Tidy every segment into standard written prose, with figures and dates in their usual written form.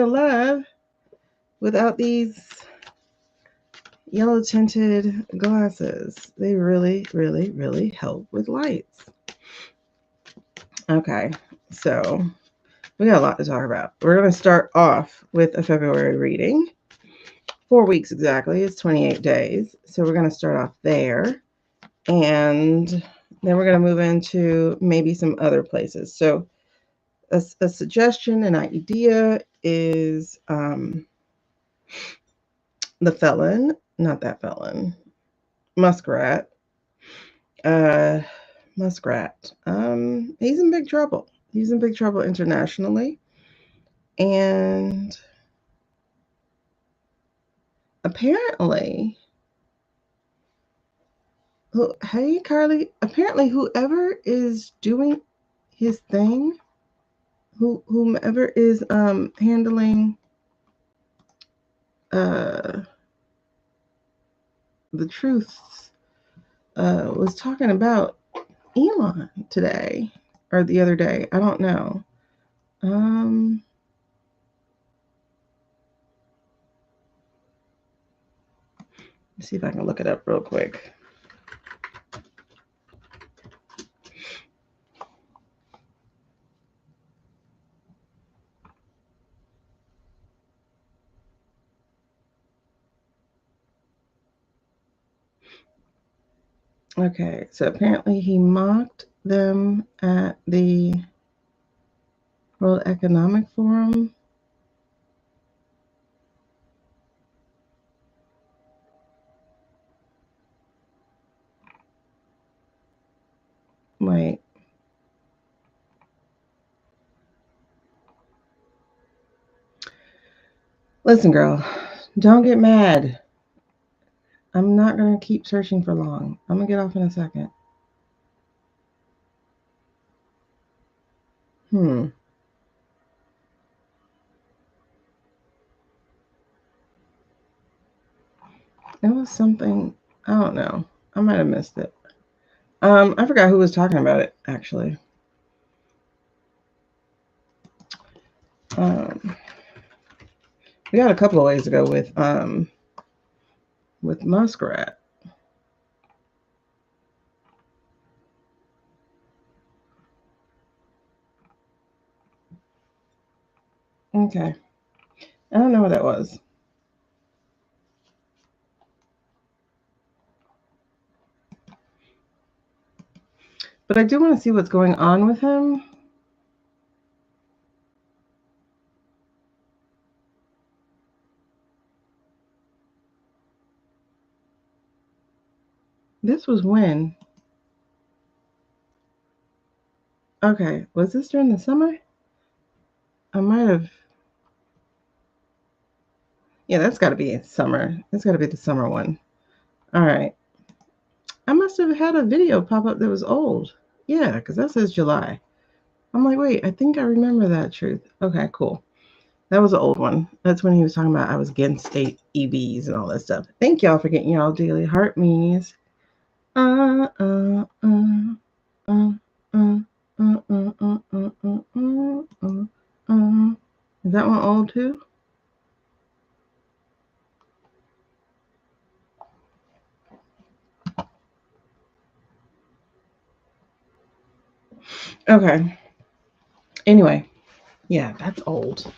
love without these yellow tinted glasses. They really, really, really help with lights. Okay, so we got a lot to talk about. We're going to start off with a February reading. 4 weeks exactly. It's 28 days. So we're going to start off there. And then we're going to move into maybe some other places. So a suggestion, an idea is the felon, not that felon, Muskrat. Muskrat. He's in big trouble. He's in big trouble internationally. And apparently, hey, Carly, apparently whoever is doing his thing, whomever is handling the truths, was talking about Elon today or the other day. I don't know. Let's see if I can look it up real quick. Okay, so apparently he mocked them at the World Economic Forum. Wait. Listen, girl, don't get mad. I'm not going to keep searching for long. I'm going to get off in a second. It was something, I don't know. I might have missed it. I forgot who was talking about it, actually. We got a couple of ways to go with Muskrat. Okay. I don't know what that was. But I do want to see what's going on with him. This was when? Okay. Was this during the summer? I might have. Yeah, that's got to be summer. That's got to be the summer one. All right. I must have had a video pop up that was old. Yeah, because that says July. I'm like, wait, I think I remember that truth. Okay, cool. That was an old one. That's when he was talking about I was against state EVs and all that stuff. Thank y'all for getting y'all daily heart me's. Is that one old too? Okay. Anyway, yeah, that's old.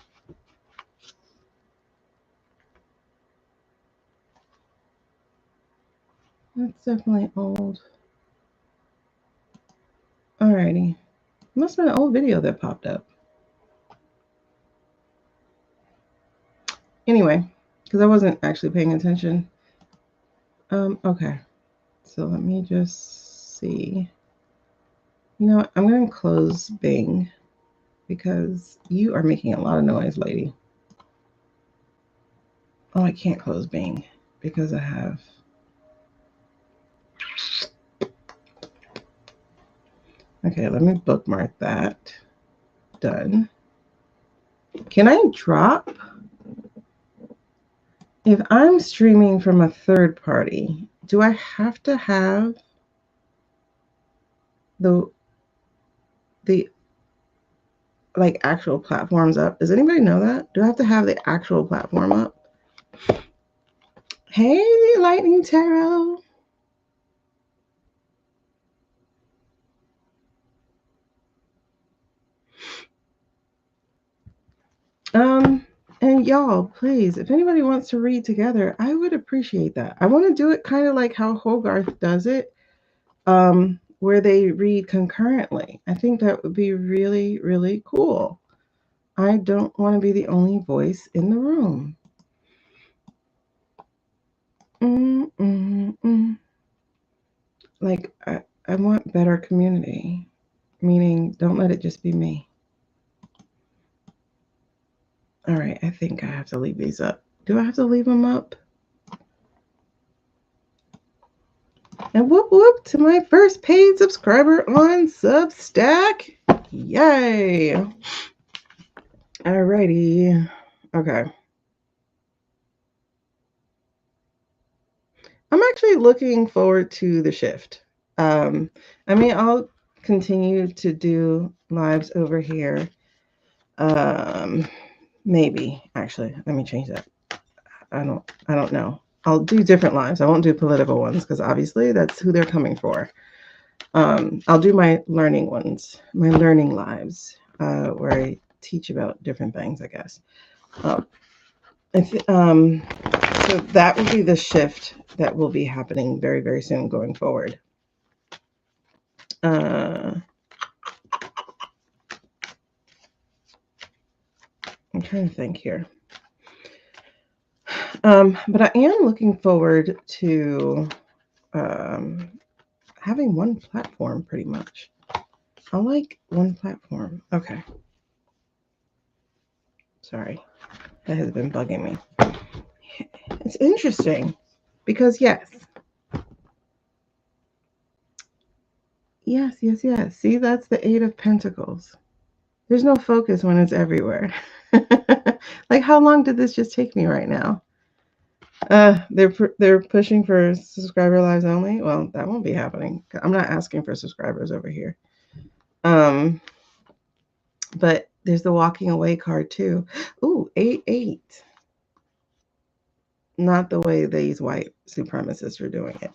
That's definitely old. Alrighty. Must have been an old video that popped up. Anyway, because I wasn't actually paying attention. Okay. So let me just see. You know what? I'm going to close Bing because you are making a lot of noise, lady. Oh, I can't close Bing because I have. Okay, let me bookmark that. Done. Can I drop? If I'm streaming from a third party, do I have to have the like actual platforms up. Does anybody know that? Do I have to have the actual platform up? Hey, Lightning Tarot. And y'all, please, if anybody wants to read together, I would appreciate that. I want to do it kind of like how Hogarth does it, where they read concurrently. I think that would be really, really cool. I don't want to be the only voice in the room. Like, I want better community, meaning don't let it just be me. All right, I think I have to leave these up. Do I have to leave them up? And whoop whoop to my first paid subscriber on Substack. Yay. Alrighty. Okay. I'm actually looking forward to the shift. I mean, I'll continue to do lives over here. Maybe actually, let me change that. I don't know. I'll do different lives. I won't do political ones because obviously that's who they're coming for. I'll do my learning ones, my learning lives, where I teach about different things, I guess. So that will be the shift that will be happening very, very soon going forward. I'm trying to think here. But I am looking forward to having one platform pretty much. I like one platform. Okay. Sorry. That has been bugging me. It's interesting because yes. See, that's the Eight of Pentacles. There's no focus when it's everywhere. Like, how long did this just take me right now? They're pushing for subscriber lives only. Well, that won't be happening. I'm not asking for subscribers over here. But there's the walking away card too. Ooh, 8-8. Not the way these white supremacists are doing it,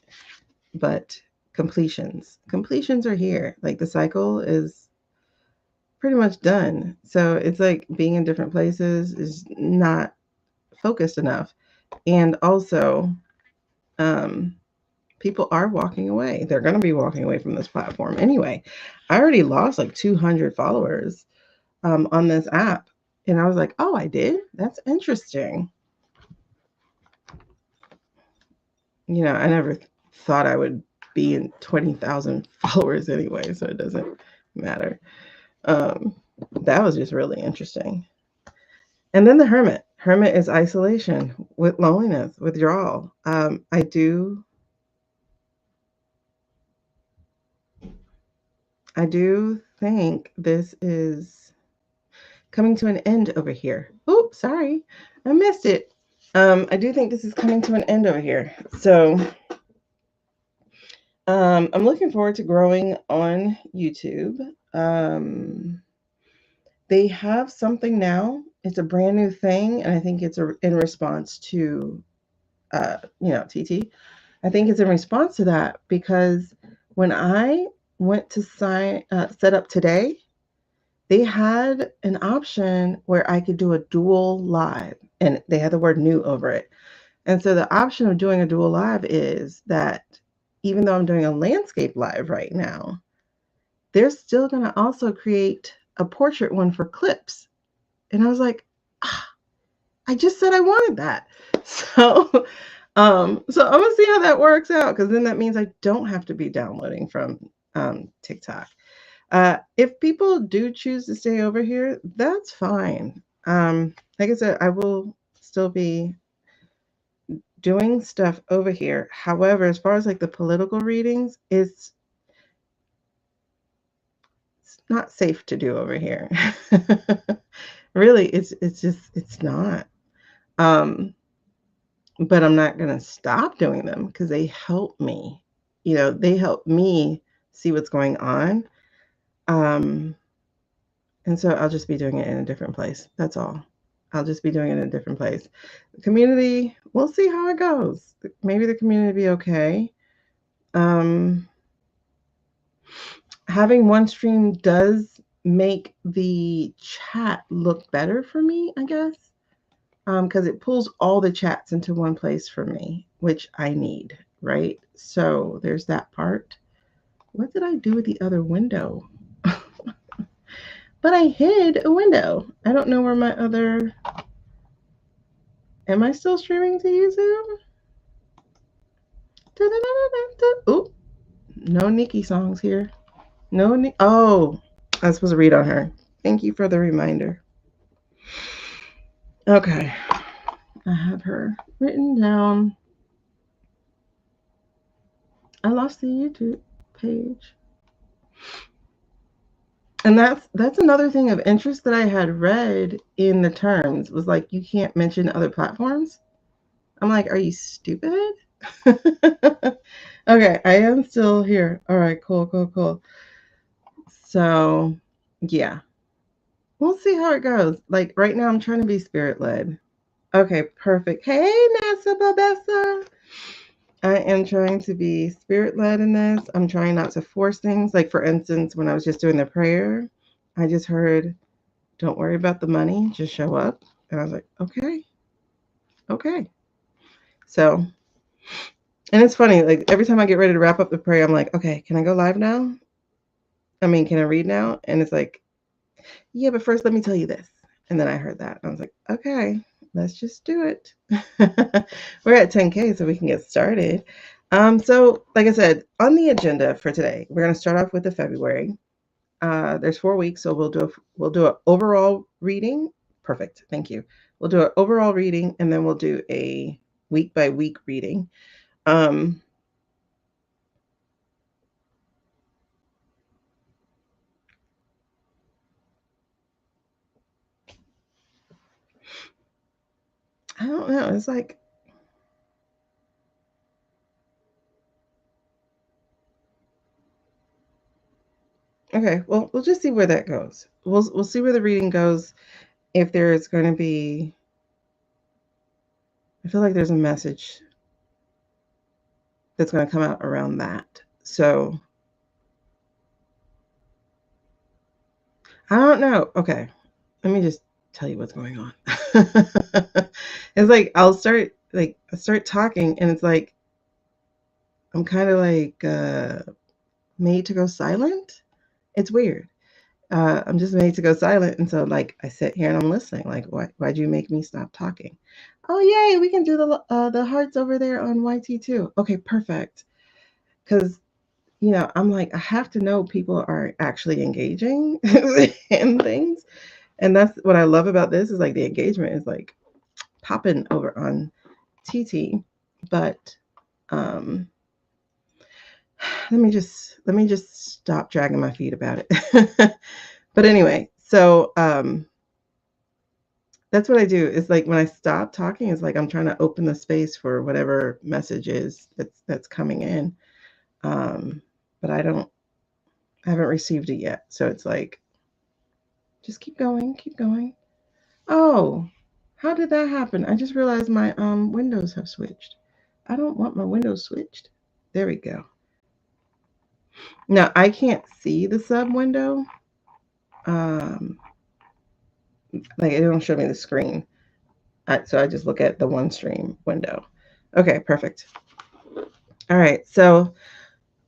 but completions. Completions are here. Like the cycle is pretty much done. So it's like being in different places is not focused enough. And also, people are walking away. They're going to be walking away from this platform anyway. I already lost like 200 followers on this app. And I was like, oh, I did? That's interesting. You know, I never thought I would be in 20,000 followers anyway, so it doesn't matter. That was just really interesting. And then the Hermit. Hermit is isolation with loneliness, withdrawal. I do think this is coming to an end over here. Oh, sorry. I missed it. I do think this is coming to an end over here. So I'm looking forward to growing on YouTube. They have something now. It's a brand new thing, and I think it's in response to, TT. I think it's in response to that because when I went to set up today, they had an option where I could do a dual live, and they had the word new over it. And so the option of doing a dual live is that even though I'm doing a landscape live right now, they're still going to also create a portrait one for clips. And I was like, I just said I wanted that. So, I'm gonna see how that works out because then that means I don't have to be downloading from TikTok. If people do choose to stay over here, that's fine. Like I said, I will still be doing stuff over here. However, as far as like the political readings, it's not safe to do over here. Really, it's not. But I'm not going to stop doing them because they help me. They help me see what's going on. And And so I'll just be doing it in a different place. That's all. I'll just be doing it in a different place. The community, we'll see how it goes. Maybe the community will be okay. Having one stream does make the chat look better for me, I guess, because it pulls all the chats into one place for me, which I need, right? So there's that part. What did I do with the other window? But I hid a window. I don't know where my other... Am I still streaming to YouTube? Oop. No Nikki songs here. No. Oh, I was supposed to read on her. Thank you for the reminder. Okay. I have her written down. I lost the YouTube page. And that's another thing of interest that I had read in the terms was like, you can't mention other platforms. I'm like, are you stupid? Okay, I am still here. All right, cool. So, yeah. We'll see how it goes. Like right now I'm trying to be spirit led. Okay, perfect. Hey, Nasa Babessa. I am trying to be spirit led in this. I'm trying not to force things. Like, for instance, when I was just doing the prayer, I just heard, don't worry about the money, just show up. And I was like, okay. So, and it's funny, like every time I get ready to wrap up the prayer, I'm like, okay, can I go live now? I mean, can I read now? And it's like, yeah, but first let me tell you this. And then I heard that. I was like, okay, let's just do it. We're at 10K, so we can get started. So like I said, on the agenda for today, we're going to start off with the February. There's 4 weeks, so we'll do an overall reading. Perfect. Thank you. We'll do an overall reading, and then we'll do a week by week reading. I don't know. It's like, okay, well, we'll just see where that goes. We'll see where the reading goes. If there's going to be, I feel like there's a message that's going to come out around that. So I don't know. Okay, let me just tell you what's going on. It's like I'll start talking, and it's like I'm kind of like made to go silent. It's weird. I'm just made to go silent, and so like I sit here and I'm listening. Like, why'd you make me stop talking? Oh yay, we can do the hearts over there on YT too. Okay, perfect. Because I'm like, I have to know people are actually engaging in things. And that's what I love about this is like the engagement is like popping over on TT. But let me just stop dragging my feet about it. But anyway, so that's what I do. It's like when I stop talking, it's like I'm trying to open the space for whatever message is that's coming in. But I haven't received it yet. So it's like, just keep going. Oh, how did that happen? I just realized my windows have switched. I don't want my windows switched. There we go. Now I can't see the sub window. Like it don't show me the screen. So I just look at the one stream window. Okay, perfect. All right, so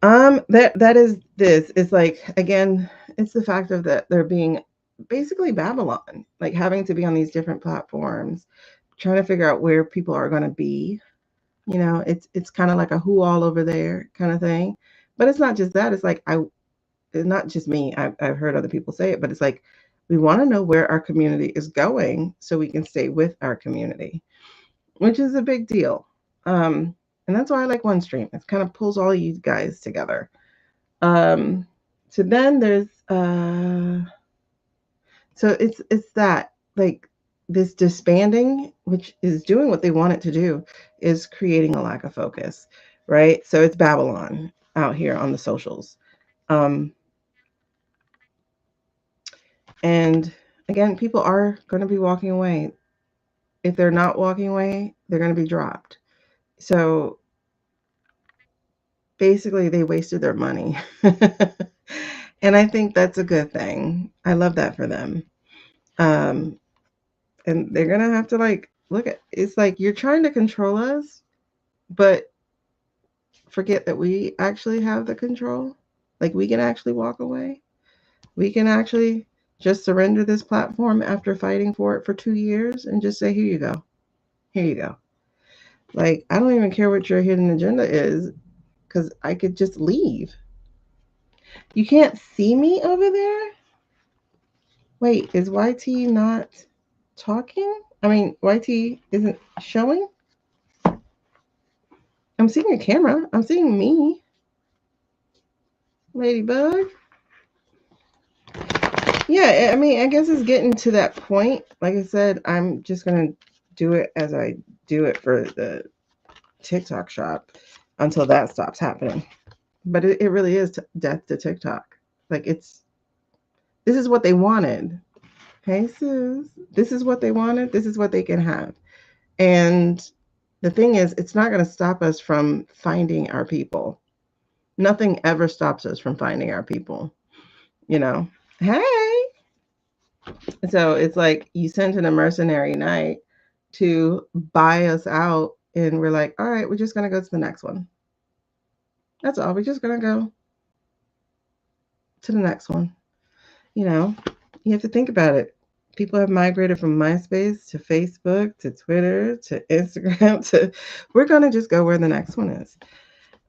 that is this. It's like, again, it's the fact of that they're being basically Babylon, like having to be on these different platforms, trying to figure out where people are going to be. It's kind of like a who all over there kind of thing. But it's not just that. It's like it's not just me. I've heard other people say it, but it's like we want to know where our community is going so we can stay with our community, which is a big deal. And that's why I like one stream. It kind of pulls all you guys together. So then there's so it's that, like, this disbanding, which is doing what they want it to do, is creating a lack of focus, right? So it's Babylon out here on the socials. And again, people are going to be walking away. If they're not walking away, they're going to be dropped. So basically, they wasted their money. And I think that's a good thing. I love that for them. Um, and they're going to have to like look at it's like you're trying to control us, but forget that we actually have the control. Like we can actually walk away. We can actually just surrender this platform after fighting for it for 2 years and just say, here you go. Here you go. Like, I don't even care what your hidden agenda is because I could just leave. You can't see me over there? Wait, is YT not talking? I mean, YT isn't showing? I'm seeing a camera. I'm seeing me. Ladybug. Yeah, I mean, I guess it's getting to that point. Like I said, I'm just going to do it as I do it for the TikTok shop until that stops happening. But it really is death to TikTok. Like this is what they wanted. Hey, Sus. This is what they wanted. This is what they can have. And the thing is, it's not going to stop us from finding our people. Nothing ever stops us from finding our people. You know, hey. So it's like you sent in a mercenary knight to buy us out, and we're like, all right, we're just going to go to the next one. That's all. We're just going to go to the next one. You know, you have to think about it. People have migrated from MySpace to Facebook to Twitter to Instagram to we're going to just go where the next one is.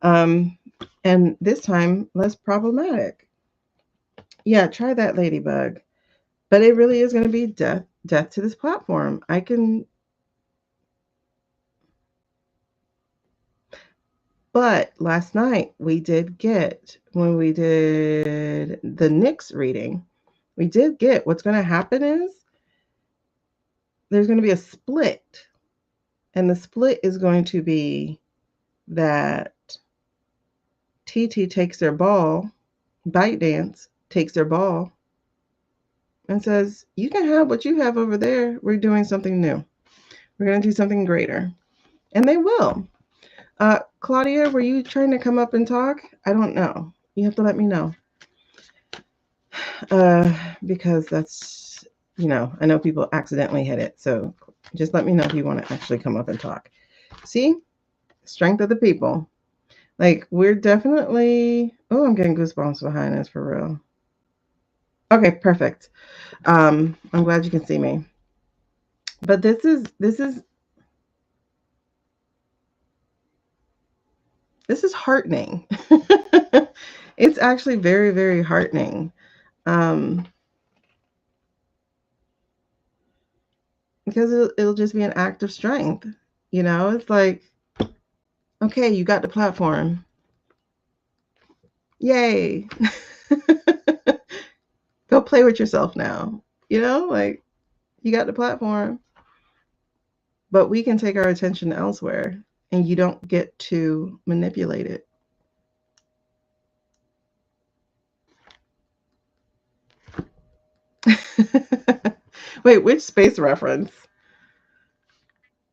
And this time less problematic. Yeah, try that, Ladybug. But it really is going to be death to this platform. But last night we did get, when we did the Knicks reading, we did get what's going to happen is there's going to be a split. And the split is going to be that TT takes their ball, ByteDance takes their ball, and says, you can have what you have over there. We're doing something new. We're going to do something greater. And they will. Claudia, were you trying to come up and talk? I don't know. You have to let me know. Because that's, I know people accidentally hit it. So just let me know if you want to actually come up and talk. See? Strength of the people. Like, we're definitely... Oh, I'm getting goosebumps behind us for real. Okay, perfect. I'm glad you can see me. But this is heartening. It's actually very, very heartening. Because it'll just be an act of strength. It's like, okay, you got the platform. Yay. Go play with yourself now. Like, you got the platform. But we can take our attention elsewhere, and you don't get to manipulate it. Wait, which space reference?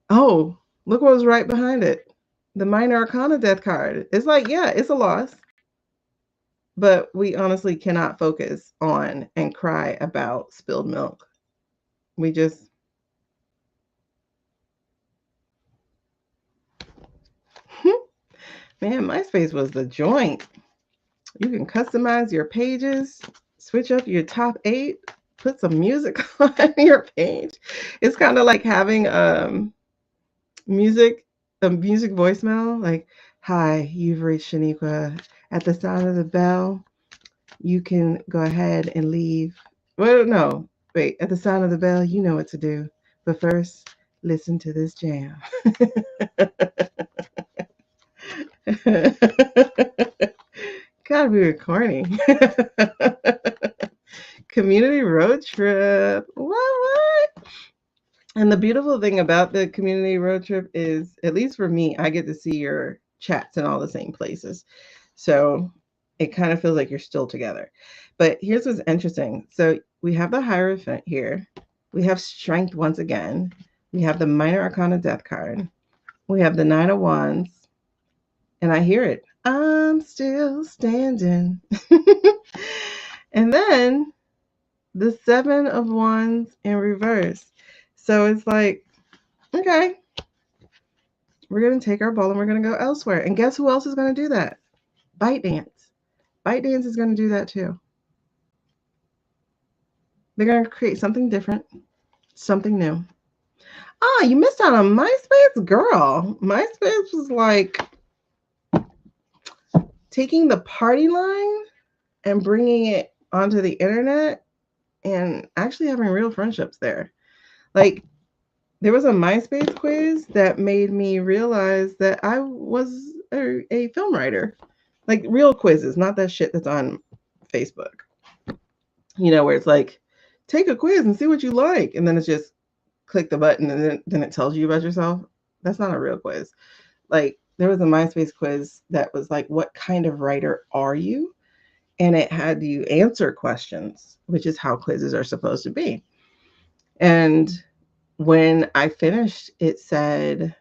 Oh, look what was right behind it. The Minor Arcana death card. It's like, yeah, it's a loss. But we honestly cannot focus on and cry about spilled milk. We just... Man, MySpace was the joint. You can customize your pages, switch up your top 8, put some music on your page. It's kind of like having music voicemail, like, hi, you've reached Shaneequa. At the sound of the bell, you can go ahead and leave. Well, no, wait, at the sound of the bell, you know what to do. But first, listen to this jam. God, we were corny. Community road trip. What? And the beautiful thing about the community road trip is, at least for me, I get to see your chats in all the same places. So it kind of feels like you're still together. But here's what's interesting. So we have the Hierophant here. We have Strength once again. We have the Minor Arcana Death card. We have the Nine of Wands. And I hear it. I'm still standing. And then the Seven of Wands in reverse. So it's like, okay, we're going to take our ball and we're going to go elsewhere. And guess who else is going to do that? ByteDance. ByteDance is going to do that too. They're going to create something different, something new. Oh, you missed out on MySpace? Girl, MySpace was like taking the party line and bringing it onto the internet and actually having real friendships there. Like, there was a MySpace quiz that made me realize that I was a film writer. Like, real quizzes, not that shit that's on Facebook. You know, where it's like, take a quiz and see what you like. And then it's just click the button and then it tells you about yourself. That's not a real quiz. Like, there was a MySpace quiz that was like, what kind of writer are you? And it had you answer questions, which is how quizzes are supposed to be. And when I finished, it said,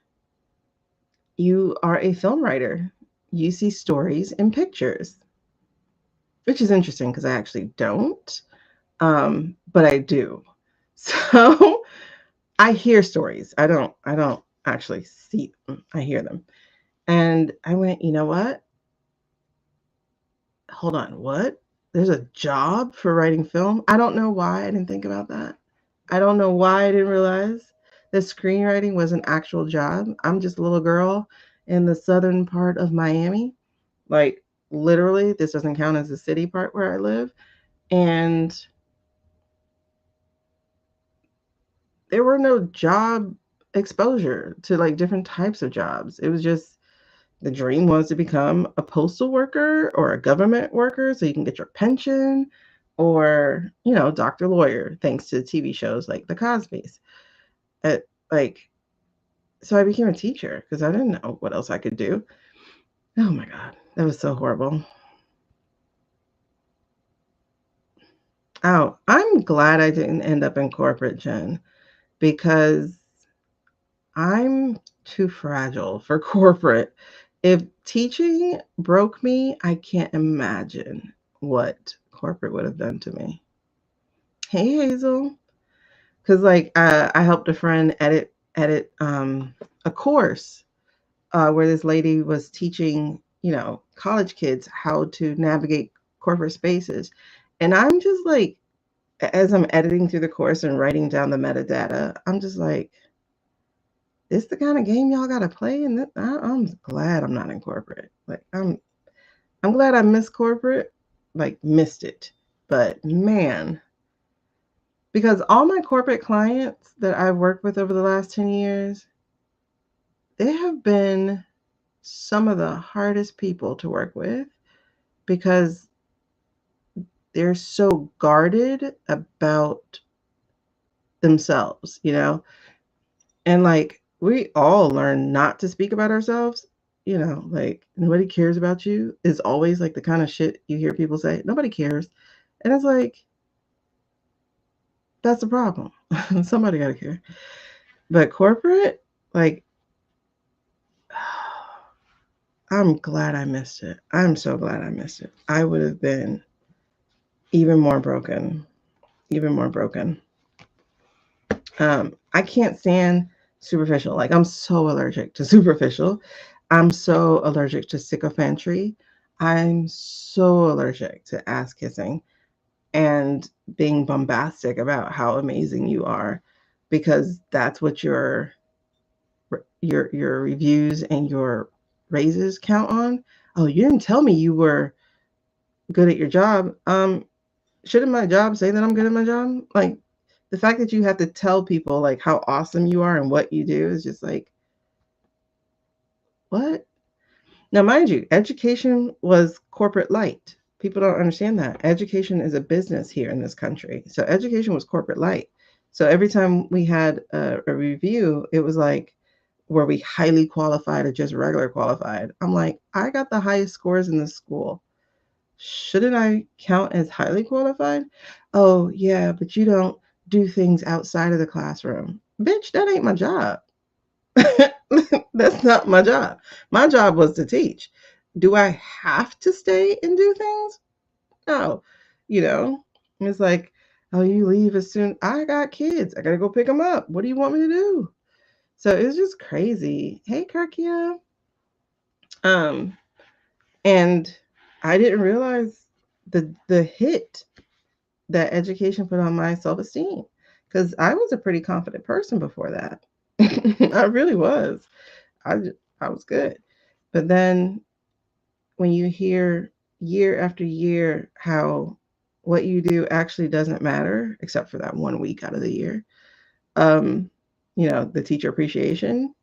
you are a film writer. You see stories in pictures, which is interesting because I actually don't, but I do. So I hear stories. I don't actually see them. I hear them. And I went, you know what? Hold on, what? There's a job for writing film? I don't know why I didn't think about that. I don't know why I didn't realize that screenwriting was an actual job. I'm just a little girl in the southern part of Miami. Like, literally, this doesn't count as the city part where I live. And there were no job exposure to like different types of jobs. It was just the dream was to become a postal worker or a government worker so you can get your pension, or, you know, doctor, lawyer, thanks to TV shows like The Cosby's. Like, so I became a teacher because I didn't know what else I could do. Oh my God, that was so horrible. Oh, I'm glad I didn't end up in corporate, Jen, because I'm too fragile for corporate. If teaching broke me, I can't imagine what corporate would have done to me. Hey, Hazel. Because like I helped a friend edit a course where this lady was teaching, you know, college kids how to navigate corporate spaces. And I'm just like, as I'm editing through the course and writing down the metadata, I'm just like, this the kind of game y'all gotta play, and I'm glad I'm not in corporate. Like, I'm glad I missed corporate, like missed it. But man, because all my corporate clients that I've worked with over the last 10 years, they have been some of the hardest people to work with because they're so guarded about themselves, you know? And like, we all learn not to speak about ourselves, you know, like nobody cares about you is always like the kind of shit you hear people say. Nobody cares. And it's like, that's the problem. Somebody got to care. But corporate, like, I'm glad I missed it. I'm so glad I missed it. I would have been even more broken. Even more broken. I can't stand superficial. Like, I'm so allergic to superficial. I'm so allergic to sycophantry. I'm so allergic to ass kissing and being bombastic about how amazing you are, because that's what your reviews and your raises count on. Oh, you didn't tell me you were good at your job. Shouldn't my job say that I'm good at my job? Like, the fact that you have to tell people like how awesome you are and what you do is just like, what? Now, mind you, education was corporate light. People don't understand that. Education is a business here in this country. So education was corporate light. So every time we had a review, it was like, were we highly qualified or just regular qualified? I'm like, I got the highest scores in this school. shouldn't I count as highly qualified? Oh, yeah, but you don't do things outside of the classroom. Bitch, that ain't my job. That's not my job. My job was to teach. Do I have to stay and do things? No. You know, it's like, oh, you leave as soon. I got kids. I got to go pick them up. What do you want me to do? So it's just crazy. Hey, Kirkia. Um, and I didn't realize the hit that education put on my self-esteem, because I was a pretty confident person before that. I really was. I I was good. But then when you hear year after year how what you do actually doesn't matter except for that 1 week out of the year, um, the teacher appreciation.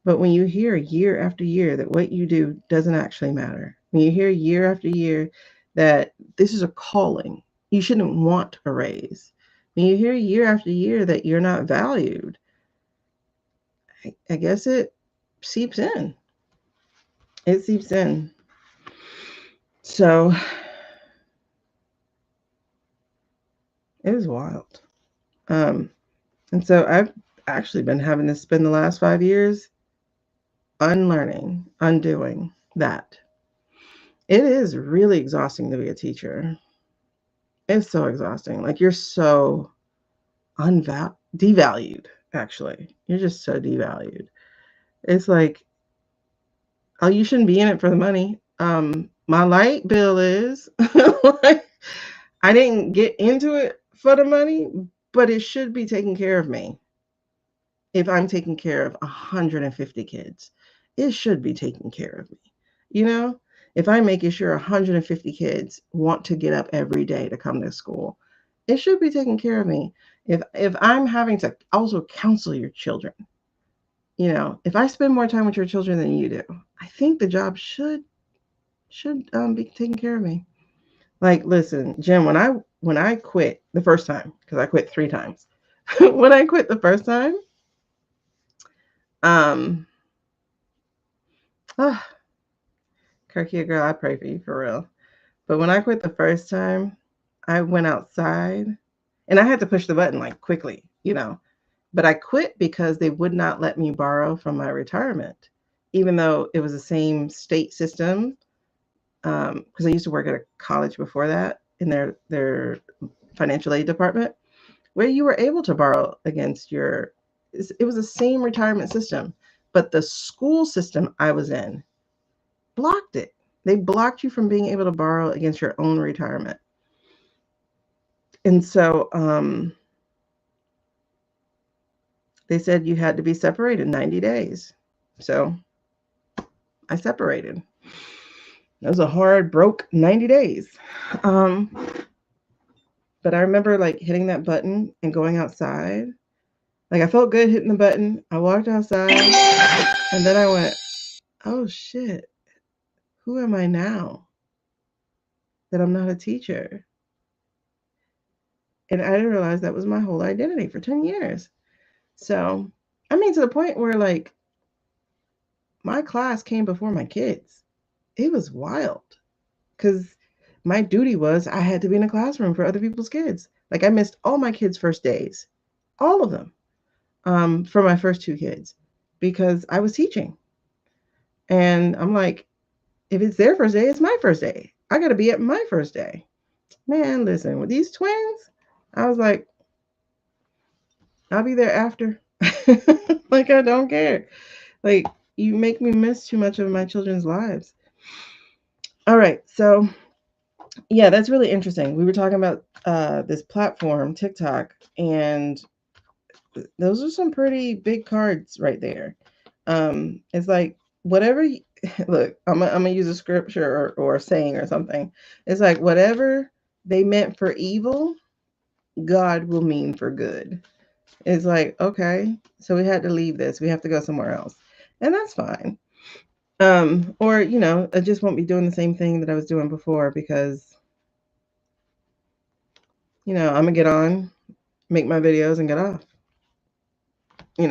But when you hear year after year that what you do doesn't actually matter, when you hear year after year that this is a calling, you shouldn't want a raise. When you hear year after year that you're not valued, I guess it seeps in. It seeps in. So it was wild. And so I've actually been having to spend the last 5 years unlearning, undoing that. It is really exhausting to be a teacher. It's so exhausting. Like you're so devalued, actually. You're just so devalued. It's like, oh, you shouldn't be in it for the money. My light bill is like, I didn't get into it for the money, but it should be taking care of me. If I'm taking care of 150 kids, it should be taking care of me. You know, if I'm making sure 150 kids want to get up every day to come to school, it should be taking care of me. If I'm having to also counsel your children, if I spend more time with your children than you do, I think the job should be taking care of me. Like, listen, Jim, when I quit the first time, because I quit 3 times, when I quit the first time, um, oh, Kirkia girl, I pray for you for real. But when I quit the first time, I went outside and I had to push the button like quickly. But I quit because they would not let me borrow from my retirement, even though it was the same state system. Because I used to work at a college before that in their financial aid department, where you were able to borrow against it was the same retirement system, but the school system I was in blocked it. They blocked you from being able to borrow against your own retirement. And so they said you had to be separated 90 days. So I separated. It was a hard, broke 90 days. Um, but I remember like hitting that button and going outside. Like I felt good hitting the button. I walked outside and then I went, oh shit, who am I now that I'm not a teacher? And I didn't realize that was my whole identity for 10 years. So, I mean, to the point where like my class came before my kids. It was wild because my duty was I had to be in a classroom for other people's kids. Like I missed all my kids' first days, all of them, for my first 2 kids because I was teaching. And I'm like, if it's their first day, it's my first day. I got to be at my first day. Man, listen, with these twins, I was like, I'll be there after. Like, I don't care. Like, you make me miss too much of my children's lives. All right. So, yeah, that's really interesting. We were talking about this platform, TikTok, and those are some pretty big cards right there. It's like, whatever, look, I'm going to use a scripture or a saying or something. It's like, whatever they meant for evil, God will mean for good. It's like, okay, so we had to leave this. We have to go somewhere else. And that's fine. Or, I just won't be doing the same thing that I was doing before because, I'm going to get on, make my videos and get off. You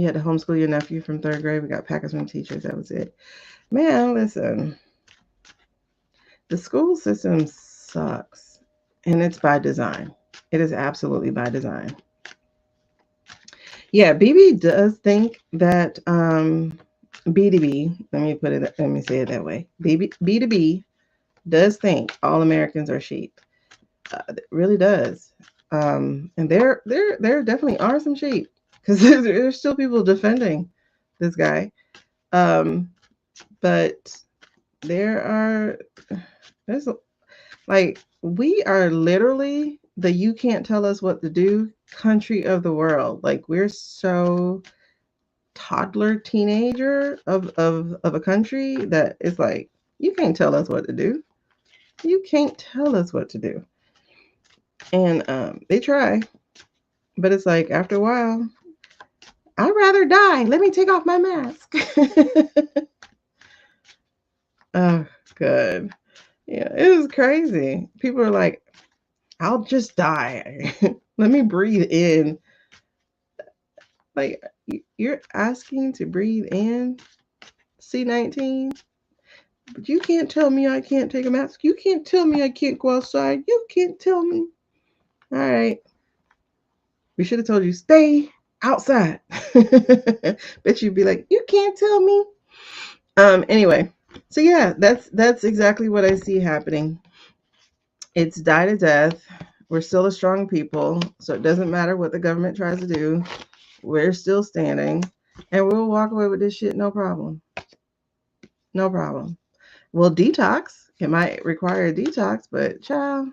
had to homeschool your nephew from 3rd grade. We got Packers from teachers. That was it. Man, listen. The school system sucks, and it's by design. It is absolutely by design. Yeah, BB does think that B2B, let me say it that way. B2B does think all Americans are sheep. It really does. And there definitely are some sheep because there's still people defending this guy. But there's like, we are literally the you can't tell us what to do country of the world. Like, we're so toddler teenager of a country that it's like, you can't tell us what to do. You can't tell us what to do. And they try, but it's like, after a while, I'd rather die. Let me take off my mask. Oh, good. Yeah, it was crazy. People are like, I'll just die. Let me breathe in. Like, you're asking to breathe in C-19, but you can't tell me I can't take a mask. You can't tell me I can't go outside. You can't tell me. All right. We should have told you, stay outside. Bet you'd be like, you can't tell me. Anyway, so yeah, that's exactly what I see happening. It's die to death. We're still a strong people, so it doesn't matter what the government tries to do. We're still standing, and we'll walk away with this shit, no problem. No problem. We'll detox. It might require a detox, but child.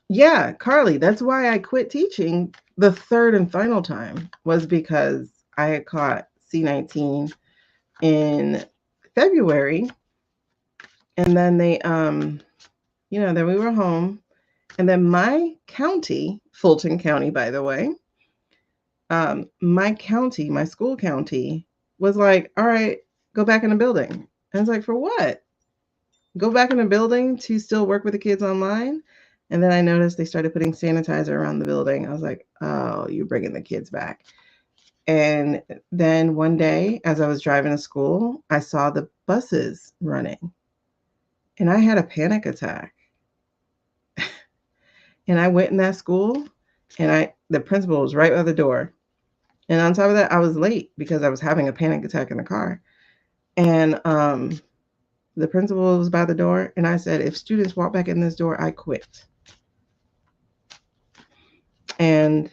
Yeah, Carly, that's why I quit teaching the third and final time, was because I had caught C-19 in February, and then they then we were home, and then my county, Fulton County, by the way, my school county was like, all right, go back in the building. And it's like, for what? Go back in the building to still work with the kids online? And then I noticed they started putting sanitizer around the building. I was like, oh, you're bringing the kids back. And then one day, as I was driving to school, I saw the buses running. And I had a panic attack. And I went in that school, and the principal was right by the door. And on top of that, I was late because I was having a panic attack in the car. And the principal was by the door, and I said, if students walk back in this door, I quit. And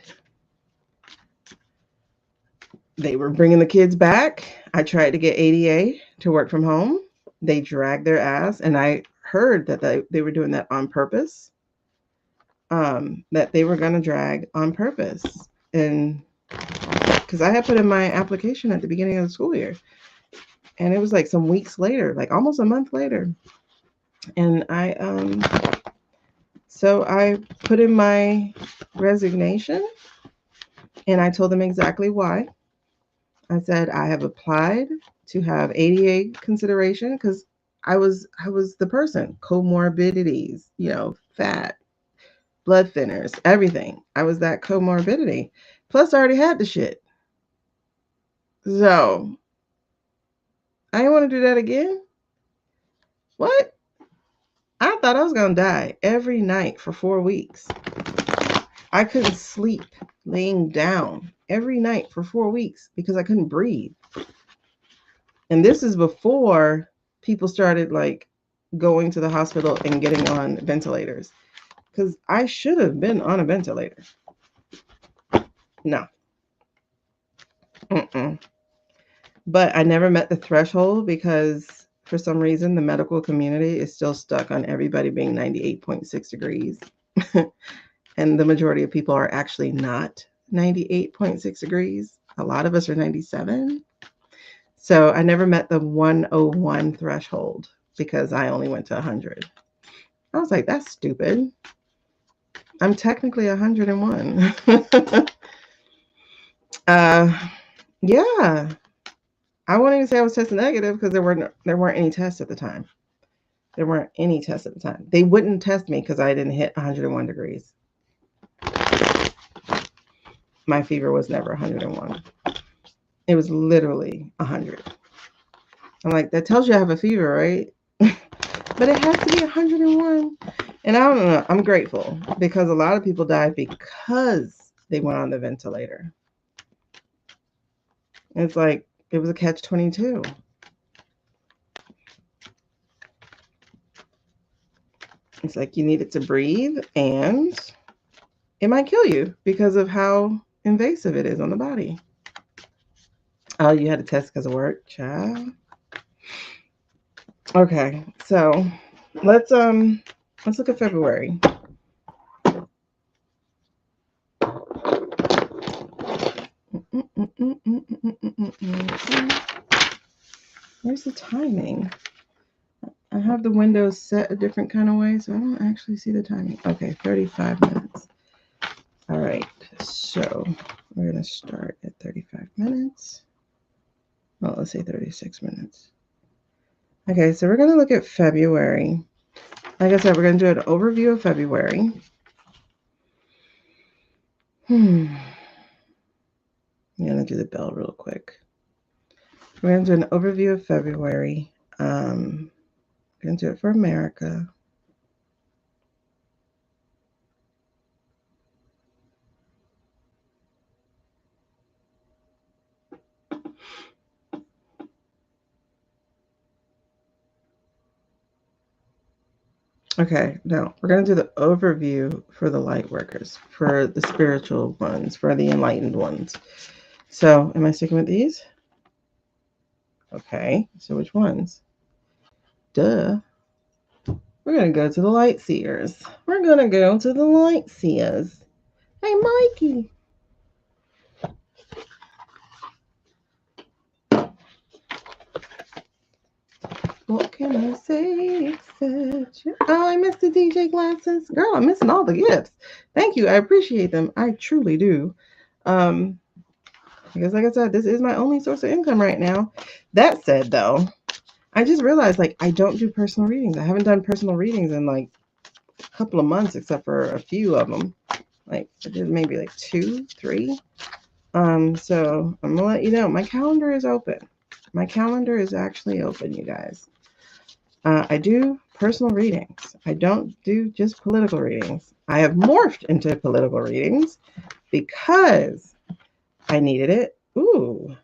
they were bringing the kids back. I tried to get ADA to work from home. They dragged their ass, and I heard that they were doing that on purpose, that they were going to drag on purpose. And because I had put in my application at the beginning of the school year, and it was like some weeks later, like almost a month later. And so I put in my resignation, and I told them exactly why. I said, I have applied to have ADA consideration because I was the person, comorbidities, fat, blood thinners, everything. I was that comorbidity. Plus, I already had the shit. So I didn't want to do that again. What? I thought I was going to die every night for 4 weeks. I couldn't sleep laying down every night for 4 weeks because I couldn't breathe. And this is before people started like going to the hospital and getting on ventilators, because I should have been on a ventilator. No. But I never met the threshold because for some reason the medical community is still stuck on everybody being 98.6 degrees. And the majority of people are actually not 98.6 degrees. A lot of us are 97. So I never met the 101 threshold because I only went to 100. I was like, that's stupid. I'm technically 101. Yeah. I won't even say I was tested negative because there weren't any tests at the time. There weren't any tests at the time. They wouldn't test me because I didn't hit 101 degrees. My fever was never 101. It was literally 100. I'm like, that tells you I have a fever, right? But it has to be 101. And I don't know. I'm grateful because a lot of people died because they went on the ventilator. It's like it was a catch-22. It's like you needed to breathe and it might kill you because of how invasive it is on the body. Oh, you had to test because of work, child. Okay, so let's look at February. Where's the timing? I have the windows set a different kind of way, so I don't actually see the timing. Okay, 35 minutes. All right, so we're going to start at 35 minutes. Well, let's say 36 minutes. Okay, so we're going to look at February. Like I said, we're going to do an overview of February. I'm going to do the bell real quick. We're going to do an overview of February. We're going to do it for America. Okay, now we're going to do the overview for the light workers, for the spiritual ones, for the enlightened ones. So, am I sticking with these? Okay, so which ones? Duh. We're going to go to the light seers. We're going to go to the light seers. Hey, Mikey. What can I say except you? Oh, I missed the DJ glasses. Girl, I'm missing all the gifts. Thank you. I appreciate them. I truly do. Because like I said, this is my only source of income right now. That said, though, I just realized, like, I don't do personal readings. I haven't done personal readings in, like, a couple of months, except for a few of them. Like, I did maybe, like, 2, 3. So I'm going to let you know. My calendar is open. My calendar is actually open, you guys. I do personal readings. I don't do just political readings. I have morphed into political readings because I needed it. Ooh.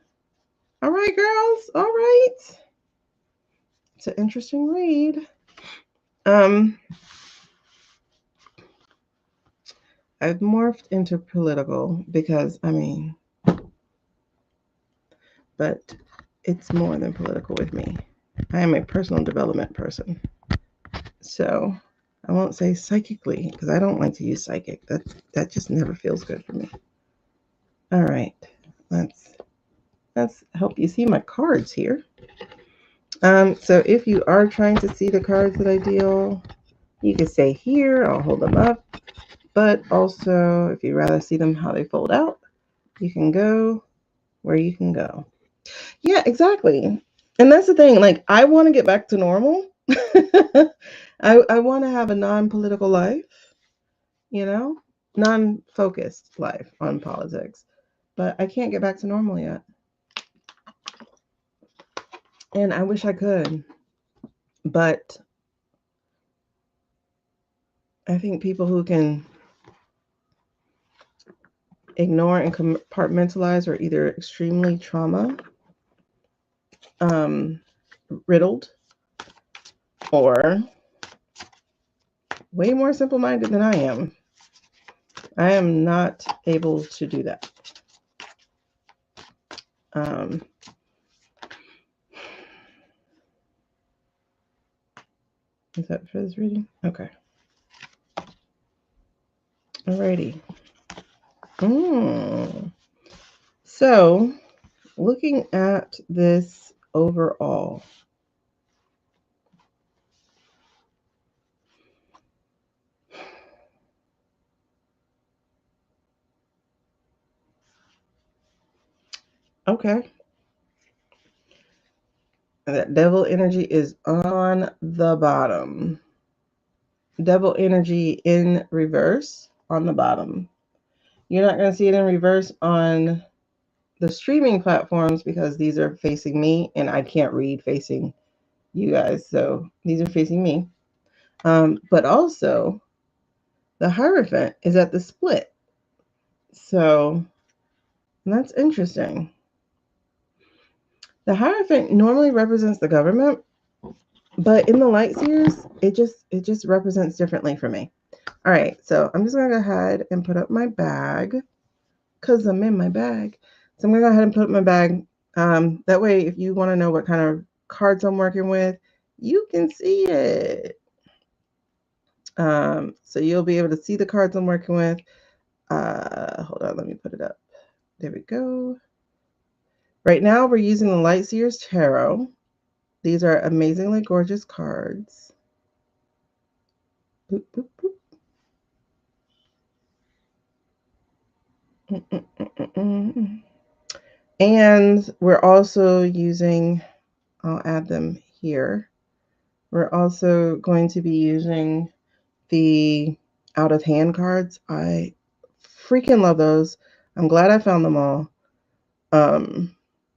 All right, girls. All right. It's an interesting read. I've morphed into political because, I mean, but it's more than political with me. I am a personal development person. So I won't say psychically because I don't like to use psychic. That just never feels good for me. All right. Let's help you see my cards here. So if you are trying to see the cards that I deal, you can stay here. I'll hold them up. But also, if you'd rather see them how they fold out, you can go where you can go. Yeah, exactly. And that's the thing. Like, I want to get back to normal. I want to have a non-political life, you know, non-focused life on politics. But I can't get back to normal yet. And I wish I could. But I think people who can ignore and compartmentalize are either extremely trauma riddled or way more simple-minded than I am. I am not able to do that. Is that for this reading? Okay. Alrighty. So, looking at this overall, okay. That devil energy is on the bottom. Devil energy in reverse on the bottom. You're not going to see it in reverse on the streaming platforms because these are facing me and I can't read facing you guys. So these are facing me. But also, the Hierophant is at the split. So that's interesting. The Hierophant normally represents the government, but in the light series, it just represents differently for me. All right, so I'm just gonna go ahead and put up my bag because I'm in my bag. So I'm gonna go ahead and put up my bag. That way, if you want to know what kind of cards I'm working with, you can see it. So you'll be able to see the cards I'm working with. Hold on, let me put it up. There we go. Right now, we're using the Light Seers Tarot. These are amazingly gorgeous cards. Boop, boop, boop. And we're also using, I'll add them here. We're also going to be using the out of hand cards. I freaking love those. I'm glad I found them all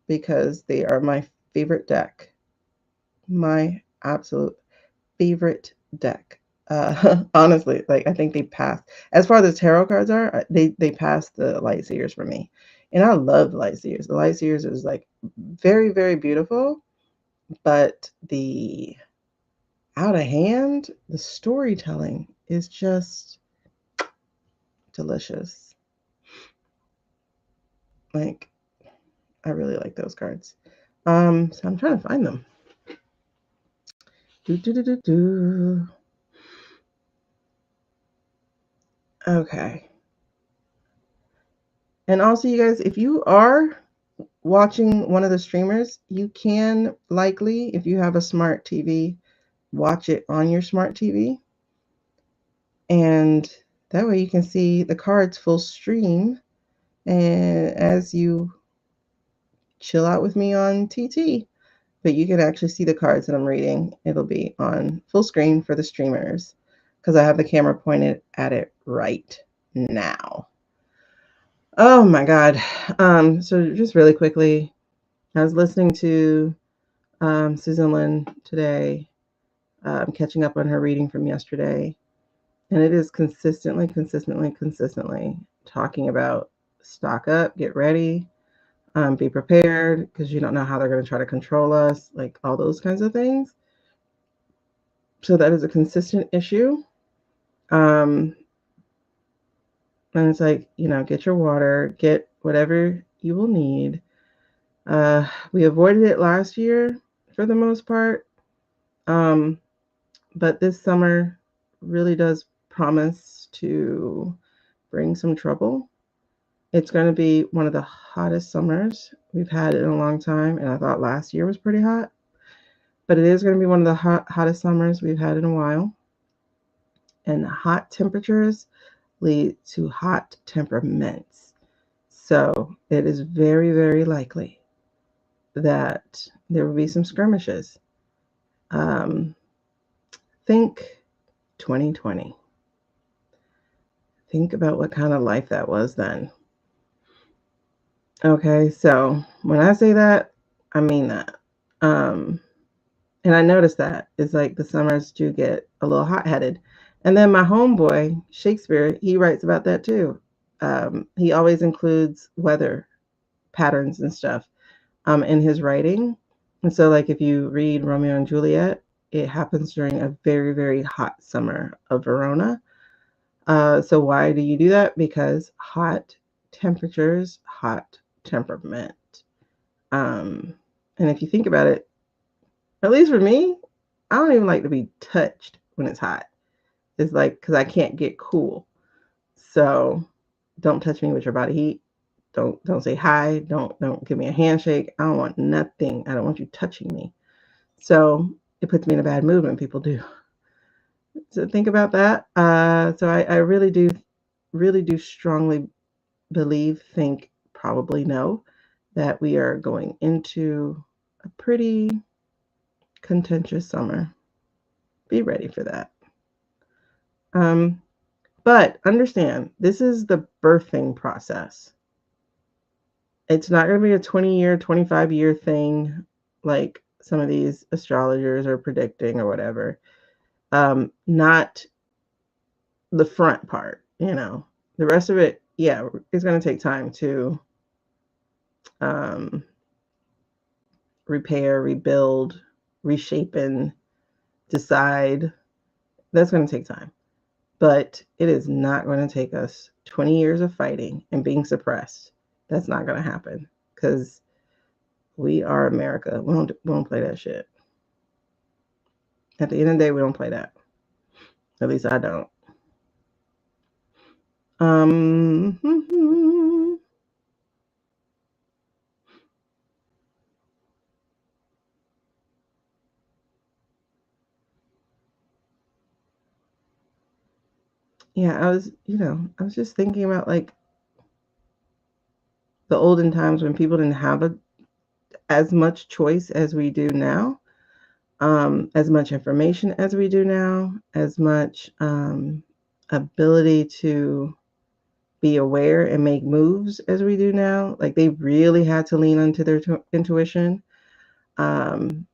because they are my favorite deck. My absolute favorite deck. Honestly, like I think they passed. As far as the tarot cards are, they passed the Light Seers for me. And I love the Light Seers. The Light Seers is like very, very beautiful, but the out of hand, the storytelling is just delicious. Like, I really like those cards. So I'm trying to find them. Okay. And also, you guys, if you are watching one of the streamers, you can likely, if you have a smart TV, watch it on your smart TV. And that way you can see the cards full stream. And as you chill out with me on TT, but you can actually see the cards that I'm reading. It'll be on full screen for the streamers because I have the camera pointed at it right now. Oh my God. So just really quickly, I was listening to Susan Lynn today, catching up on her reading from yesterday. And it is consistently talking about stock up, get ready, be prepared because you don't know how they're going to try to control us, like all those kinds of things. So that is a consistent issue. And it's like, get your water, get whatever you will need. We avoided it last year for the most part. But this summer really does promise to bring some trouble. It's going to be one of the hottest summers we've had in a long time. And I thought last year was pretty hot. But it is going to be one of the hottest summers we've had in a while. And hot temperatures lead to hot temperaments. So it is very, very likely that there will be some skirmishes. Think 2020. Think about what kind of life that was then. Okay, so when I say that, I mean that. And I noticed that it's like the summers do get a little hot-headed. And then my homeboy, Shakespeare, he writes about that too. He always includes weather patterns and stuff in his writing. And so, like, if you read Romeo and Juliet, it happens during a very, very hot summer of Verona. So why do you do that? Because hot temperatures, hot temperament. And if you think about it, at least for me, I don't even like to be touched when it's hot. It's like, because I can't get cool. So don't touch me with your body heat. Don't say hi. Don't give me a handshake. I don't want nothing. I don't want you touching me. So it puts me in a bad mood when people do. So think about that. So I really do strongly think, probably know that we are going into a pretty contentious summer. Be ready for that. But understand, this is the birthing process. It's not going to be a 20-year, 25-year thing like some of these astrologers are predicting or whatever. Not the front part, you know. The rest of it, yeah, it's going to take time to repair, rebuild, reshape, and decide. That's going to take time. But it is not going to take us 20 years of fighting and being suppressed. That's not going to happen because we are America. We don't play that shit. At the end of the day, we don't play that. At least I don't. Yeah, I was just thinking about like the olden times when people didn't have as much choice as we do now, as much information as we do now, as much ability to be aware and make moves as we do now. Like they really had to lean into their intuition, and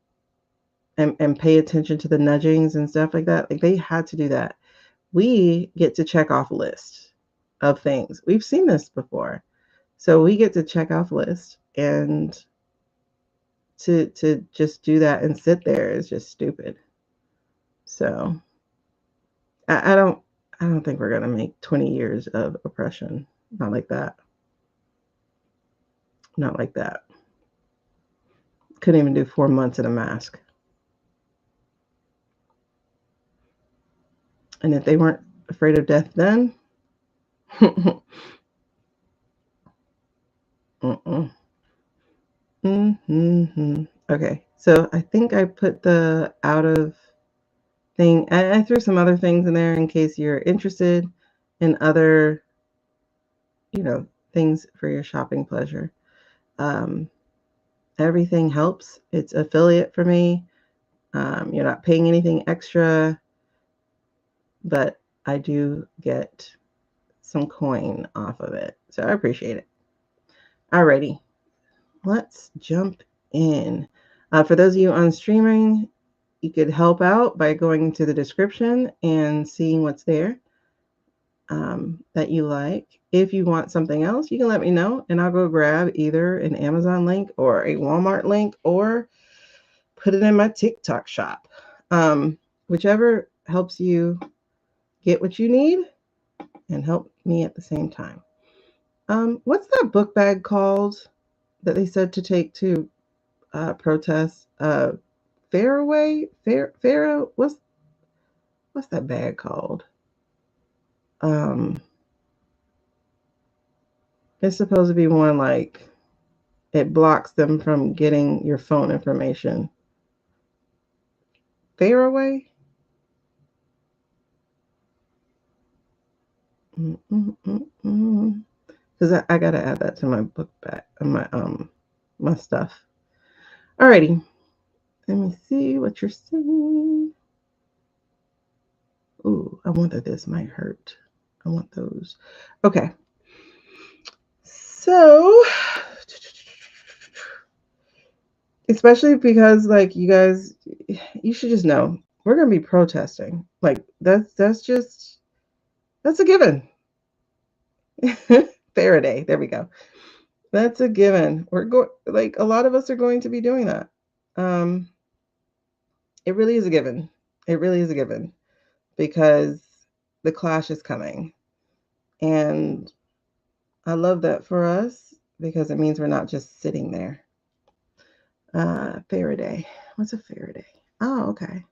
pay attention to the nudgings and stuff like that. Like they had to do that. We get to check off lists of things. We've seen this before. So we get to check off lists, and to just do that and sit there is just stupid. So I don't think we're gonna make 20 years of oppression. Not like that. Not like that. Couldn't even do 4 months in a mask. And if they weren't afraid of death then, Okay, so I think I put the out of thing. I threw some other things in there in case you're interested in other, things for your shopping pleasure. Everything helps. It's affiliate for me. You're not paying anything extra, but I do get some coin off of it. So I appreciate it. Alrighty, let's jump in. For those of you on streaming, you could help out by going to the description and seeing what's there that you like. If you want something else, you can let me know, and I'll go grab either an Amazon link or a Walmart link or put it in my TikTok shop. Whichever helps you get what you need and help me at the same time. What's that book bag called that they said to take to protest? Fairway? Pharaoh? What's that bag called? It's supposed to be one like it blocks them from getting your phone information. Fairway? Because I gotta add that to my book bag, my stuff. Alrighty, let me see what you're saying. Ooh, I wonder this might hurt. I want those. Okay. So, especially because like you guys, you should just know we're gonna be protesting. Like that's a given. Faraday. There we go. That's a given. We're going like a lot of us are going to be doing that. It really is a given. It really is a given because the clash is coming. And I love that for us because it means we're not just sitting there. Faraday. What's a Faraday? Oh, okay.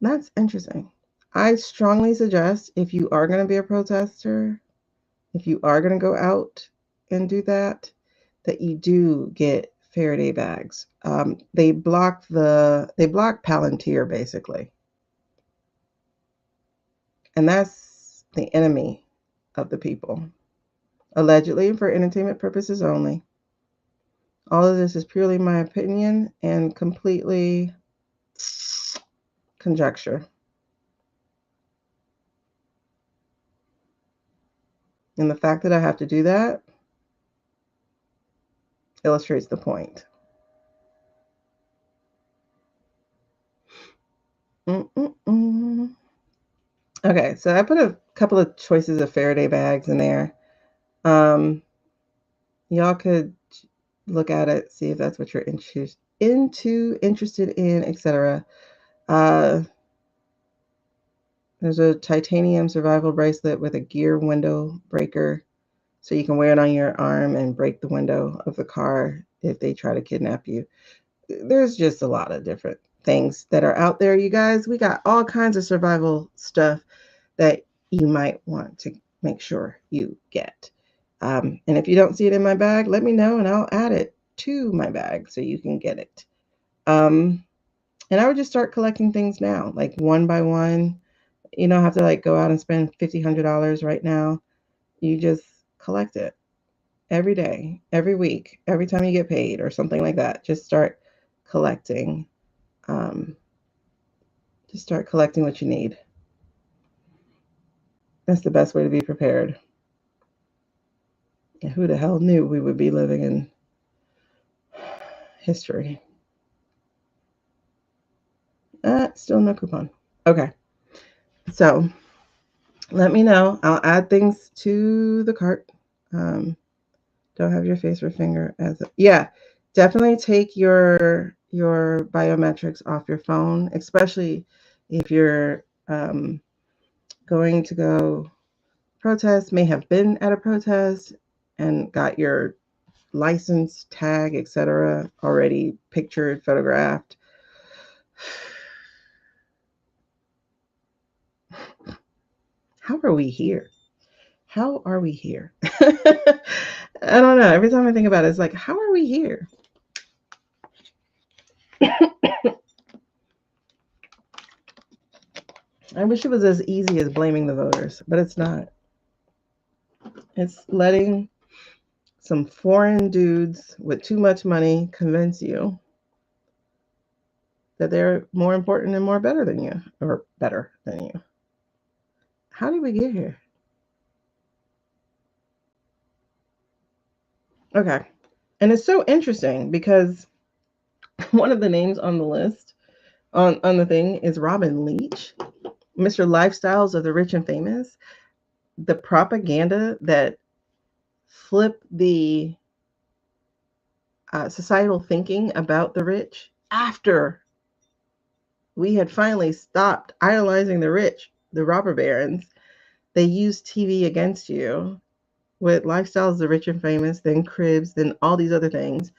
That's interesting. I strongly suggest if you are going to be a protester, if you are going to go out and do that, that you do get Faraday bags. They block Palantir basically. And that's the enemy of the people. Allegedly for entertainment purposes only. All of this is purely my opinion and completely conjecture. And the fact that I have to do that illustrates the point. Okay, so I put a couple of choices of Faraday bags in there. Y'all could look at it, see if that's what you're interested in, etc. There's a titanium survival bracelet with a gear window breaker, so you can wear it on your arm and break the window of the car if they try to kidnap you. There's just a lot of different things that are out there, you guys. We got all kinds of survival stuff that you might want to make sure you get. And if you don't see it in my bag, let me know and I'll add it to my bag so you can get it. And I would just start collecting things now, like one by one. You don't have to like go out and spend $100 right now. You just collect it every day, every week, every time you get paid or something like that. Just start collecting. Just start collecting what you need. That's the best way to be prepared. And who the hell knew we would be living in history? Still no coupon. Okay. So let me know. I'll add things to the cart. Don't have your face or finger as yeah. Definitely take your biometrics off your phone, especially if you're going to go protest, may have been at a protest and got your license tag, etc., already pictured, photographed. How are we here? How are we here? I don't know. Every time I think about it, it's like, how are we here? I wish it was as easy as blaming the voters, but it's not. It's letting some foreign dudes with too much money convince you that they're more important and more better than you, or better than you. How did we get here? Okay. And it's so interesting because one of the names on the list on the thing is Robin Leach, Mr. Lifestyles of the Rich and Famous. The propaganda that flipped the societal thinking about the rich after we had finally stopped idolizing the rich, the robber barons. They used TV against you with Lifestyles of the Rich and Famous, then Cribs, then all these other things.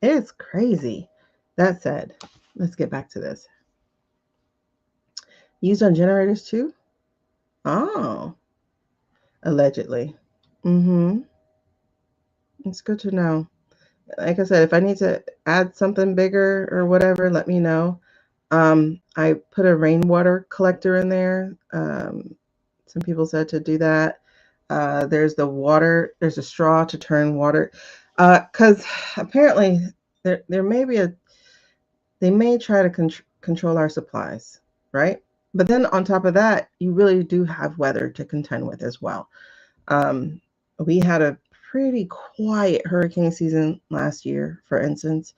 It's crazy. That said, let's get back to this. Used on generators too? Oh, allegedly. It's good to know. Like I said, if I need to add something bigger or whatever, let me know. I put a rainwater collector in there. Some people said to do that. There's the water. There's a straw to turn water. Because apparently there may be they may try to control our supplies, right? But then on top of that, you really do have weather to contend with as well. We had a pretty quiet hurricane season last year, for instance.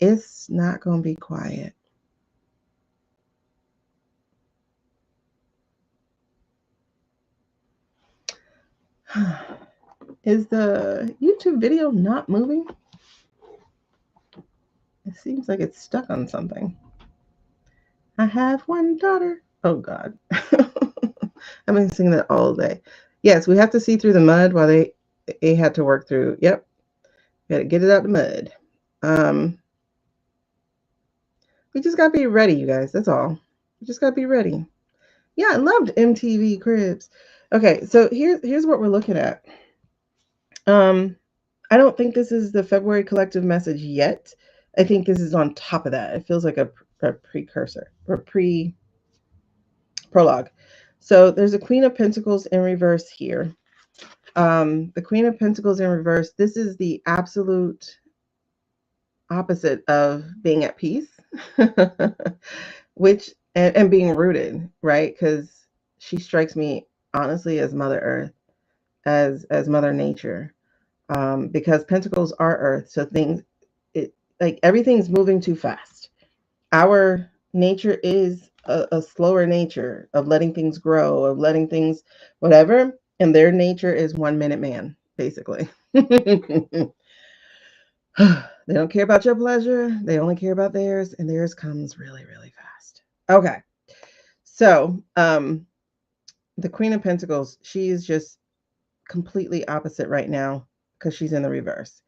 It's not going to be quiet. Is the YouTube video not moving? It seems like it's stuck on something. I have one daughter. Oh, God. I've been singing that all day. Yes, we have to see through the mud while they had to work through. Yep. Got to get it out the mud. We just got to be ready, you guys. That's all. We just got to be ready. Yeah, I loved MTV Cribs. Okay, so here's what we're looking at. I don't think this is the February collective message yet. I think this is on top of that. It feels like a precursor or prologue. So there's a Queen of Pentacles in reverse here. The Queen of Pentacles in reverse. This is the absolute opposite of being at peace, which and being rooted, right? Because she strikes me honestly as Mother Earth, as Mother Nature. Because pentacles are earth, so things, like everything's moving too fast. Our nature is a slower nature of letting things grow, of letting things whatever. And their nature is 1 minute man, basically. They don't care about your pleasure. They only care about theirs, and theirs comes really, really fast. Okay. So, the Queen of Pentacles, she is just completely opposite right now because she's in the reverse.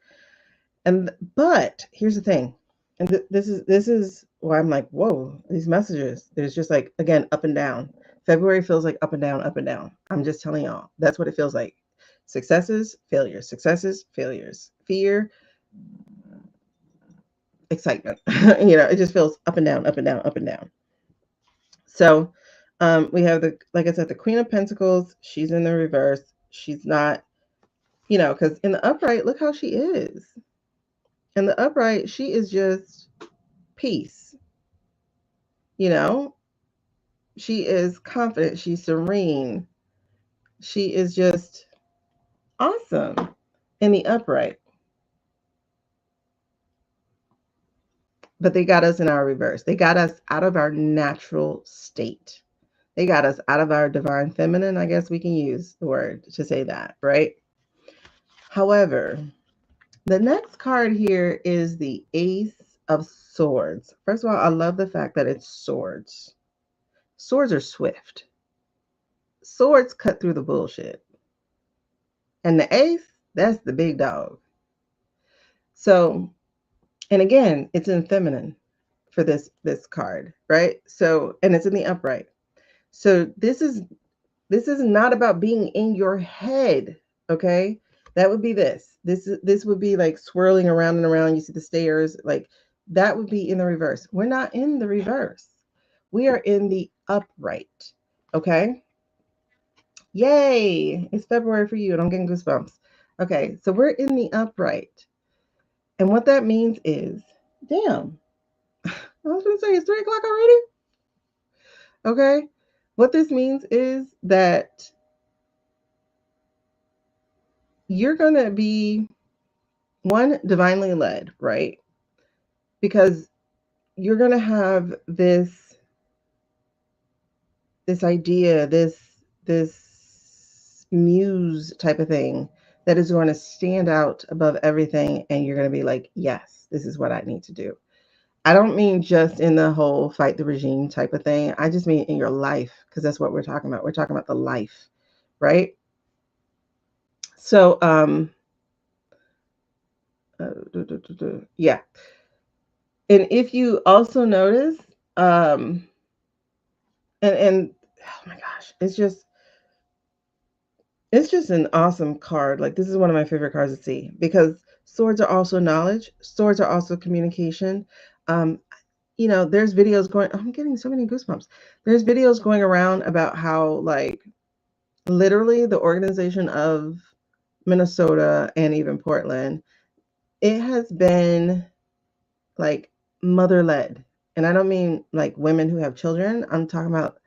But here's the thing, and this is why I'm like, whoa, these messages. There's just like, again, up and down. February feels like up and down, up and down. I'm just telling y'all, that's what it feels like. Successes, failures, fear, excitement. It just feels up and down, up and down, up and down. So we have like I said, the Queen of Pentacles. She's in the reverse. She's not, because in the upright, look how she is. In the upright, she is just peace. She is confident. She's serene. She is just awesome in the upright. But they got us in our reverse. They got us out of our natural state. They got us out of our divine feminine. I guess we can use the word to say that, right? However, the next card here is the Ace of Swords. First of all, I love the fact that it's swords. Swords are swift. Swords cut through the bullshit. And the ace, that's the big dog. So, and again, it's in feminine for this card, right? So, and it's in the upright. So this is not about being in your head, okay? That would be this. This would be like swirling around and around. You see the stairs, like that would be in the reverse. We're not in the reverse. We are in the upright, okay? Yay! It's February for you, and I'm getting goosebumps. Okay, so we're in the upright. And what that means is, damn, I was going to say, it's 3 o'clock already? Okay, what this means is that you're going to be, one, divinely led, right? Because you're going to have this idea, this muse type of thing that is going to stand out above everything, and you're going to be like, yes, this is what I need to do. I don't mean just in the whole fight the regime type of thing. I just mean in your life, because that's what we're talking about. We're talking about the life, right? So, yeah. And if you also notice, and oh my gosh, it's just an awesome card. Like, this is one of my favorite cards to see, because swords are also knowledge. Swords are also communication. There's videos going, I'm getting so many goosebumps. There's videos going around about how, like, literally the organization of Minnesota and even Portland, it has been like mother-led. And I don't mean like women who have children. I'm talking about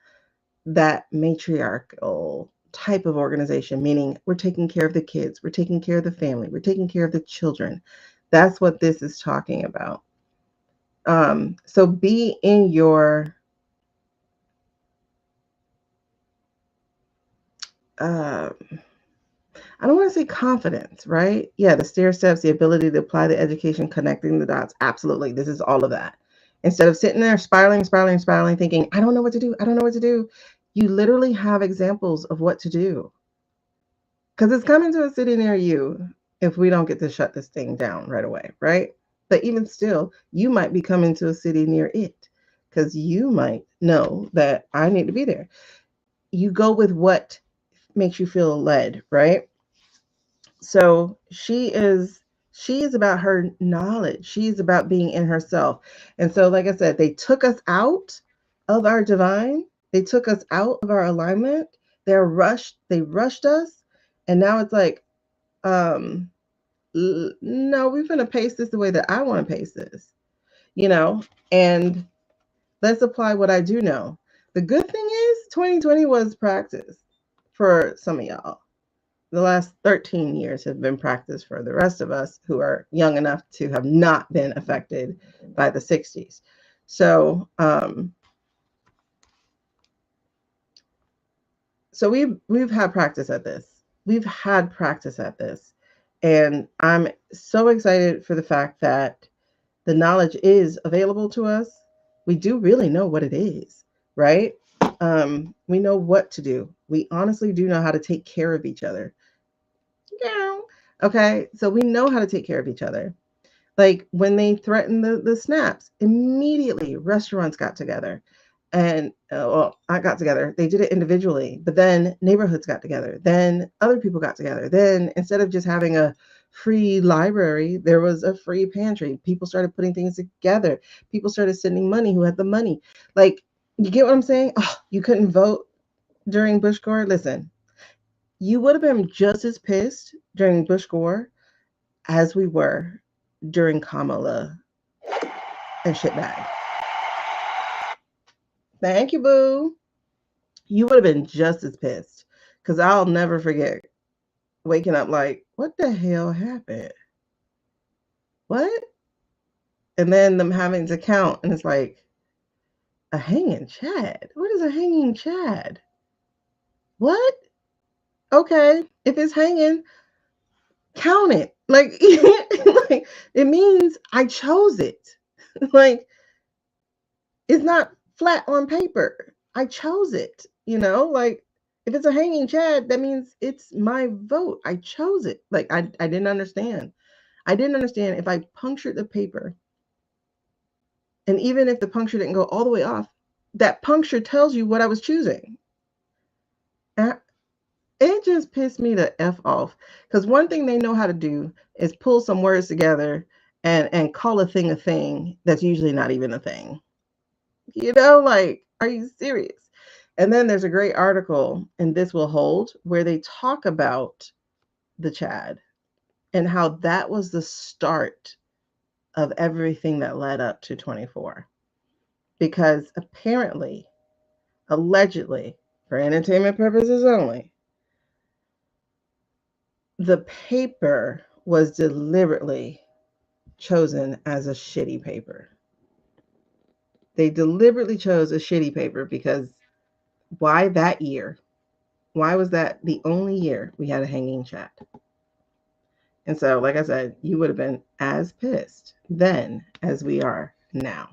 that matriarchal type of organization, meaning we're taking care of the kids, we're taking care of the family, we're taking care of the children. That's what this is talking about. So be in your I don't want to say confidence, right? Yeah, the stair steps, the ability to apply the education, connecting the dots. Absolutely. This is all of that. Instead of sitting there spiraling, thinking, I don't know what to do. You literally have examples of what to do. Because it's coming to a city near you if we don't get to shut this thing down right away, right? But even still, you might be coming to a city near it, because you might know that I need to be there. You go with what makes you feel led, right? So she is about her knowledge. She's about being in herself. And so, like I said, they took us out of our divine. They took us out of our alignment. They rushed us. And now it's like, no, we're going to pace this the way that I want to pace this, and let's apply what I do know. The good thing is 2020 was practice for some of y'all. The last 13 years have been practice for the rest of us who are young enough to have not been affected by the 60s. So so we've had practice at this. We've had practice at this. And I'm so excited for the fact that the knowledge is available to us. We do really know what it is, right? We know what to do. We honestly do know how to take care of each other. Yeah. Okay. So we know how to take care of each other. Like when they threatened the snaps, immediately restaurants got together. And well, I got together. They did it individually, but then neighborhoods got together. Then other people got together. Then instead of just having a free library, there was a free pantry. People started putting things together. People started sending money who had the money. Like, you get what I'm saying? Oh, you couldn't vote during Bush Gore? Listen, you would have been just as pissed during Bush Gore as we were during Kamala and shitbag. Thank you, boo. You would have been just as pissed. Because I'll never forget waking up like, what the hell happened? What? And then them having to count, and it's like, a hanging Chad? What is a hanging Chad? What? Okay, if it's hanging, count it. Like, like it means I chose it. Like, it's not flat on paper. I chose it, like if it's a hanging Chad, that means it's my vote. I chose it. Like I didn't understand. I didn't understand if I punctured the paper, and even if the puncture didn't go all the way off, that puncture tells you what I was choosing. And it just pissed me the F off. Because one thing they know how to do is pull some words together and call a thing that's usually not even a thing. Like, are you serious? And then there's a great article, and This Will Hold, where they talk about the Chad and how that was the start of everything that led up to 24. Because apparently, allegedly, for entertainment purposes only, the paper was deliberately chosen as a shitty paper. They deliberately chose a shitty paper because why that year? Why was that the only year we had a hanging Chad? And so, like I said, you would have been as pissed then as we are now.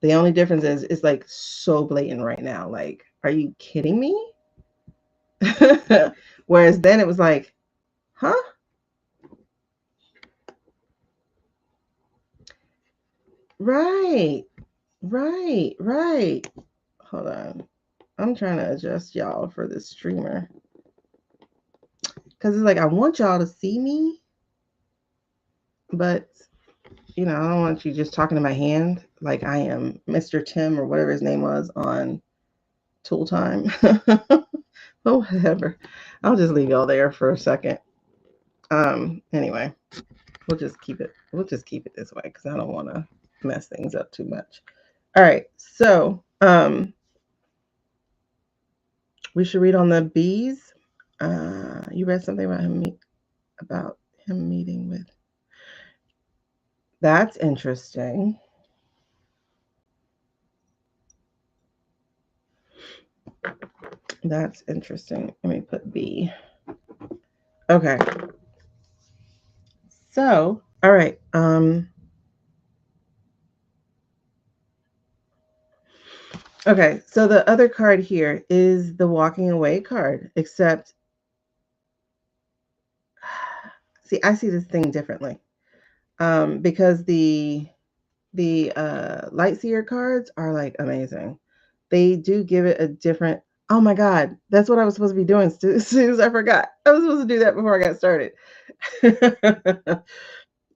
The only difference is it's like so blatant right now. Like, are you kidding me? Whereas then it was like, huh? Right, right. Hold on. I'm trying to adjust y'all for this streamer. Because it's like, I want y'all to see me, but, I don't want you just talking to my hand like I am Mr. Tim or whatever his name was on Tool Time. But whatever. I'll just leave y'all there for a second. Anyway, we'll just keep it this way because I don't want to mess things up too much. All right, so we should read on the bees. You read something about him meeting with. That's interesting. That's interesting. Let me put B. Okay. So, all right. Okay, so the other card here is the walking away card, except see, I see this thing differently. Because the Lightseer cards are like amazing. They do give it a different. Oh my God, that's what I was supposed to be doing. As soon as I forgot, I was supposed to do that before I got started.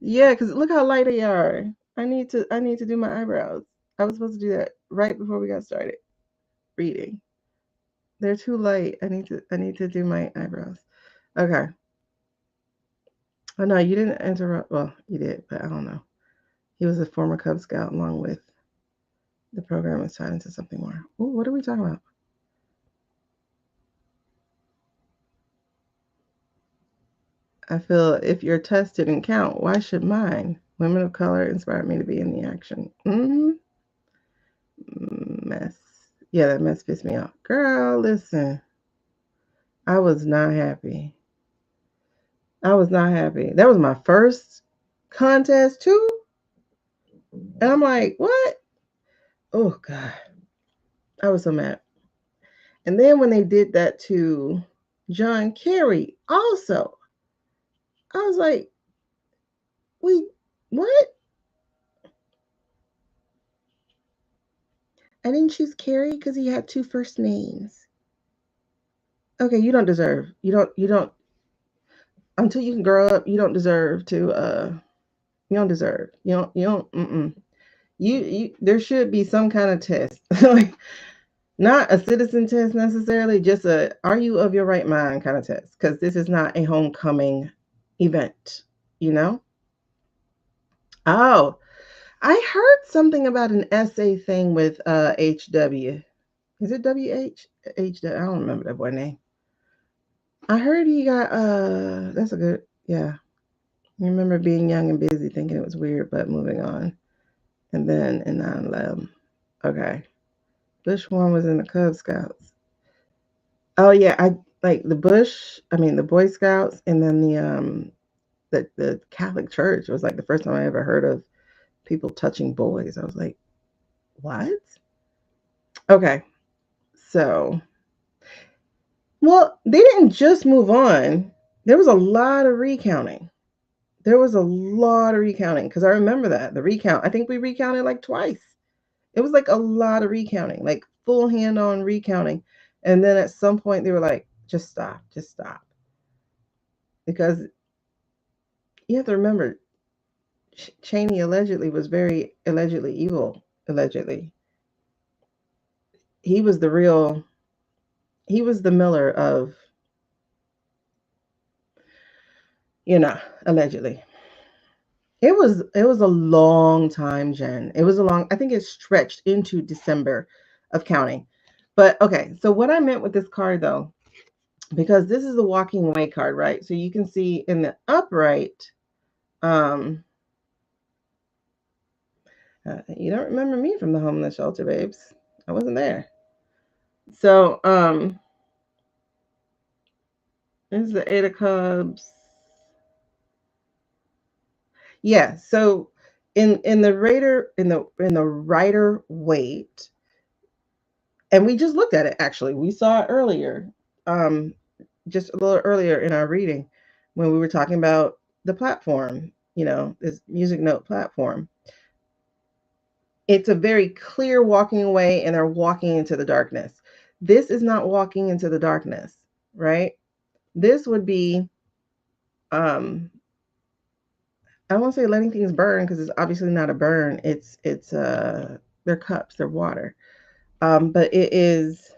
Yeah, because look how light they are. I need to do my eyebrows. I was supposed to do that right before we got started reading. They're too light. I need to do my eyebrows. Okay. Oh no, you didn't interrupt. Well, you did, but I don't know. He was a former Cub Scout, along with the program is tied into something more. Ooh, what are we talking about? I feel if your test didn't count, why should mine? Women of color inspired me to be in the action. Mess. Yeah, that mess pissed me off. Girl, listen. I was not happy. I was not happy. That was my first contest too. And I'm like, what? Oh God. I was so mad. And then when they did that to John Kerry also, I was like, what? I didn't choose Kerry because he had two first names. Okay, you don't deserve. You don't until you can grow up, you don't deserve to you don't deserve. You don't you there should be some kind of test. Like not a citizen test necessarily, just a are you of your right mind kind of test because this is not a homecoming event, you know? Oh, I heard something about an essay thing with HW. Is it WH? HW? I don't remember that boy name. I heard he got that's a good yeah. I remember being young and busy thinking it was weird, but moving on. And then in 9/11. Okay. Bush one was in the Cub Scouts. Oh yeah, I like the Boy Scouts and then the Catholic Church was like the first time I ever heard of people touching boys. I was like, what? Okay. So well, they didn't just move on. There was a lot of recounting. There was a lot of recounting because I remember that the recount. I think we recounted like twice. It was like a lot of recounting, like full hand on recounting. And then at some point they were like, just stop, just stop. Because you have to remember, Cheney allegedly was very allegedly evil. Allegedly, he was the real. He was the Miller of, you know, allegedly. It was a long time, Jen. It was a long. I think it stretched into December of counting. But okay, so what I meant with this card though, because this is the walking away card, right? So you can see in the upright, you don't remember me from the homeless shelter, babes. I wasn't there. So this is the Eight of Cups. Yeah. So in the Raider in the Rider Waite, and we just looked at it actually. We saw it earlier, um, just a little earlier in our reading when we were talking about the platform. You know, this music note platform. It's a very clear walking away, and they're walking into the darkness. This is not walking into the darkness, right? This would be um I won't say letting things burn because it's obviously not a burn. It's they're cups, they're water. But it is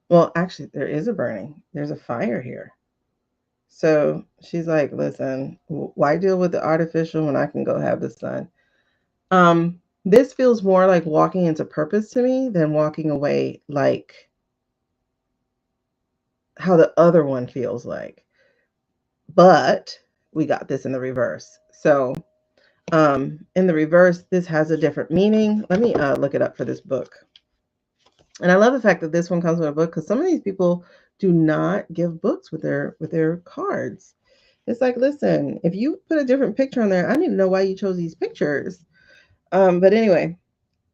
well, actually there is a burning. There's a fire here. So she's like, listen, why deal with the artificial when I can go have the sun? This feels more like walking into purpose to me than walking away like how the other one feels like. But we got this in the reverse. So in the reverse, this has a different meaning. Let me look it up for this book. And I love the fact that this one comes with a book because some of these people do not give books with their cards. It's like, listen, if you put a different picture on there, I need to know why you chose these pictures. But anyway,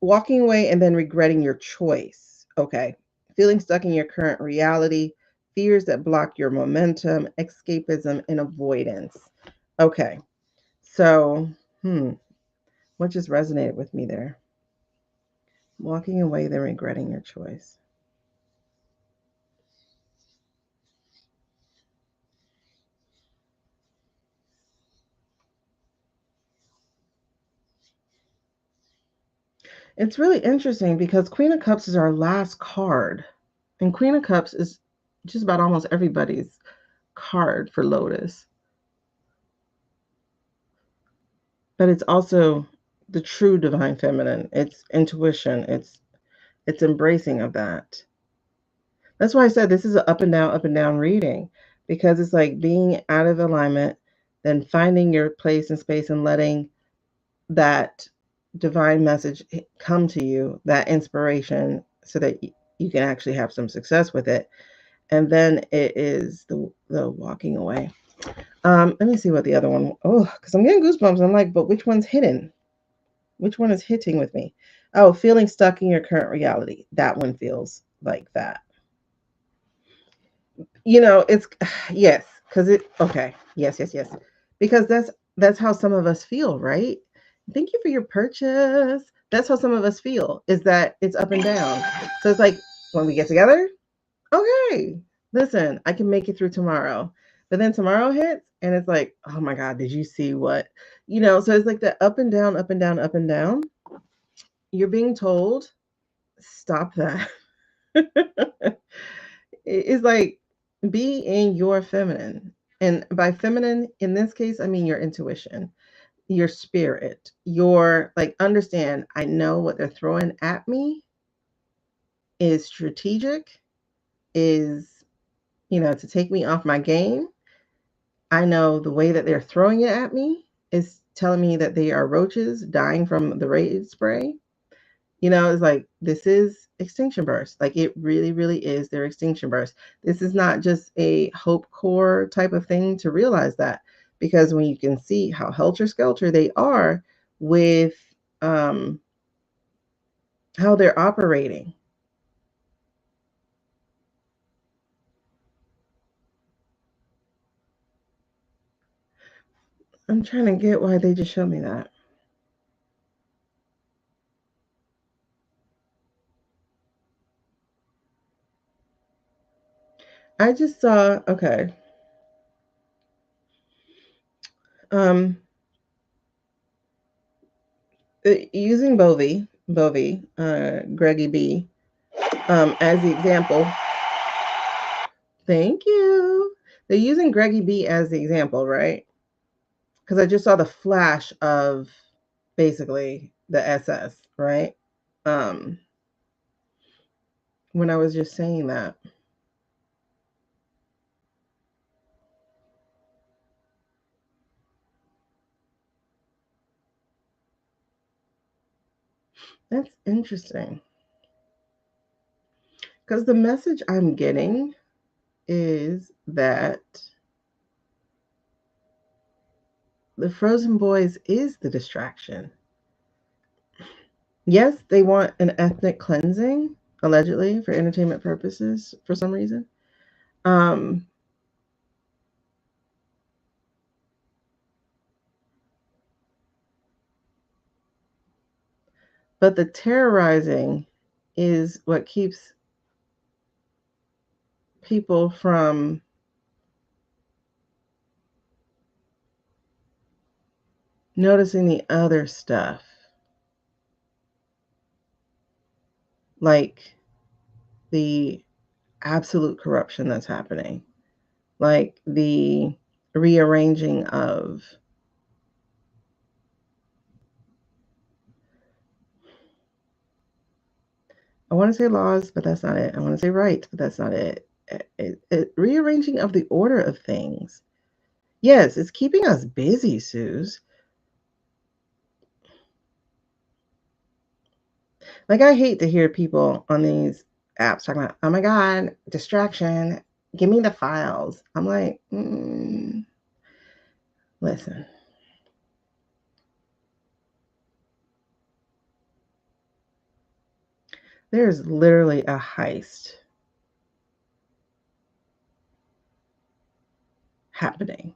walking away and then regretting your choice. Okay. Feeling stuck in your current reality, fears that block your momentum, escapism, and avoidance. Okay. So, what just resonated with me there? Walking away, then regretting your choice. It's really interesting because Queen of Cups is our last card. And Queen of Cups is just about almost everybody's card for Lotus. But it's also the true divine feminine. It's intuition. It's embracing of that. That's why I said this is an up and down reading because it's like being out of alignment, then finding your place in space and letting that divine message come to you, that inspiration, so that you can actually have some success with it. And then it is the walking away. Let me see what the other one. Oh, because I'm getting goosebumps. I'm like, but which one's hidden? Which one is hitting with me? Oh, feeling stuck in your current reality. That one feels like that. It's yes, because okay. Yes. Because that's how some of us feel, right? Thank you for your purchase. That's how some of us feel, is that it's up and down. So it's like when we get together, okay, listen, I can make it through tomorrow. But then tomorrow hits and it's like, oh my God, did you see what? So it's like the up and down, up and down, up and down. You're being told, stop that. It's like, be in your feminine. And by feminine, in this case, I mean your intuition, your spirit, your like, understand, I know what they're throwing at me is strategic, is, to take me off my game. I know the way that they're throwing it at me is telling me that they are roaches dying from the raid spray. It's like, this is extinction burst. Like, it really, really is their extinction burst. This is not just a hope core type of thing to realize that, because when you can see how helter skelter they are with how they're operating. I'm trying to get why they just showed me that. I just saw, okay. Um, Using Greggy B, as the example. Thank you. They're using Greggy B as the example, right? Because I just saw the flash of basically the SS, right? Um, when I was just saying that. That's interesting. Because the message I'm getting is that the Frozen Boys is the distraction. Yes, they want an ethnic cleansing, allegedly, for entertainment purposes for some reason. Um, but the terrorizing is what keeps people from noticing the other stuff, like the absolute corruption that's happening, like the rearranging of, I want to say laws, but that's not it. I want to say rights, but that's not it. Rearranging of the order of things. Yes, it's keeping us busy, Suze. Like, I hate to hear people on these apps talking about, oh my God, distraction, give me the files. I'm like, listen. There's literally a heist happening.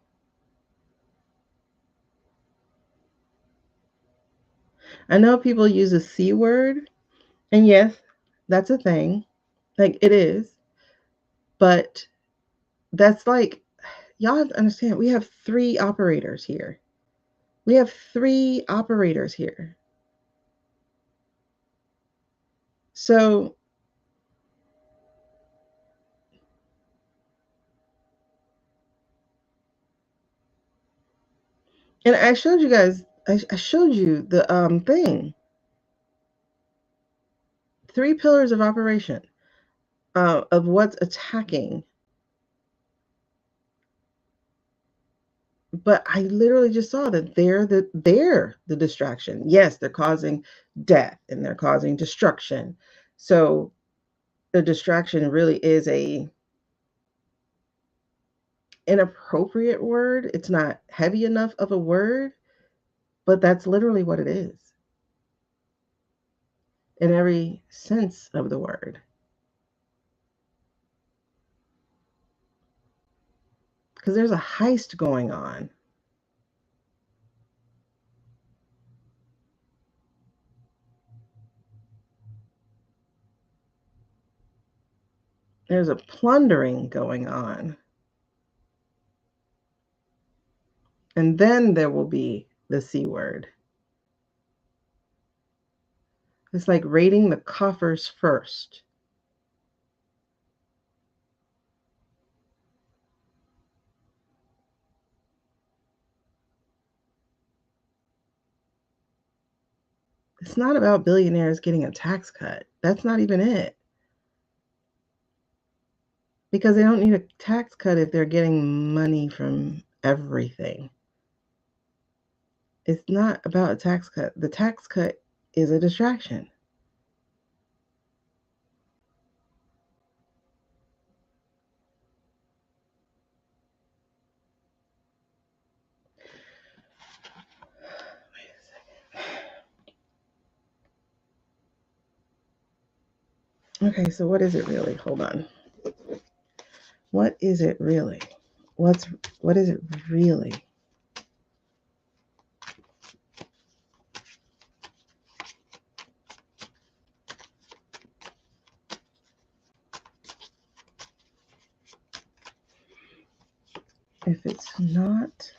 I know people use a C word, and yes, that's a thing. Like, it is. But that's like, y'all have to understand, we have 3 operators here. We have 3 operators here. So, and I showed you guys, I showed you the thing. 3 pillars of operation, of what's attacking. But I literally just saw that they're the distraction. Yes, they're causing death and they're causing destruction. So the distraction really is a inappropriate word. It's not heavy enough of a word, but that's literally what it is in every sense of the word. Because there's a heist going on. There's a plundering going on. And then there will be the C word. It's like raiding the coffers first. It's not about billionaires getting a tax cut. That's not even it. Because they don't need a tax cut if they're getting money from everything. It's not about a tax cut. The tax cut is a distraction. Okay, so what is it really? Hold on. What is it really? What is it really? If it's not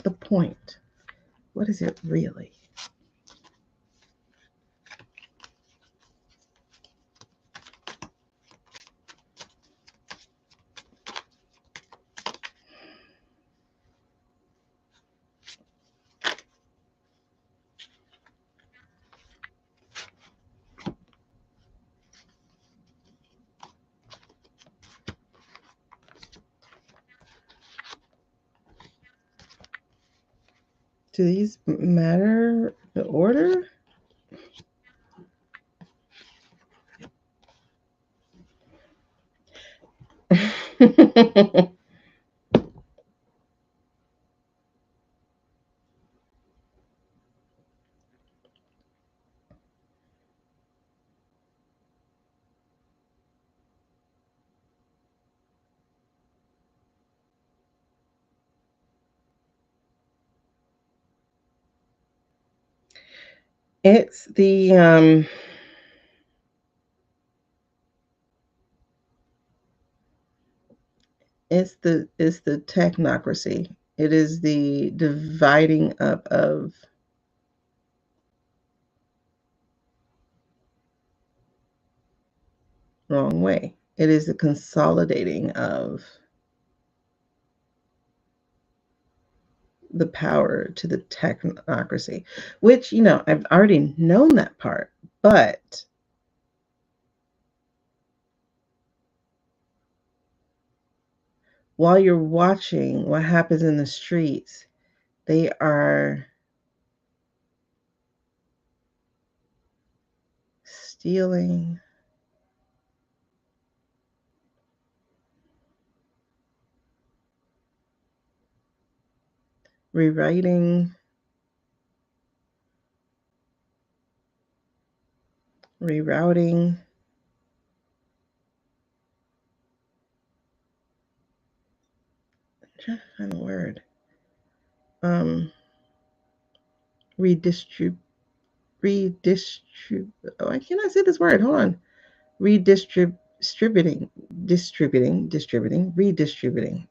the point, what is it really? Do these matter the order? It's the it's the technocracy. It is the dividing up of wrong way. It is the consolidating of the power to the technocracy, which, I've already known that part, but while you're watching what happens in the streets, they are stealing, rewriting, rerouting. I'm trying to find the word. Redistribute. Oh, I cannot say this word. Hold on. Redistributing.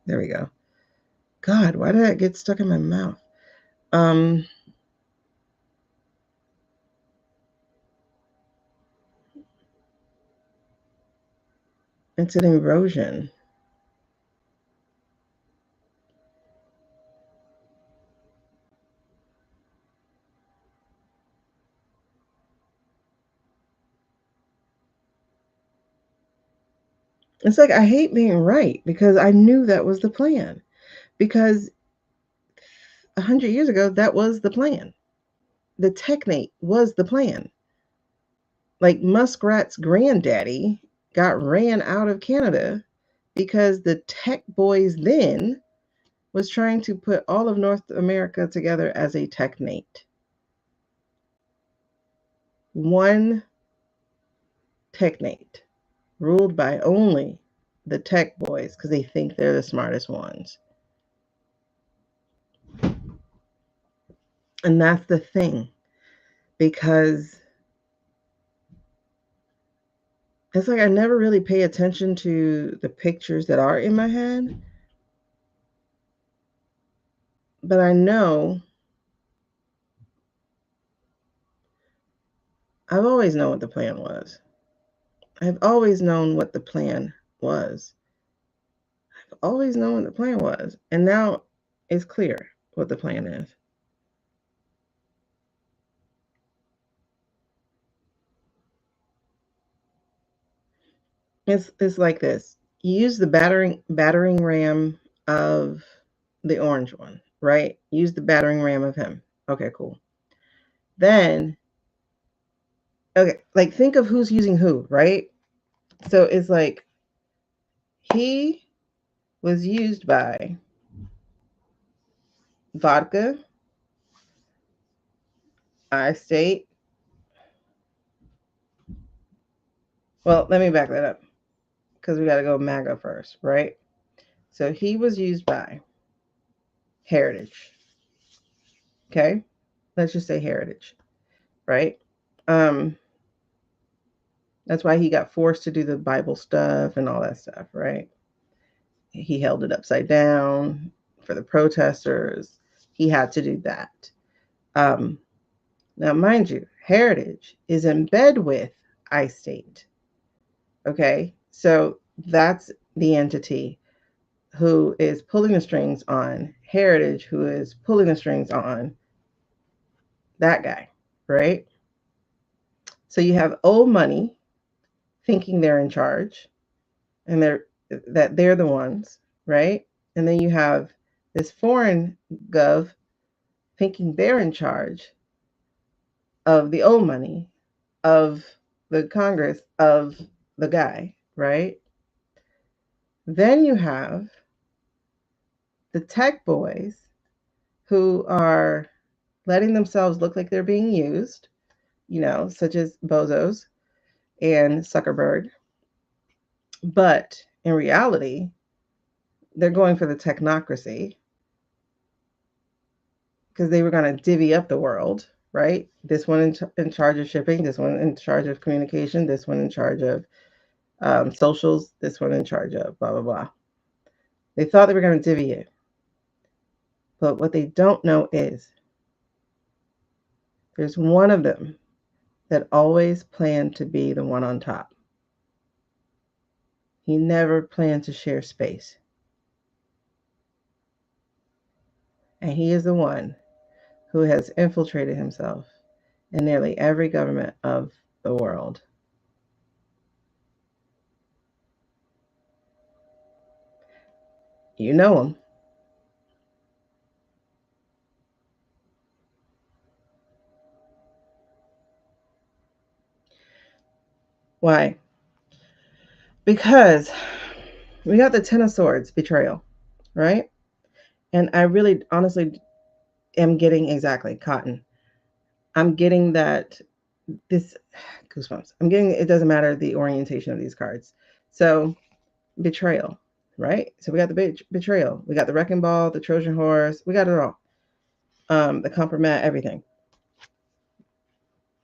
There we go. God, why did that get stuck in my mouth? It's an erosion. It's like I hate being right because I knew that was the plan. Because 100 years ago, that was the plan. The technate was the plan. Like Muskrat's granddaddy got ran out of Canada because the tech boys then was trying to put all of North America together as a technate. One technate ruled by only the tech boys because they think they're the smartest ones. And that's the thing, because it's like I never really pay attention to the pictures that are in my head, but I know I've always known what the plan was. I've always known what the plan was. I've always known what the plan was. And now it's clear what the plan is. It's like this. You use the battering ram of the orange one, right? Use the battering ram of him. Okay, cool. Then, okay, like think of who's using who, right? So it's like he was used by vodka, I-State. Well, let me back that up because we got to go MAGA first, right? So he was used by Heritage. Okay, let's just say Heritage, right? That's why he got forced to do the Bible stuff and all that stuff, right? He held it upside down for the protesters. He had to do that. Now, mind you, Heritage is in bed with I-State. Okay, so that's the entity who is pulling the strings on Heritage, who is pulling the strings on that guy, right? So you have old money thinking they're in charge and they're the ones, right? And then you have this foreign gov thinking they're in charge of the old money, of the Congress, of the guy, right? Then you have the tech boys who are letting themselves look like they're being used, such as bozos and Zuckerberg. But in reality, they're going for the technocracy because they were going to divvy up the world, right? This one in charge of shipping, this one in charge of communication, this one in charge of socials, this one in charge of blah, blah, blah. They thought they were going to divvy it. But what they don't know is there's one of them that always planned to be the one on top. He never planned to share space. And he is the one who has infiltrated himself in nearly every government of the world. You know him. Why? Because we got the Ten of Swords, betrayal, right? And I really, honestly, am getting exactly cotton. I'm getting that this goosebumps. I'm getting it doesn't matter the orientation of these cards. So betrayal, right? So we got the betrayal. We got the wrecking ball, the Trojan horse. We got it all. The compromise, everything.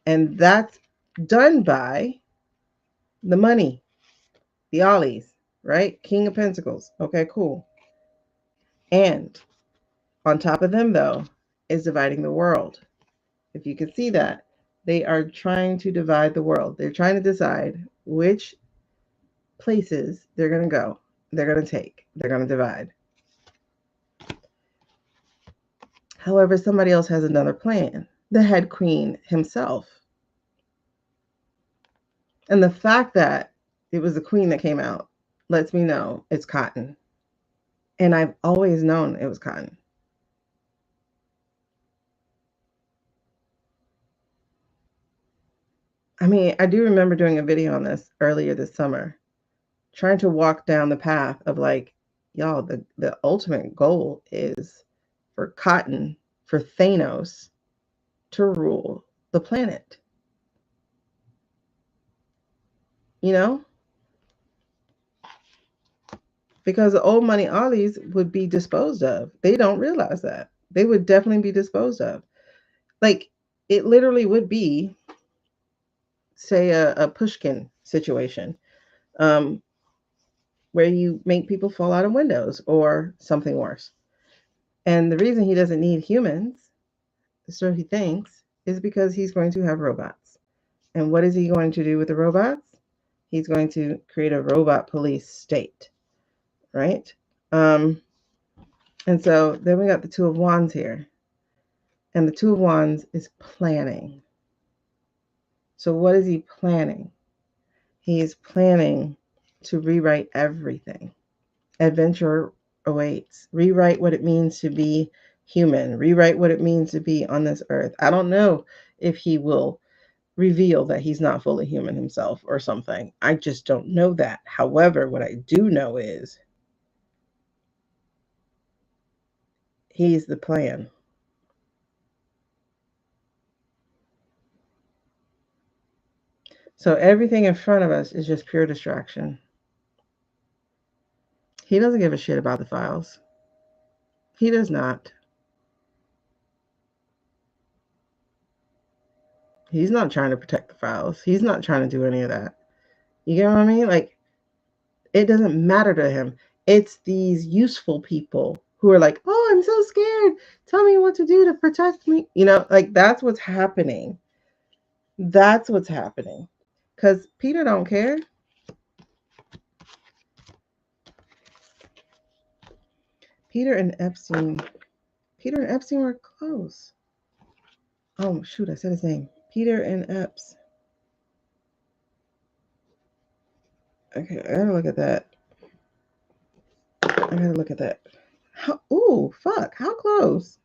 And that's done by the money, the ollies, right? King of Pentacles. Okay, cool. And on top of them, though, is dividing the world. If you can see that, they are trying to divide the world. They're trying to decide which places they're going to go, they're going to take, they're going to divide. However, somebody else has another plan. The head queen himself. And the fact that it was the queen that came out lets me know it's cotton. And I've always known it was cotton. I mean, I do remember doing a video on this earlier this summer, trying to walk down the path of like, y'all, the ultimate goal is for cotton, for Thanos to rule the planet. You know? Because the old money ollies would be disposed of. They don't realize that. They would definitely be disposed of. Like, it literally would be, say, a pushkin situation, um, where you make people fall out of windows or something worse. And the reason he doesn't need humans, so he thinks, is because he's going to have robots. And what is he going to do with the robots? He's going to create a robot police state, right? And so then we got the Two of Wands here. And the Two of Wands is planning. So what is he planning? He is planning to rewrite everything. Adventure awaits. Rewrite what it means to be human. Rewrite what it means to be on this earth. I don't know if he will reveal that he's not fully human himself or something. I just don't know that. However, what I do know is he's the plan. So everything in front of us is just pure distraction. He doesn't give a shit about the files. He does not. He's not trying to protect the files. He's not trying to do any of that. You get what I mean? Like, it doesn't matter to him. It's these useful people who are like, oh, I'm so scared. Tell me what to do to protect me. You know, like, that's what's happening. That's what's happening. Because Peter don't care. Peter and Epstein were close. Oh, shoot, I said his name. Peter and Epps. Okay, I gotta look at that. How, ooh, fuck, how close?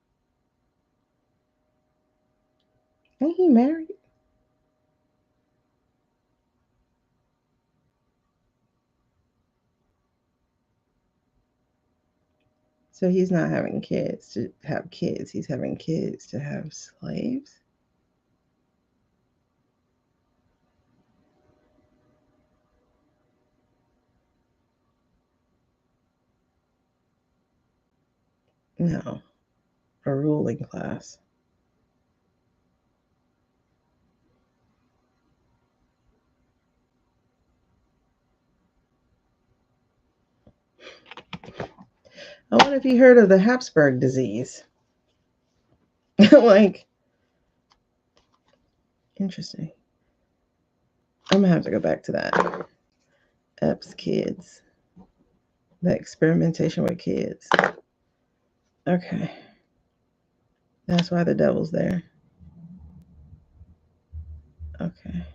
Ain't he married? So he's not having kids to have kids. He's having kids to have slaves? No, a ruling class. I wonder if you heard of the Habsburg disease. Like, interesting. I'm gonna have to go back to that. Epps kids. The experimentation with kids. Okay. That's why the devil's there. Okay.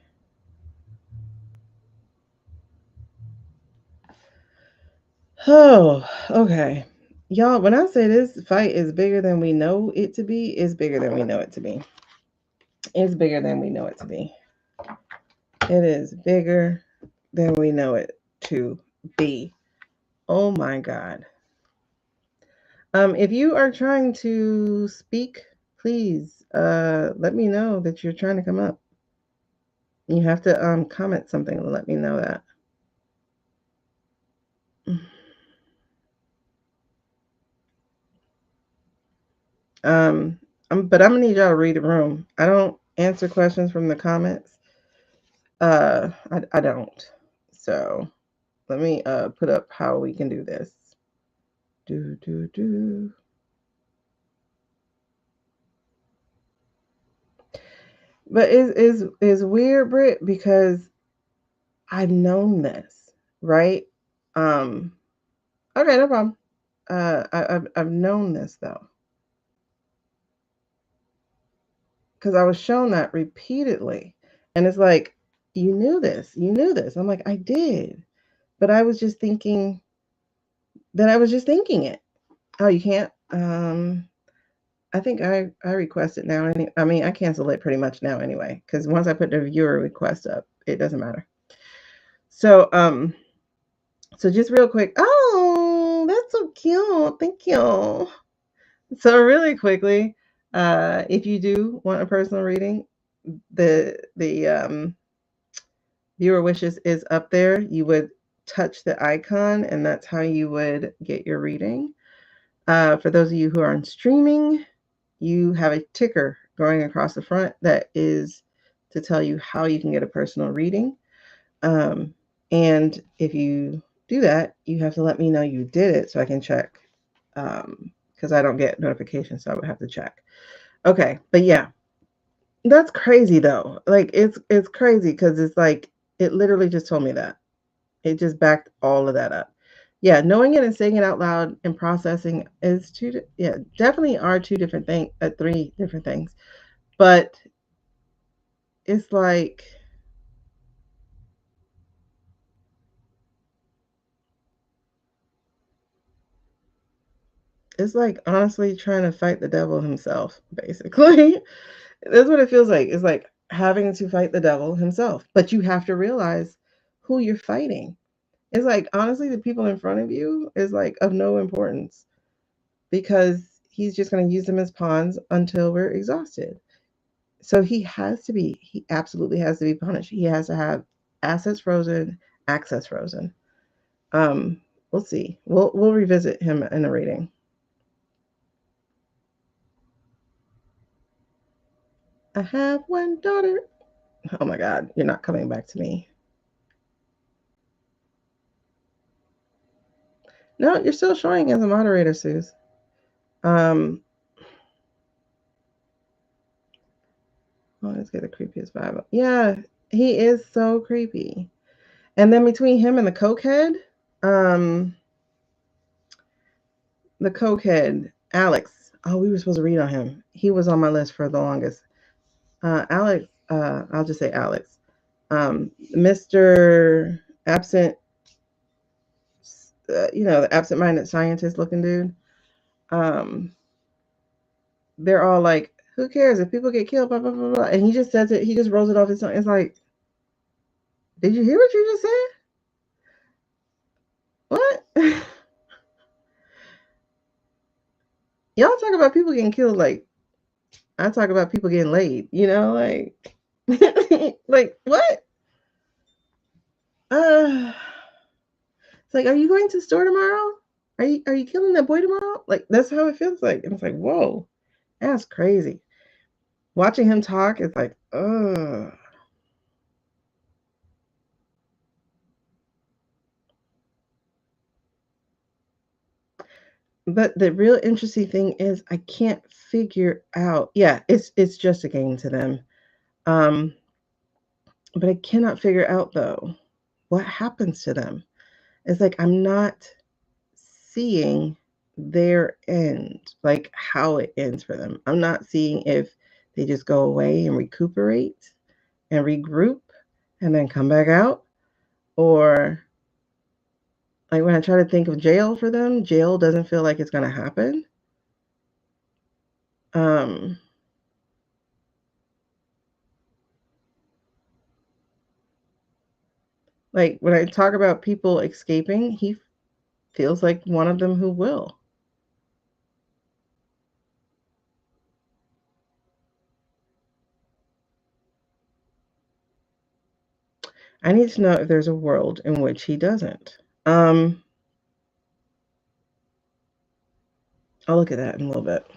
Oh, okay. Y'all, when I say this fight is bigger than we know it to be, it's bigger than we know it to be. It's bigger than we know it to be. It is bigger than we know it to be. Oh my God. If you are trying to speak, please let me know that you're trying to come up. You have to comment something to let me know that. But I'm gonna need y'all to read the room. I don't answer questions from the comments. I don't. So let me put up how we can do this. But is weird, Britt, because I've known this, right? Okay, no problem. I've known this though, because I was shown that repeatedly, and it's like, you knew this. I'm like, I did, but I was just thinking that I was just thinking it. Oh, you can't? I think I request it now. I mean, I cancel it pretty much now anyway, because once I put the viewer request up, it doesn't matter. So, so just real quick. Oh, that's so cute. Thank you. So really quickly, if you do want a personal reading, the viewer wishes is up there. You would touch the icon, and that's how you would get your reading. For those of you who are on streaming, you have a ticker going across the front that is to tell you how you can get a personal reading. And if you do that, you have to let me know you did it so I can check, because I don't get notifications, so I would have to check. Okay, but yeah, that's crazy though. Like it's crazy because it's like it literally just told me that. It just backed all of that up. Yeah, knowing it and saying it out loud and processing is definitely are two different things, three different things. But it's like honestly trying to fight the devil himself, basically. That's what it feels like. It's like having to fight the devil himself. But you have to realize who you're fighting. It's like honestly, the people in front of you is like of no importance because he's just going to use them as pawns until we're exhausted. So he absolutely has to be punished. He has to have assets frozen, access frozen. Um, we'll see. We'll revisit him in a reading. I have one daughter. Oh my God, you're not coming back to me. No, you're still showing as a moderator, Suze. Oh, let's get the creepiest vibe. Yeah, he is so creepy. And then between him and um, the cokehead, Alex. Oh, we were supposed to read on him. He was on my list for the longest. Alex, I'll just say Alex. Mr. Absent, the absent-minded scientist looking dude. Um, they're all like, who cares if people get killed, blah, blah, blah, blah. And he just says it, he just rolls it off his tongue. It's like, did you hear what you just said? What? Y'all talk about people getting killed like I talk about people getting laid, like like what? It's like, are you going to the store tomorrow? Are you killing that boy tomorrow? Like that's how it feels like. And it's like, whoa, that's crazy. Watching him talk is like, ugh. But the real interesting thing is I can't figure out. Yeah, it's just a game to them. Um, but I cannot figure out though what happens to them. It's like I'm not seeing their end, like how it ends for them. I'm not seeing if they just go away and recuperate and regroup and then come back out, or like when I try to think of jail for them, jail doesn't feel like it's going to happen. Um, like when I talk about people escaping, he feels like one of them who will. I need to know if there's a world in which he doesn't. I'll look at that in a little bit.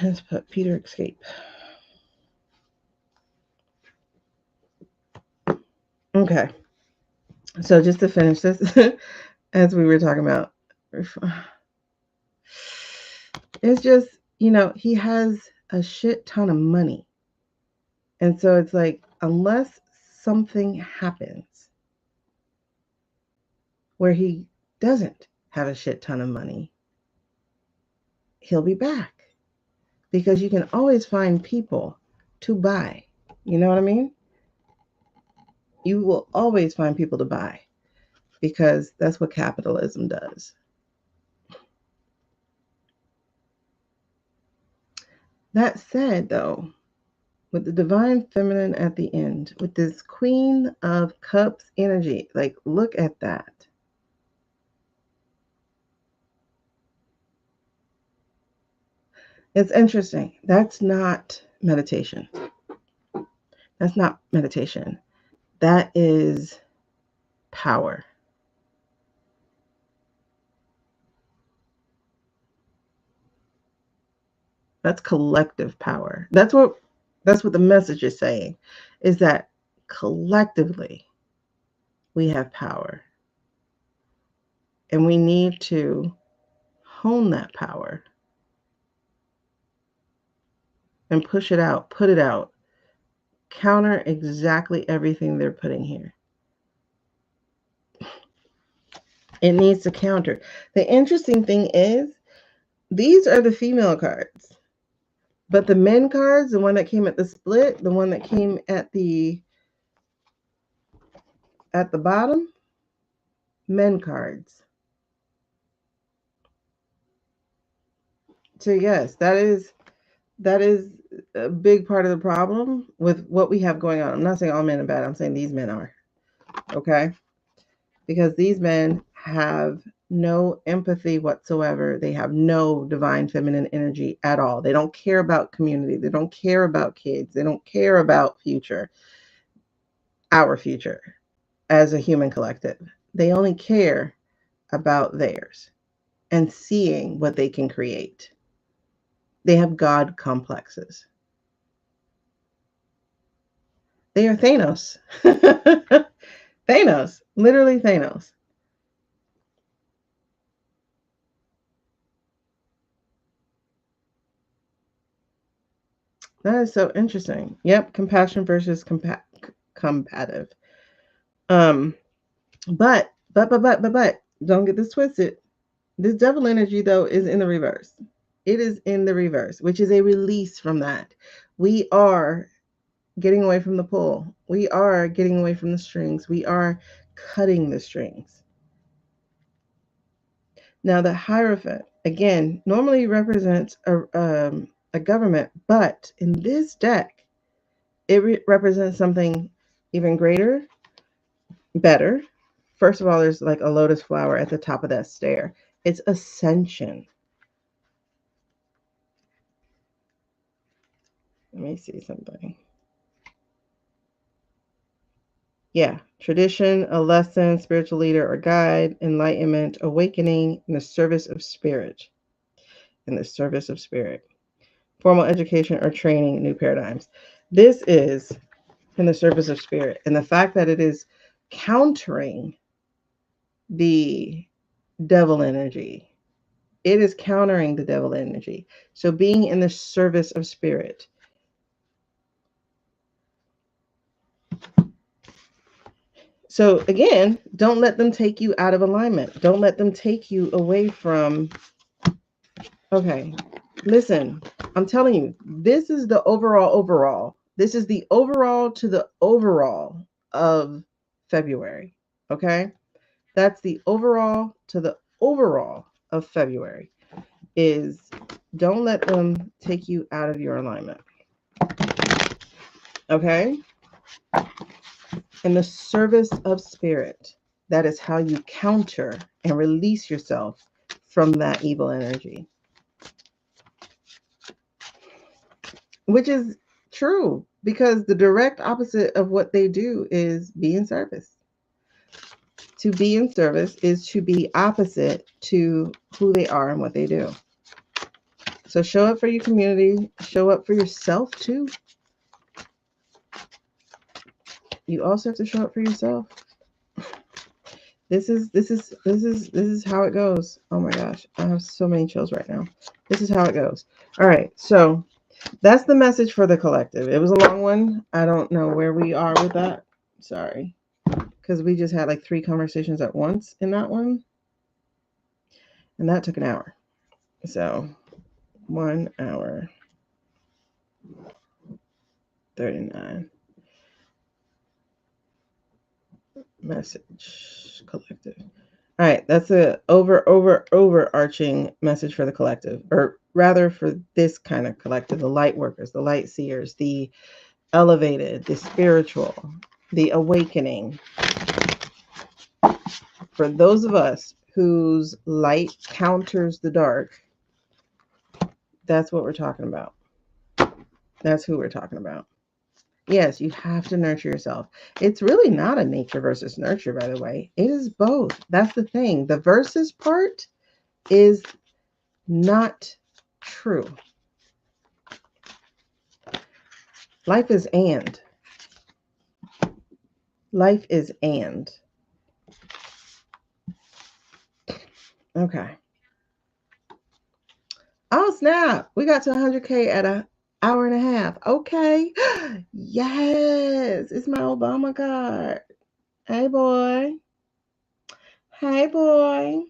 Let's put Peter escape. Okay. So just to finish this, as we were talking about, it's just, he has a shit ton of money. And so it's like, unless something happens where he doesn't have a shit ton of money, he'll be back because you can always find people to buy. You know what I mean? You will always find people to buy. because that's what capitalism does. That said, though, with the divine feminine at the end, with this Queen of Cups energy, like, look at that. It's interesting. That's not meditation. That's not meditation. That is power. That's collective power. That's what the message is saying, is that collectively we have power. And we need to hone that power and push it out, put it out, counter exactly everything they're putting here. It needs to counter. The interesting thing is, these are the female cards. But the men cards, the one that came at the split, the one that came at the bottom, men cards. So yes, that is a big part of the problem with what we have going on. I'm not saying all men are bad. I'm saying these men are. Okay? Because these men have no empathy whatsoever. They have no divine feminine energy at all. They don't care about community. They don't care about kids. They don't care about future, our future as a human collective. They only care about theirs and seeing what they can create. They have God complexes. They are Thanos. Thanos, literally Thanos. That is so interesting. Yep, compassion versus combative. But don't get this twisted. This devil energy though is in the reverse. It is in the reverse, which is a release from that. We are getting away from the pull. We are getting away from the strings. We are cutting the strings. Now, the Hierophant, again, normally represents a government, but in this deck, it represents something even greater, better. First of all, there's like a lotus flower at the top of that stair. It's ascension. Let me see something. Yeah, tradition, a lesson, spiritual leader or guide, enlightenment, awakening, in the service of spirit. In the service of spirit. Formal education or training, new paradigms. This is in the service of spirit. And the fact that it is countering the devil energy, it is countering the devil energy. So being in the service of spirit. So again, don't let them take you out of alignment. Don't let them take you away from, okay, listen, I'm telling you, this is the overall. This is the overall to the overall of February. Okay? That's the overall to the overall of February, is don't let them take you out of your alignment. Okay? In the service of spirit, that is how you counter and release yourself from that evil energy. Which is true, because the direct opposite of what they do is be in service. To be in service is to be opposite to who they are and what they do. So show up for your community, show up for yourself too. You also have to show up for yourself. This is how it goes. Oh my gosh, I have so many chills right now. This is how it goes. All right, so that's the message for the collective. It was a long one. I don't know where we are with that. Sorry, because we just had like 3 conversations at once in that one, and that took an hour. So 1 hour 39. Message collective. All right, that's a overarching message for the collective, or rather for this kind of collective, the light workers, the light seers, the elevated, the spiritual, the awakening. For those of us whose light counters the dark, that's what we're talking about. That's who we're talking about. Yes, you have to nurture yourself. It's really not a nature versus nurture, by the way. It is both. That's the thing. The versus part is not true. Life is and. Life is and. Okay. Oh, snap. We got to 100K at an hour and a half. Okay. Yes. It's my Obama card. Hey, boy. Hey, boy.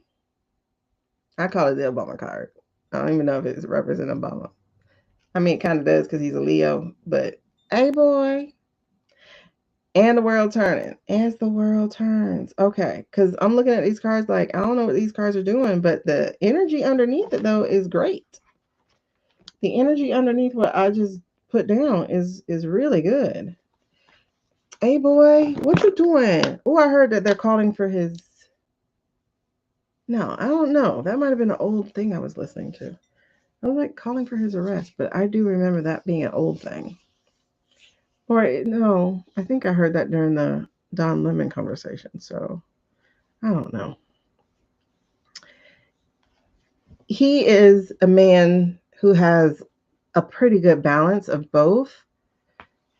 I call it the Obama card. I don't even know if it's representing Obama. I mean, it kind of does because he's a Leo, but hey, boy. And the world turning. As the world turns. Okay. Because I'm looking at these cards like, I don't know what these cards are doing, but the energy underneath it, though, is great. The energy underneath what I just put down is really good. Hey, boy, what you doing? Oh, I heard that they're calling for his... No, I don't know. That might have been an old thing I was listening to. I was like calling for his arrest, but I do remember that being an old thing. Or no, I think I heard that during the Don Lemon conversation. So I don't know. He is a man who has a pretty good balance of both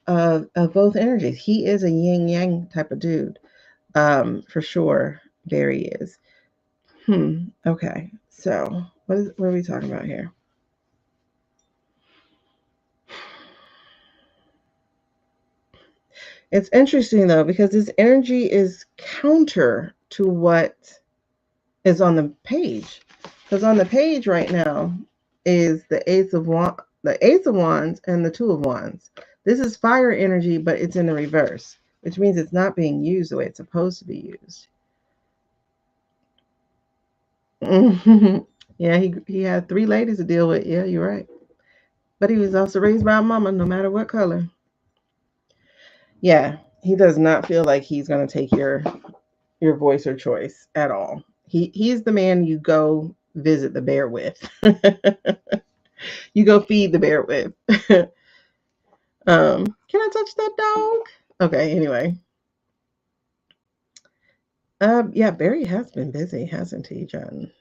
energies. He is a yin yang type of dude, for sure. There he is. Okay. So what are we talking about here? It's interesting though, because this energy is counter to what is on the page. Because on the page right now is the Ace of Wands and the Two of Wands. This is fire energy, but it's in the reverse, which means it's not being used the way it's supposed to be used. Yeah, he had 3 ladies to deal with. Yeah, you're right. But he was also raised by a mama, no matter what color. Yeah, he does not feel like he's gonna take your voice or choice at all. He's the man you go visit the bear with. You go feed the bear with. Can I touch that dog? Okay, anyway. Yeah, Barry has been busy, hasn't he, John?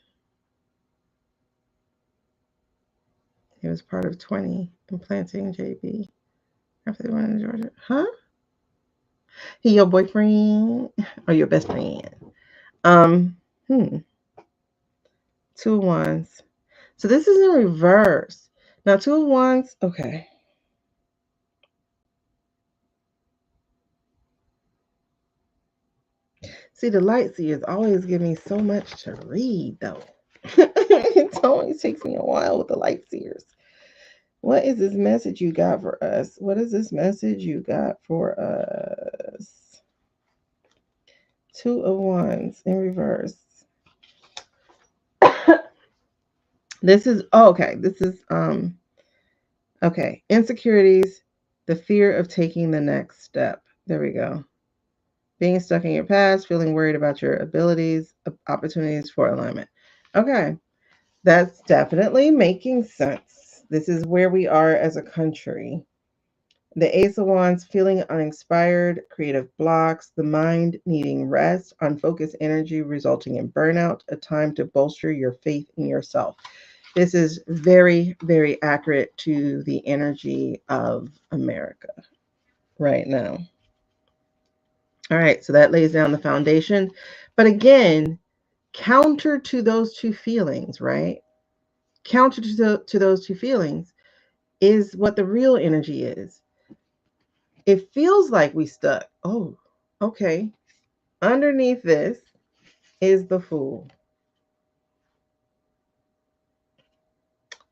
He was part of 20 implanting JB after they went in Georgia. Huh? He your boyfriend or your best friend? Um, hmm. 2 of Wands. So this is in reverse. Now 2 of Wands, okay. See, the light seers always give me so much to read, though. It always takes me a while with the light seers. What is this message you got for us? What is this message you got for us? 2 of Wands in reverse. This is okay. This is okay. Insecurities, the fear of taking the next step. There we go. Being stuck in your past, feeling worried about your abilities, opportunities for alignment. Okay. That's definitely making sense. This is where we are as a country. The Ace of Wands, feeling uninspired, creative blocks, the mind needing rest, unfocused energy resulting in burnout, a time to bolster your faith in yourself. This is very, very accurate to the energy of America right now. All right, so that lays down the foundation. But again, counter to those two feelings, right? Counter to those two feelings is what the real energy is. It feels like we stuck. Oh, okay. Underneath this is the Fool.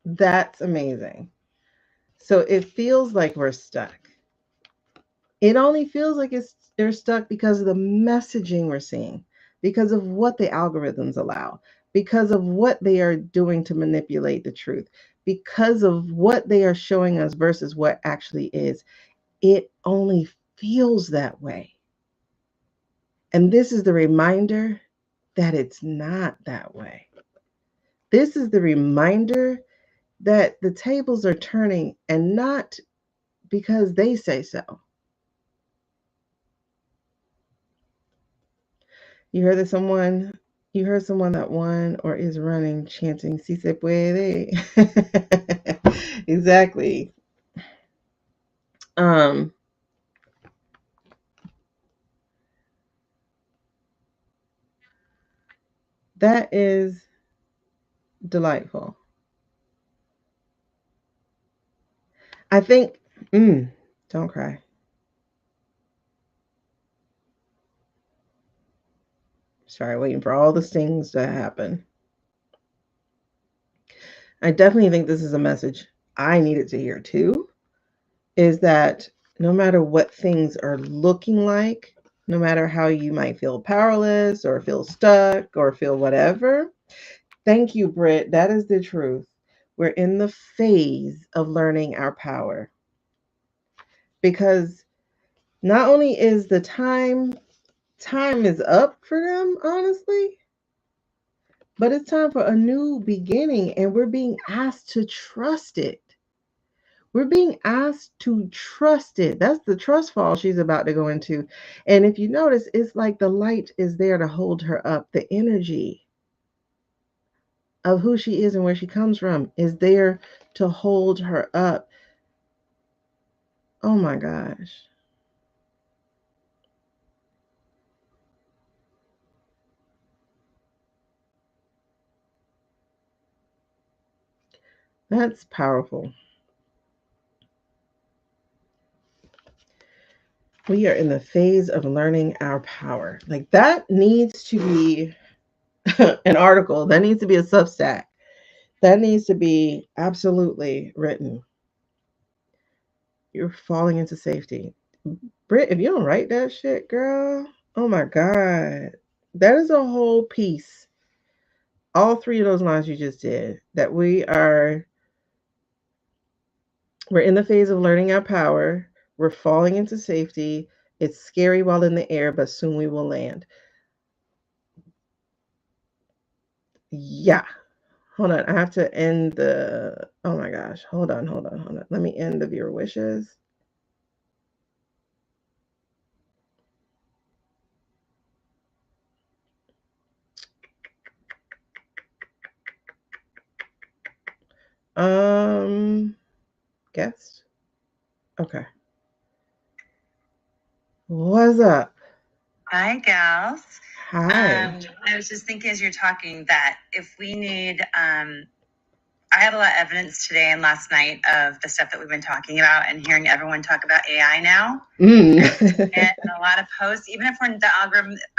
That's amazing. So it feels like we're stuck. It only feels like it's They're stuck because of the messaging we're seeing, because of what the algorithms allow, because of what they are doing to manipulate the truth, because of what they are showing us versus what actually is. It only feels that way. And this is the reminder that it's not that way. This is the reminder that the tables are turning, and not because they say so. You heard that someone, you heard someone that won or is running chanting "Si se puede." Exactly. Um, that is delightful. I think. Don't cry. Sorry, waiting for all the things to happen. I definitely think this is a message I needed to hear too. Is that no matter what things are looking like, no matter how you might feel powerless or feel stuck or feel whatever, thank you, Britt. That is the truth. We're in the phase of learning our power. Because not only is the time is up for them, honestly, but it's time for a new beginning, and we're being asked to trust it. We're being asked to trust it. That's the trust fall she's about to go into. And if you notice, it's like the light is there to hold her up. The energy of who she is and where she comes from is there to hold her up. Oh my gosh. That's powerful. We are in the phase of learning our power. Like that needs to be an article, that needs to be a Substack, that needs to be absolutely written. You're falling into safety. Britt, if you don't write that shit, girl, oh my God. That is a whole piece. All three of those lines you just did. That we're in the phase of learning our power. We're falling into safety. It's scary while in the air, but soon we will land. Yeah. Hold on. I have to end the. Oh my gosh. Hold on. Let me end the viewer wishes. Guest. Okay. What's up? Hi, gals. Hi. I was just thinking as you're talking that if we need, I had a lot of evidence today and last night of the stuff that we've been talking about and hearing everyone talk about AI now. And a lot of posts, even if the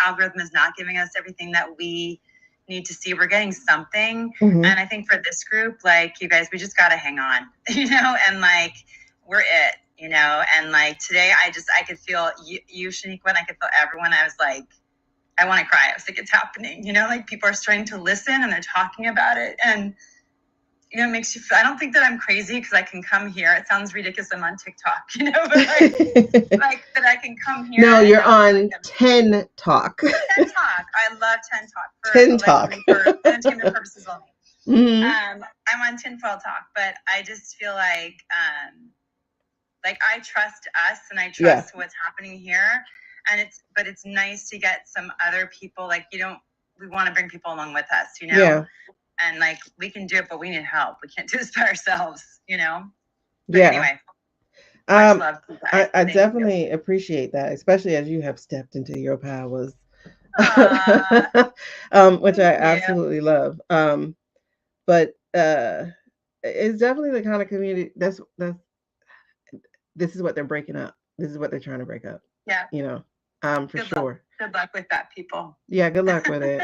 algorithm is not giving us everything that we need to see, we're getting something. And I think for this group, like you guys, we just got to hang on, and like we're it. And like today I could feel you Shaneequa, and I could feel everyone. I was like, I want to cry. I was like, it's happening, like people are starting to listen and they're talking about it. And, it makes you feel, I don't think that I'm crazy because I can come here. It sounds ridiculous. I'm on TikTok, but like that I can come here. No, you're on TinTalk. TinTalk. I love TinTalk. TinTalk. For entertainment purposes only. I'm on Tinfoil Talk, but I just feel like I trust us and I trust what's happening here. And it's nice to get some other people, we want to bring people along with us, Yeah. And like, we can do it, but we need help. We can't do this by ourselves, But yeah. Anyway, much love to you guys. I definitely appreciate that, especially as you have stepped into your powers, which I absolutely love. But it's definitely the kind of community that's this is what they're breaking up. This is what they're trying to break up. Yeah. For sure. Good luck with that, people. Yeah, good luck with it.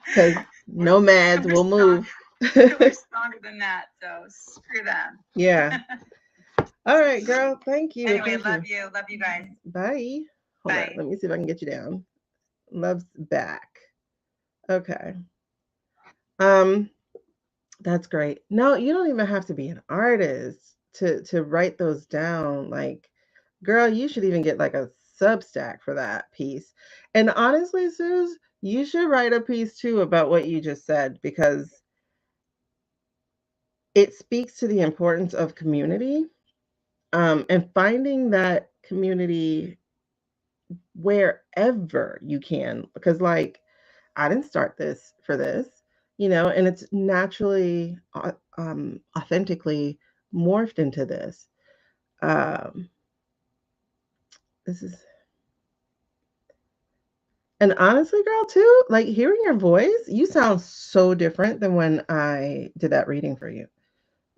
Because nomads will move. We're stronger than that, so screw them. Yeah. All right, girl. Thank you. Anyway, love you. Love you guys. Bye. Hold on. Let me see if I can get you down. Love's back. Okay. That's great. No, you don't even have to be an artist to write those down. Like, girl, you should even get like a Substack for that piece. And honestly, Suze, you should write a piece too about what you just said, because it speaks to the importance of community, and finding that community wherever you can. Because, like, I didn't start this for this, and it's naturally, authentically morphed into this. Um, this is, and honestly, girl, too, like hearing your voice, you sound so different than when I did that reading for you.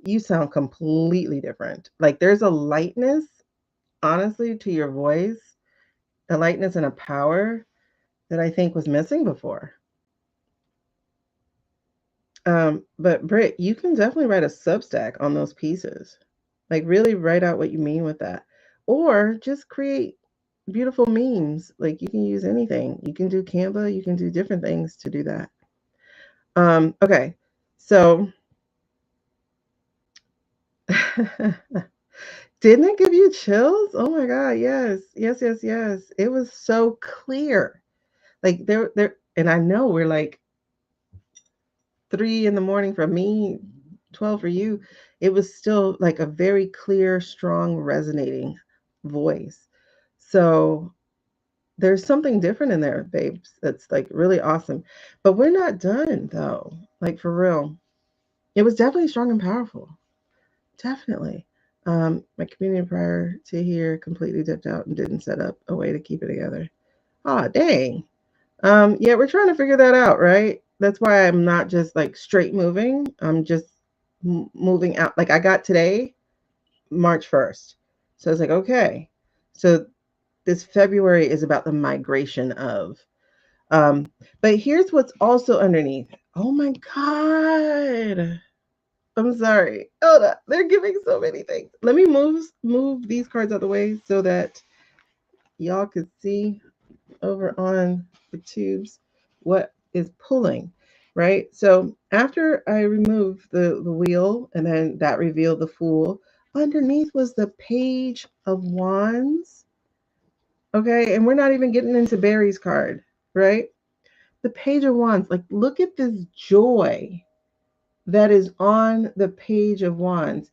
You sound completely different. Like there's a lightness, honestly, to your voice, a lightness and a power that I think was missing before. But Britt, you can definitely write a Substack on those pieces. Like really write out what you mean with that. Or just create beautiful memes. Like you can use anything. You can do Canva, you can do different things to do that. Okay. So didn't it give you chills? Oh my God, yes. Yes, yes, yes. It was so clear. Like there, and I know we're like 3 in the morning for me, 12 for you. It was still like a very clear, strong, resonating voice. So there's something different in there, babes. That's like really awesome. But we're not done though. Like for real. It was definitely strong and powerful. Definitely. My community prior to here completely dipped out and didn't set up a way to keep it together. Oh, dang. Yeah, we're trying to figure that out, right? That's why I'm not just like straight moving. I'm just moving out. Like I got today, March 1st. So it's like, okay. So this February is about the migration of. Um, but here's what's also underneath. Oh my God. I'm sorry. Hold on. They're giving so many things. Let me move these cards out of the way so that y'all could see over on the tubes what is pulling, right? So after I removed the wheel and then that revealed the Fool, underneath was the Page of Wands. Okay, and we're not even getting into Barry's card, right? The Page of Wands, like look at this joy that is on the Page of Wands.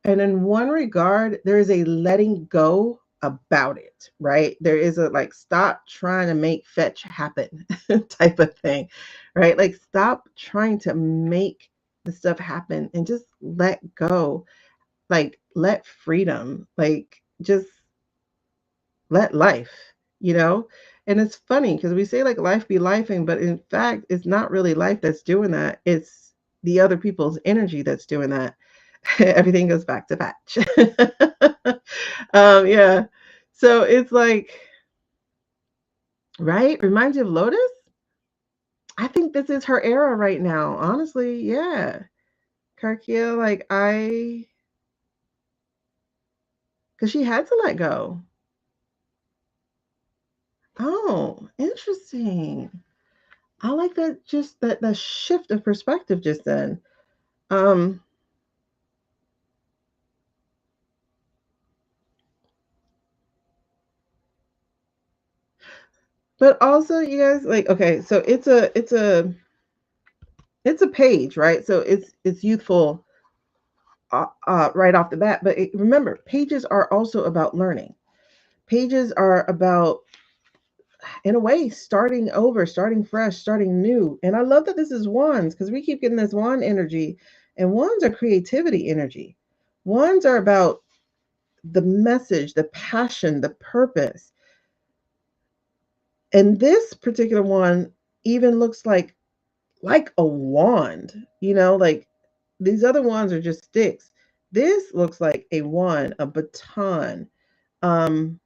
And in one regard, there is a letting go about it, right? There is a like, stop trying to make fetch happen type of thing, right? Like, stop trying to make the stuff happen and just let go. Like, let freedom, like, just let life, you know? And it's funny because we say like life be lifing, but in fact, it's not really life that's doing that. It's the other people's energy that's doing that. Everything goes back to patch. Yeah. So it's like, right? Reminds you of Lotus? I think this is her era right now. Honestly, yeah. Karkia, like because she had to let go. Oh, interesting. I like that, just that shift of perspective just then. Um, but also you guys, like, okay, so it's a page, right? So it's youthful, right off the bat. But remember, pages are also about learning. Pages are about, in a way, starting over, starting fresh, starting new. And I love that this is wands, because we keep getting this wand energy, and wands are creativity energy. Wands are about the message, the passion, the purpose. And this particular one even looks like a wand, like these other wands are just sticks. This looks like a wand, a baton. Um,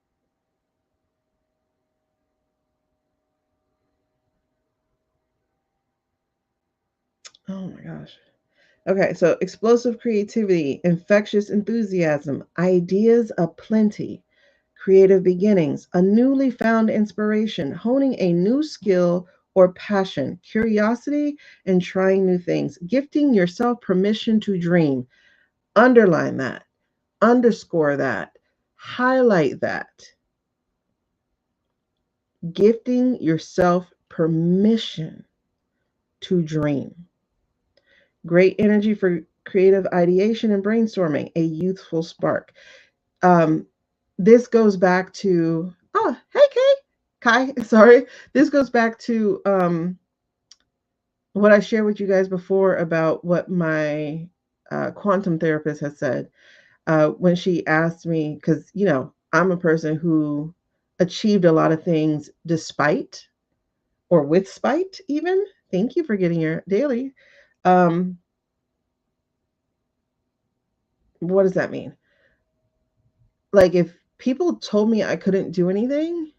oh my gosh. Okay, so explosive creativity, infectious enthusiasm, ideas aplenty, creative beginnings, a newly found inspiration, honing a new skill or passion, curiosity, and trying new things, gifting yourself permission to dream. Underline that, underscore that, highlight that. Gifting yourself permission to dream. Great energy for creative ideation and brainstorming, a youthful spark. Um, this goes back to, oh, hey, Kai, sorry. This goes back to what I shared with you guys before about what my quantum therapist has said when she asked me, because, I'm a person who achieved a lot of things despite or with spite, even. Thank you for getting your daily. Um, what does that mean? Like, if people told me I couldn't do anything,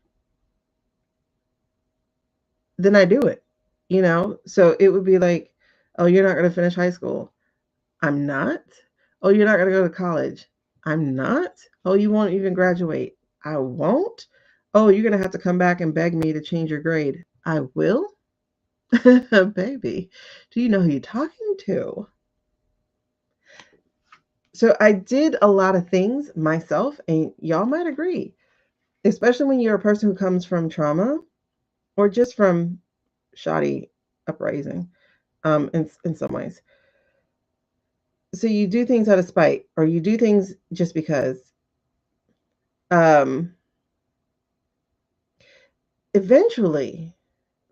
then I do it. So it would be like, oh, you're not going to finish high school. I'm not. Oh, you're not going to go to college. I'm not. Oh, you won't even graduate. I won't. Oh, you're going to have to come back and beg me to change your grade. I will. Baby, do you know who you're talking to? So I did a lot of things myself, and y'all might agree, especially when you're a person who comes from trauma or just from shoddy uprising, in some ways. So you do things out of spite, or you do things just because. Um, Eventually,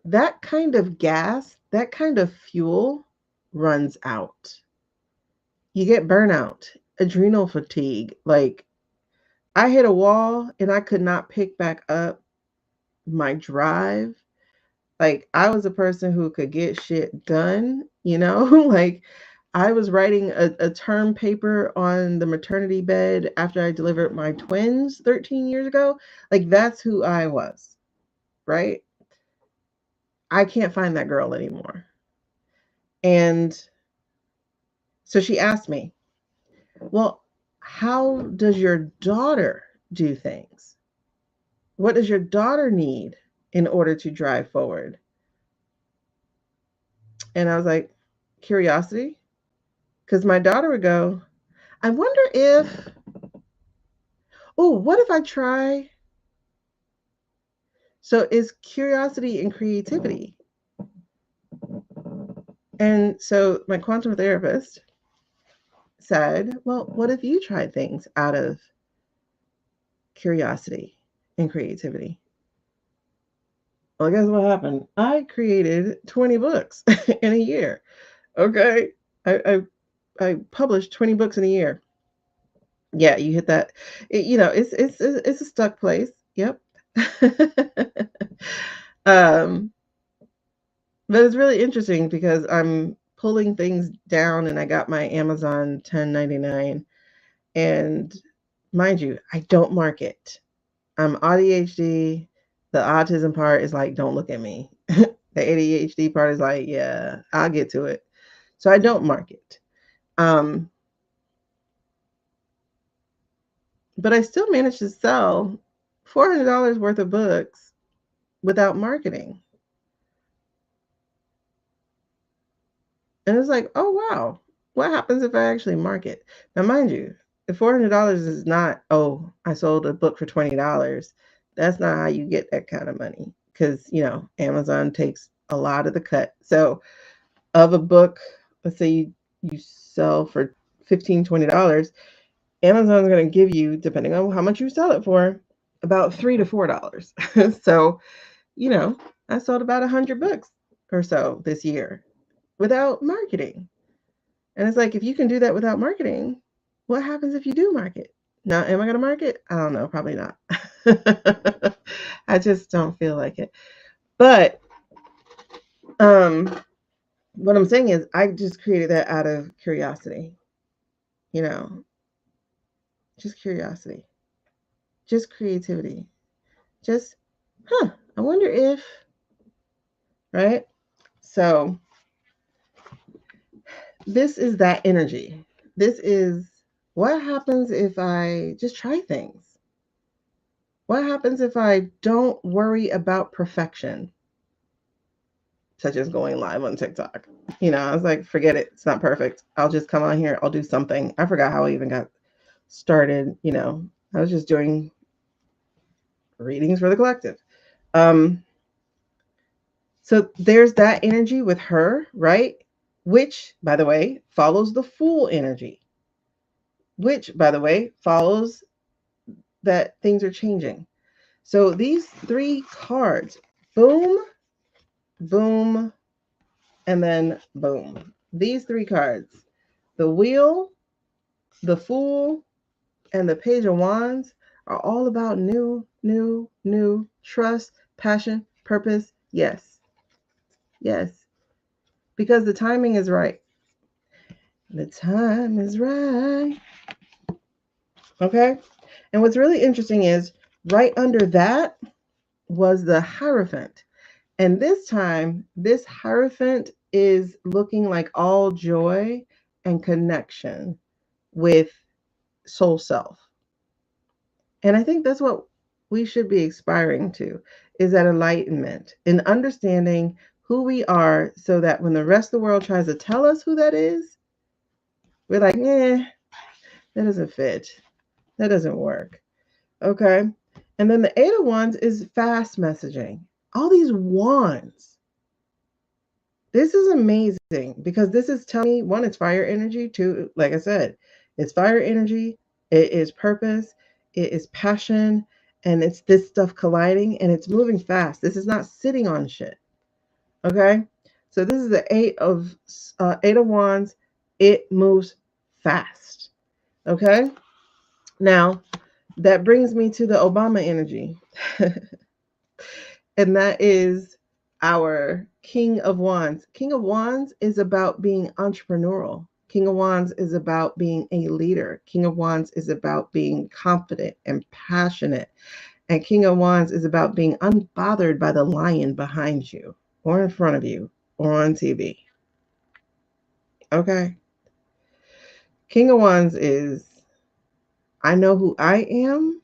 that kind of gas, that kind of fuel runs out. You get burnout, adrenal fatigue. Like, I hit a wall and I could not pick back up my drive. Like, I was a person who could get shit done. Like, I was writing a term paper on the maternity bed after I delivered my twins 13 years ago. Like, that's who I was, right? I can't find that girl anymore. And so she asked me, well, how does your daughter do things? What does your daughter need in order to drive forward? And I was like, curiosity. Because my daughter would go, I wonder if, oh, what if I try? So it's curiosity and creativity. And so my quantum therapist said, well, what if you tried things out of curiosity and creativity? Well, guess what happened? I created 20 books in a year. Okay. I published 20 books in a year. Yeah, you hit that. It's a stuck place. Yep. um, but it's really interesting because I'm pulling things down and I got my Amazon 1099. And mind you, I don't market. I'm ADHD. The autism part is like, don't look at me. The ADHD part is like, yeah, I'll get to it. So I don't market. But I still managed to sell $400 worth of books without marketing. And it's like, oh, wow. What happens if I actually market? Now, mind you, the $400 is not, oh, I sold a book for $20. That's not how you get that kind of money because, Amazon takes a lot of the cut. So of a book, let's say you sell for $15, $20, Amazon's going to give you, depending on how much you sell it for, about $3 to $4. So, I sold about 100 books or so this year without marketing. And it's like, if you can do that without marketing, what happens if you do market? Now, am I going to market? I don't know. Probably not. I just don't feel like it. But what I'm saying is I just created that out of curiosity. Just curiosity. Just creativity. Just, I wonder if, right? So this is that energy. This is what happens if I just try things. What happens if I don't worry about perfection? Such as going live on TikTok. I was like, forget it. It's not perfect. I'll just come on here. I'll do something. I forgot how I even got started. I was just doing readings for the collective. So there's that energy with her, right? Which, by the way, follows the Fool energy. Which, by the way, follows that things are changing. So these 3 cards, boom, boom, and then boom. These 3 cards, the Wheel, the Fool, and the Page of Wands are all about new, trust, passion, purpose. Yes. Because the timing is right. The time is right. Okay? And what's really interesting is right under that was the Hierophant. And this time, this Hierophant is looking like all joy and connection with soul self. And I think that's what we should be aspiring to, is that enlightenment and understanding who we are, so that when the rest of the world tries to tell us who that is, we're like, that doesn't fit. That doesn't work. Okay. And then the 8 of Wands is fast messaging. All these wands. This is amazing, because this is telling me, 1, it's fire energy. 2, like I said, it's fire energy. It is purpose. It is passion. And it's this stuff colliding, and it's moving fast. This is not sitting on shit. Okay. So this is the 8 of Wands. It moves fast. Okay. Now, that brings me to the Obama energy. And that is our King of Wands. King of Wands is about being entrepreneurial. King of Wands is about being a leader. King of Wands is about being confident and passionate. And King of Wands is about being unbothered by the lion behind you or in front of you or on TV. Okay. King of Wands is, I know who I am.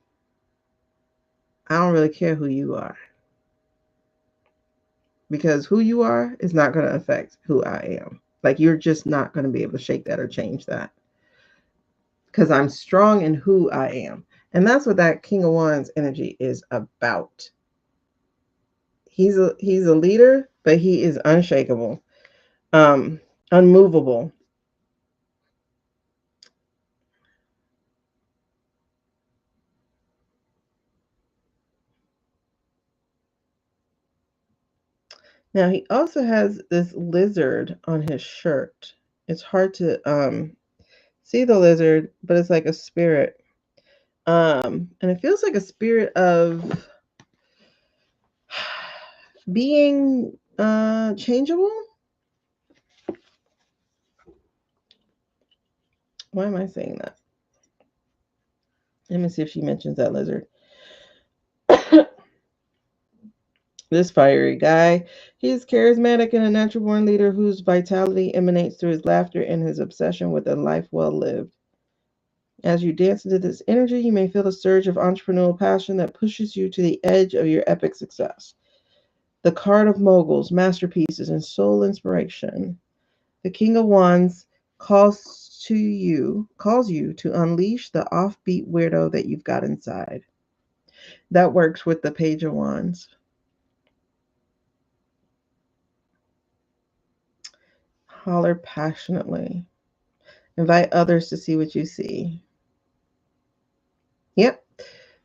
I don't really care who you are. Because who you are is not going to affect who I am. Like, you're just not going to be able to shake that or change that. Because I'm strong in who I am. And that's what that King of Wands energy is about. He's a leader, but he is unshakable, unmovable. Now, he also has this lizard on his shirt. It's hard to see the lizard, but it's like a spirit. And it feels like a spirit of being changeable. Why am I saying that? Let me see if she mentions that lizard. This fiery guy, he is charismatic and a natural born leader whose vitality emanates through his laughter and his obsession with a life well lived. As you dance into this energy, you may feel a surge of entrepreneurial passion that pushes you to the edge of your epic success. The card of moguls, masterpieces, and soul inspiration. The King of Wands calls you to unleash the offbeat weirdo that you've got inside. That works with the Page of Wands. Holler passionately. Invite others to see what you see. Yep.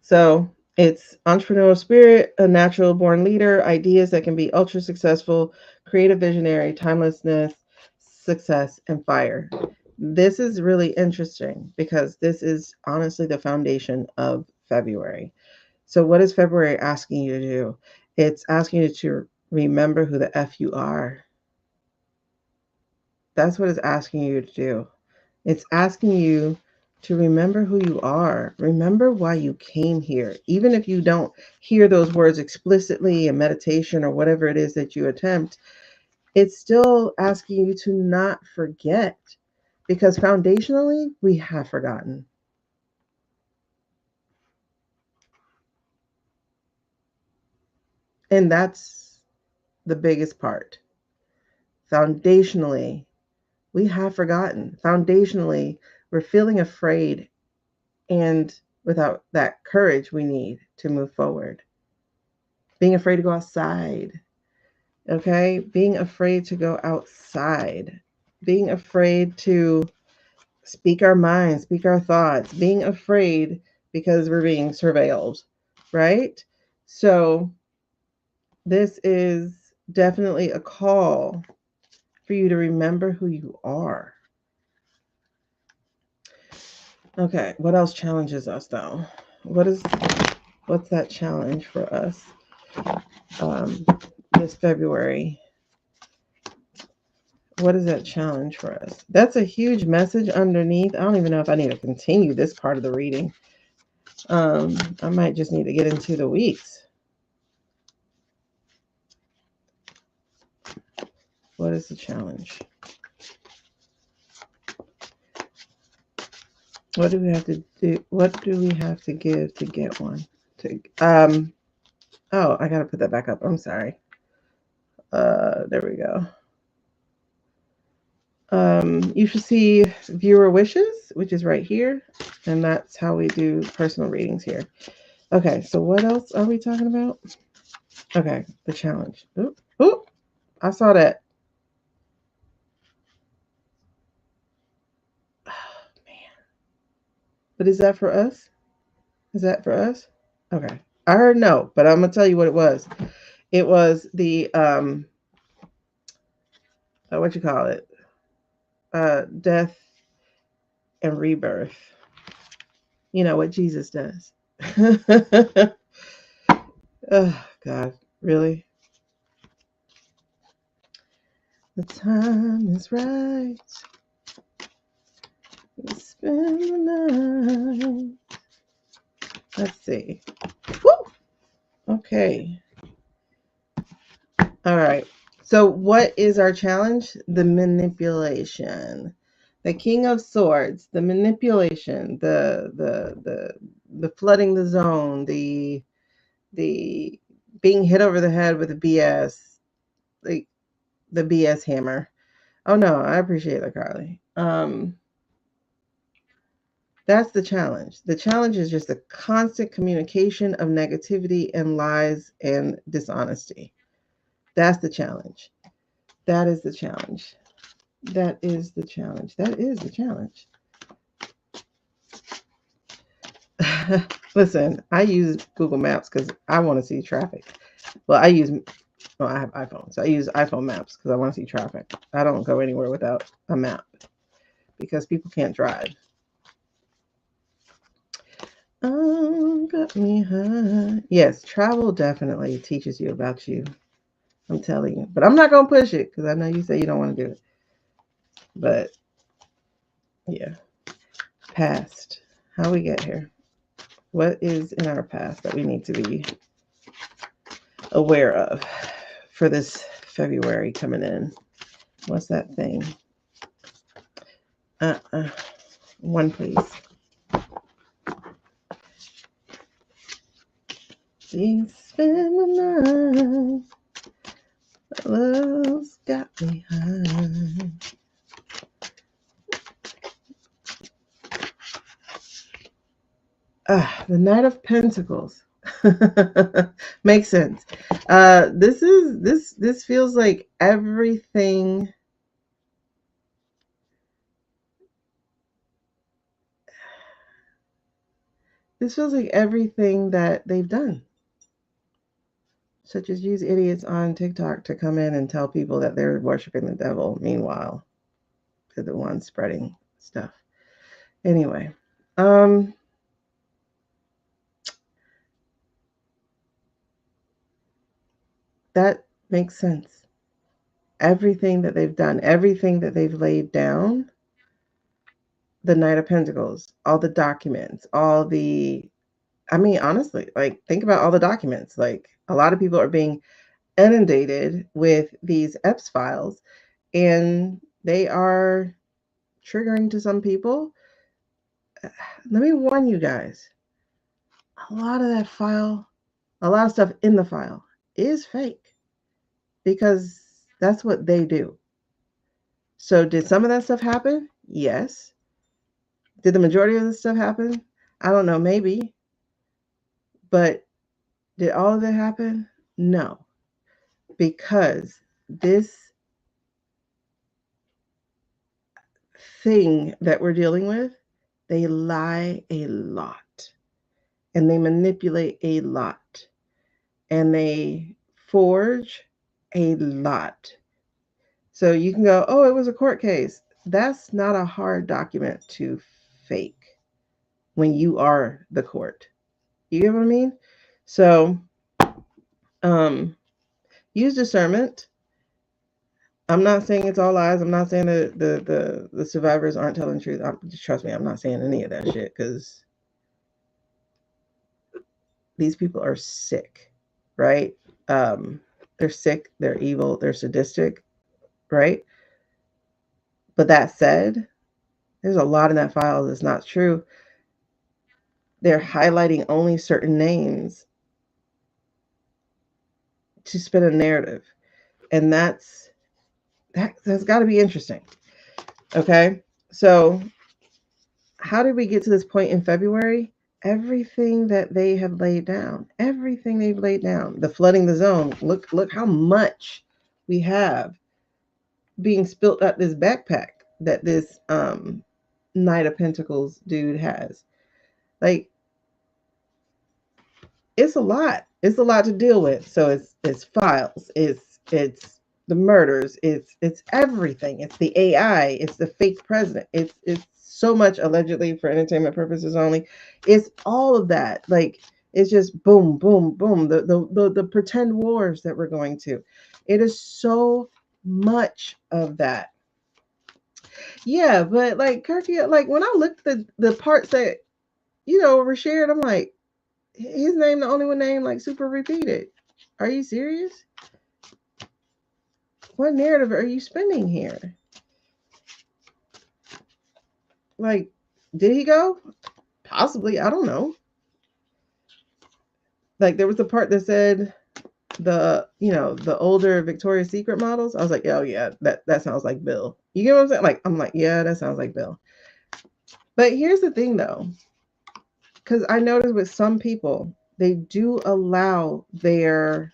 So it's entrepreneurial spirit, a natural born leader, ideas that can be ultra successful, creative visionary, timelessness, success, and fire. This is really interesting because this is honestly the foundation of February. So what is February asking you to do? It's asking you to remember who the F you are. That's what it's asking you to do. It's asking you to remember who you are. Remember why you came here. Even if you don't hear those words explicitly in meditation or whatever it is that you attempt, it's still asking you to not forget, because foundationally, we have forgotten. And that's the biggest part. Foundationally, we have forgotten. Foundationally, we're feeling afraid, and without that courage we need to move forward. Being afraid to go outside. Okay? Being afraid to go outside. Being afraid to speak our minds, speak our thoughts, being afraid because we're being surveilled, right? So, this is definitely a call for you to remember who you are. Okay, what else challenges us though? What's that challenge for us this February? What is that challenge for us? That's a huge message underneath. I don't even know if I need to continue this part of the reading. I might just need to get into the weeks. What is the challenge? What do we have to do? What do we have to give to get one? Oh, I gotta put that back up. I'm sorry. There we go. You should see viewer wishes, which is right here, and that's how we do personal readings here. Okay, so what else are we talking about? Okay, the challenge. Ooh, I saw that. Oh, man. But is that for us? Is that for us? Okay. I heard no, but I'm gonna tell you what it was. It was the what you call it? Death and rebirth. You know what Jesus does. Oh God, really? The time is right. We spend the night. Let's see. Woo! Okay. All right. So what is our challenge? The manipulation. The King of Swords, the manipulation, the flooding the zone, the being hit over the head with a BS, like the BS hammer. Oh no, I appreciate that, Carly. That's the challenge. The challenge is just a constant communication of negativity and lies and dishonesty. That's the challenge. That is the challenge. That is the challenge. That is the challenge. Listen, I use Google Maps because I want to see traffic. Well, I have iPhone, so I use iPhone Maps because I want to see traffic. I don't go anywhere without a map because people can't drive. Got me high. Yes, travel definitely teaches you about you. I'm telling you. But I'm not going to push it because I know you say you don't want to do it. But, yeah. Past. How we get here. What is in our past that we need to be aware of for this February coming in? What's that thing? One, please. She spent the night. Love's got me high. The Knight of Pentacles. Makes sense. This feels like everything. This feels like everything that they've done, such as use idiots on TikTok to come in and tell people that they're worshiping the devil. Meanwhile, they're the ones spreading stuff. Anyway, that makes sense. Everything that they've done, everything that they've laid down, the Knight of Pentacles, all the documents, honestly, like think about all the documents. Like a lot of people are being inundated with these EPS files and they are triggering to some people. Let me warn you guys, a lot of stuff in the file is fake because that's what they do. So did some of that stuff happen? Yes. Did the majority of the stuff happen? I don't know, maybe. But did all of it happen? No. Because this thing that we're dealing with, they lie a lot and they manipulate a lot and they forge a lot. So you can go, oh, it was a court case. That's not a hard document to fake when you are the court. You get what I mean? So use discernment. I'm not saying it's all lies. I'm not saying that the survivors aren't telling the truth. Just trust me, I'm not saying any of that shit because these people are sick, right? They're sick, they're evil, they're sadistic, right? But that said, there's a lot in that file that's not true. They're highlighting only certain names to spin a narrative. And that's got to be interesting. Okay? So, how did we get to this point in February? Everything that they have laid down. Everything they've laid down. The flooding the zone. Look how much we have being spilt out this backpack that this Knight of Pentacles dude has. Like, it's a lot. It's a lot to deal with. So it's files. It's the murders. It's everything. It's the AI. It's the fake president. It's so much allegedly for entertainment purposes only. It's all of that. Like, it's just boom, boom, boom. The pretend wars that we're going to. It is so much of that. Yeah, but like Kirky, like when I looked at the parts that were shared, I'm like, his name the only one named like super repeated. Are you serious? What narrative are you spinning here? Like, did he go? Possibly, I don't know. Like, there was a part that said the older Victoria's Secret models. I was like, oh yeah, that sounds like Bill. You get what I'm saying? Like, I'm like, yeah, that sounds like Bill. But here's the thing though, because I noticed with some people, they do allow their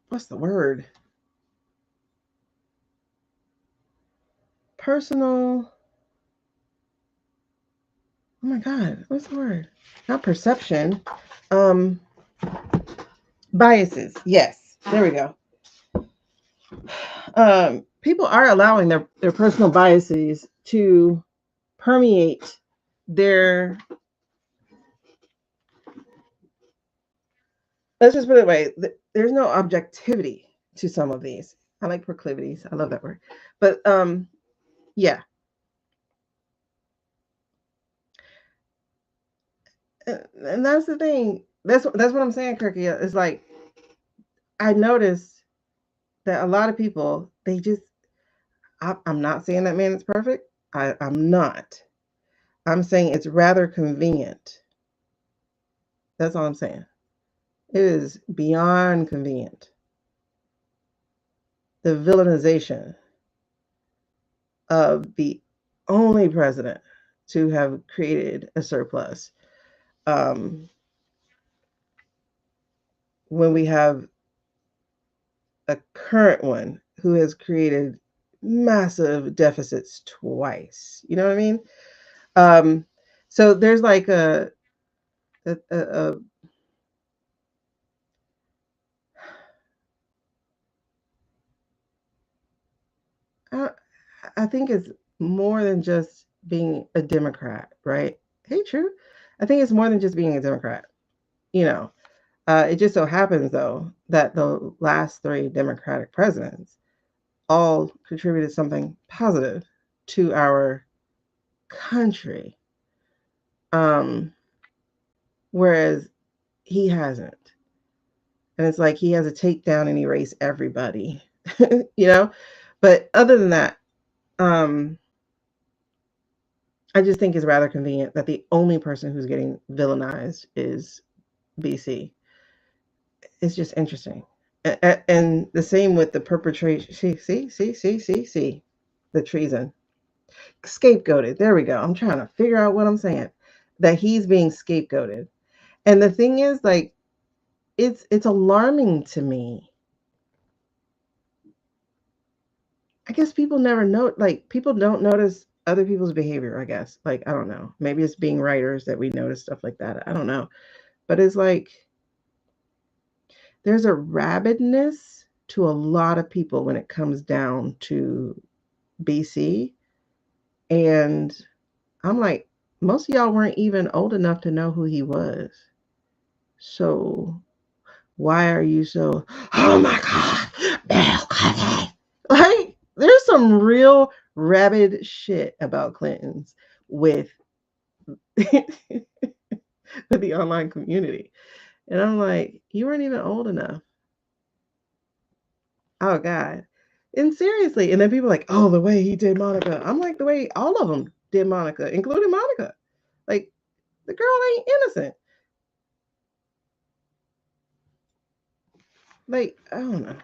what's the word? Personal. Oh my God, what's the word? Not perception. Biases. Yes, there we go. People are allowing their personal biases to permeate their. Let's just put it away. There's no objectivity to some of these. I like proclivities. I love that word. But yeah. And that's the thing. That's what I'm saying, Kirky. It's like I noticed that a lot of people, they just I'm not saying that man is perfect. I'm not. I'm saying it's rather convenient. That's all I'm saying. It is beyond convenient. The villainization of the only president to have created a surplus. When we have a current one who has created massive deficits twice. You know what I mean? So there's like a I think it's more than just being a Democrat, right? Hey, true. I think it's more than just being a Democrat. It just so happens, though, that the last 3 Democratic presidents all contributed something positive to our country. Whereas he hasn't. And it's like he has to take down and erase everybody, But other than that, I just think it's rather convenient that the only person who's getting villainized is BC. It's just interesting. And the same with the perpetration. See, the treason. Scapegoated. There we go. I'm trying to figure out what I'm saying. That he's being scapegoated. And the thing is, like, it's alarming to me. I guess people never know, like, people don't notice other people's behavior, I guess. Like, I don't know. Maybe it's being writers that we notice stuff like that. I don't know. But it's like there's a rabidness to a lot of people when it comes down to BC. And I'm like, most of y'all weren't even old enough to know who he was. So why are you so, oh my God, Bill Clinton? Like, there's some real rabid shit about Clintons with with the online community. And I'm like, you weren't even old enough. Oh God. And seriously, and then people are like, oh, the way he did Monica. I'm like, the way all of them did Monica, including Monica. Like, the girl ain't innocent. Like, I don't know.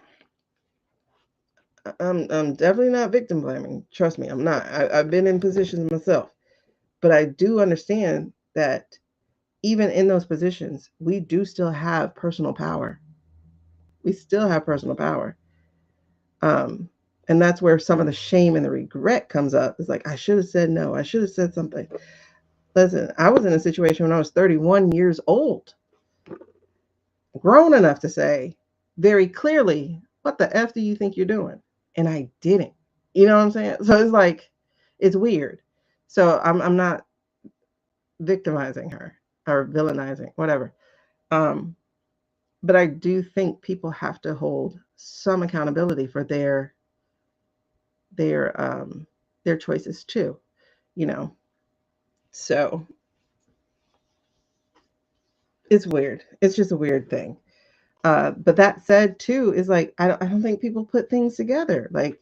I'm definitely not victim blaming. Trust me, I'm not. I've been in positions myself, but I do understand that even in those positions, we do still have personal power. We still have personal power. Um, and that's where some of the shame and the regret comes up. It's like, I should have said no. I should have said something. Listen, I was in a situation when I was 31 years old, grown enough to say very clearly, what the F do you think you're doing? And I didn't. You know what I'm saying? So it's like, it's weird. So I'm not victimizing her or villainizing, whatever. Um, but I do think people have to hold some accountability for their their choices too, you know. So it's weird. It's just a weird thing. But that said, too, is like I don't think people put things together. Like,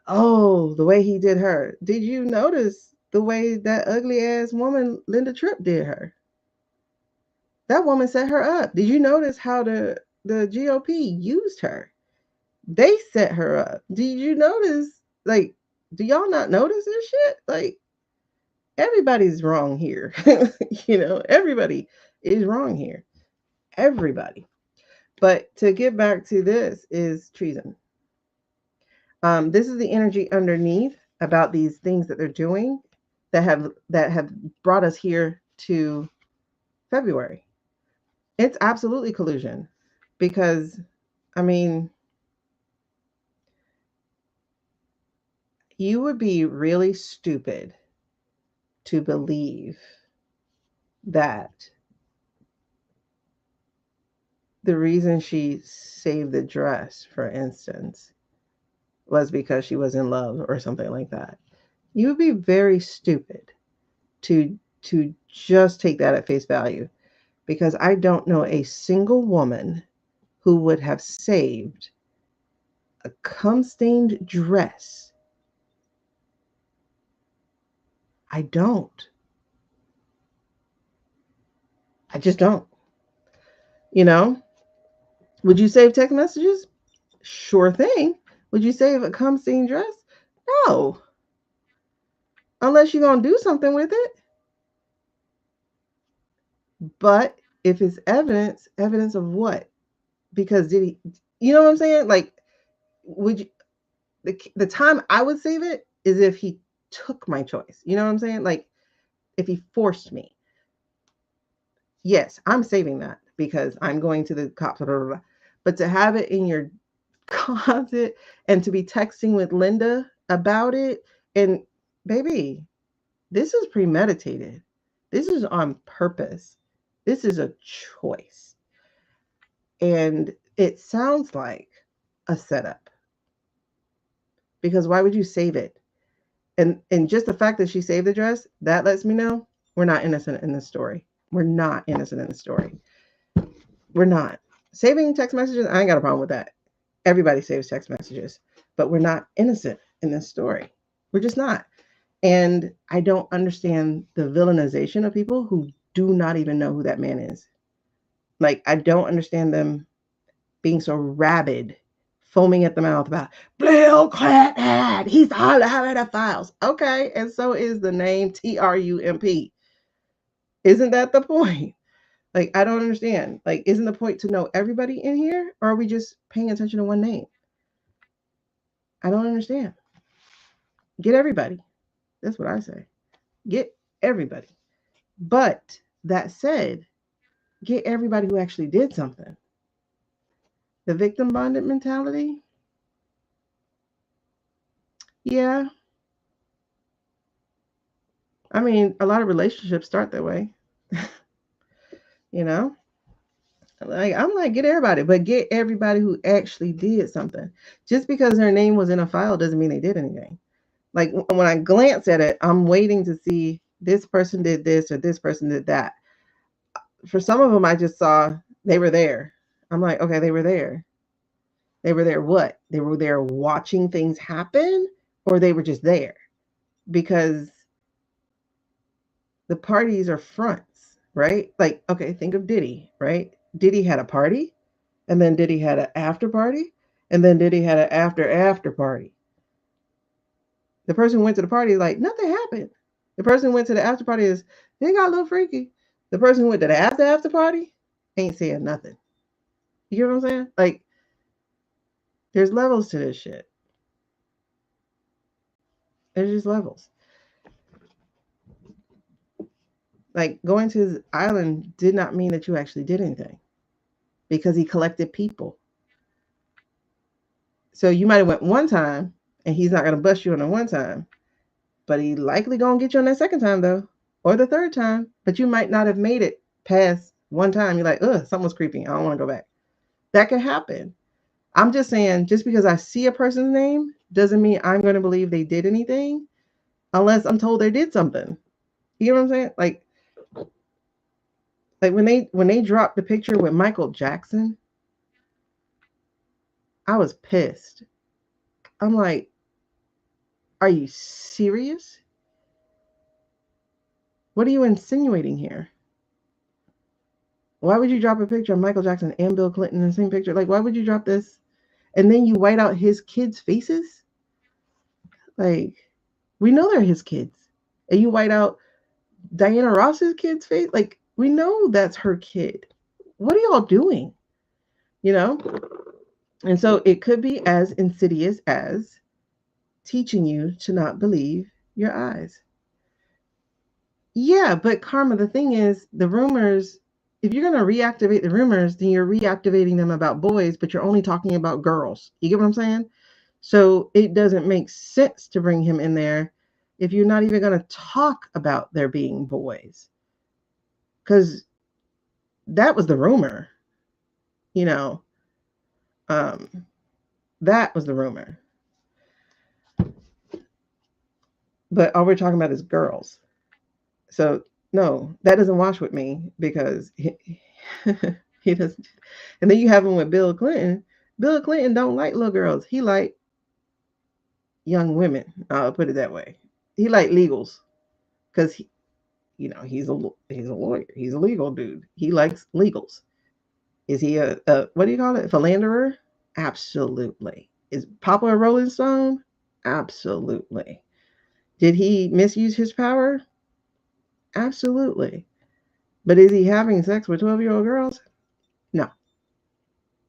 oh, the way he did her. Did you notice the way that ugly ass woman Linda Tripp did her? That woman set her up. Did you notice how the GOP used her? They set her up. Did you notice? Like, do y'all not notice this shit? Like, everybody's wrong here. Everybody is wrong here. Everybody. But to get back to this is treason. This is the energy underneath about these things that they're doing that have brought us here to February. It's absolutely collusion because, I mean, you would be really stupid to believe that the reason she saved the dress, for instance, was because she was in love or something like that. You would be very stupid to just take that at face value, because I don't know a single woman who would have saved a cum-stained dress. I don't. I just don't. You know? Would you save text messages? Sure thing. Would you save a cum-stained dress? No. Unless you're going to do something with it. But if it's evidence of what? Because did he, you know what I'm saying? Like, would you, the time I would save it is if he took my choice. You know what I'm saying? Like, if he forced me. Yes, I'm saving that because I'm going to the cops. Blah, blah, blah. But to have it in your closet and to be texting with Linda about it, and baby, this is premeditated. This is on purpose. This is a choice. And it sounds like a setup. Because why would you save it? And just the fact that she saved the dress, that lets me know we're not innocent in this story. We're not innocent in the story. We're not. Saving text messages, I ain't got a problem with that. Everybody saves text messages. But we're not innocent in this story. We're just not. And I don't understand the villainization of people who do not even know who that man is. Like, I don't understand them being so rabid, foaming at the mouth about Bill Clinton. He's all over the files. Okay, and so is the name Trump. Isn't that the point? Like, I don't understand. Like, isn't the point to know everybody in here, or are we just paying attention to one name? I don't understand. Get everybody. That's what I say. Get everybody. But that said, get everybody who actually did something. The victim bonded mentality, yeah. I mean, a lot of relationships start that way. You know? Like, I'm like, get everybody, but get everybody who actually did something. Just because their name was in a file doesn't mean they did anything. Like, when I glance at it, I'm waiting to see this person did this or this person did that. For some of them, I just saw they were there. I'm like, okay, they were there. They were there what? They were there watching things happen, or they were just there? Because the parties are fronts, right? Like, okay, think of Diddy, right? Diddy had a party, and then Diddy had an after party, and then Diddy had an after party. The person who went to the party, like, nothing happened. The person who went to the after party is, they got a little freaky. The person who went to the after party ain't saying nothing. You know what I'm saying? Like, there's levels to this shit. There's just levels. Like, going to his island did not mean that you actually did anything, because he collected people. So you might have went one time, and he's not going to bust you on the one time, but he likely going to get you on that second time, though, or the third time. But you might not have made it past one time. You're like, ugh, someone's creepy. I don't want to go back. That could happen. I'm just saying, just because I see a person's name doesn't mean I'm going to believe they did anything unless I'm told they did something. You know what I'm saying? Like when they dropped the picture with Michael Jackson, I was pissed. I'm like, are you serious? What are you insinuating here? Why would you drop a picture of Michael Jackson and Bill Clinton in the same picture? Like, why would you drop this? And then you white out his kids' faces? Like, we know they're his kids. And you white out Diana Ross's kid's face? Like, we know that's her kid. What are y'all doing? You know? And so it could be as insidious as teaching you to not believe your eyes. Yeah, but Karma, the thing is, the rumors, if you're going to reactivate the rumors, then you're reactivating them about boys, but you're only talking about girls. You get what I'm saying? So it doesn't make sense to bring him in there if you're not even going to talk about there being boys. Because that was the rumor, you know. That was the rumor. But all we're talking about is girls. So no, that doesn't wash with me, because he doesn't. And then you have him with Bill Clinton. Bill Clinton don't like little girls. He like young women. I'll put it that way. He like legals, because he's a lawyer. He's a legal dude. He likes legals. Is he a what do you call it? Philanderer? Absolutely. Is Papa a Rolling Stone? Absolutely. Did he misuse his power? Absolutely. But is he having sex with 12-year-old girls? No.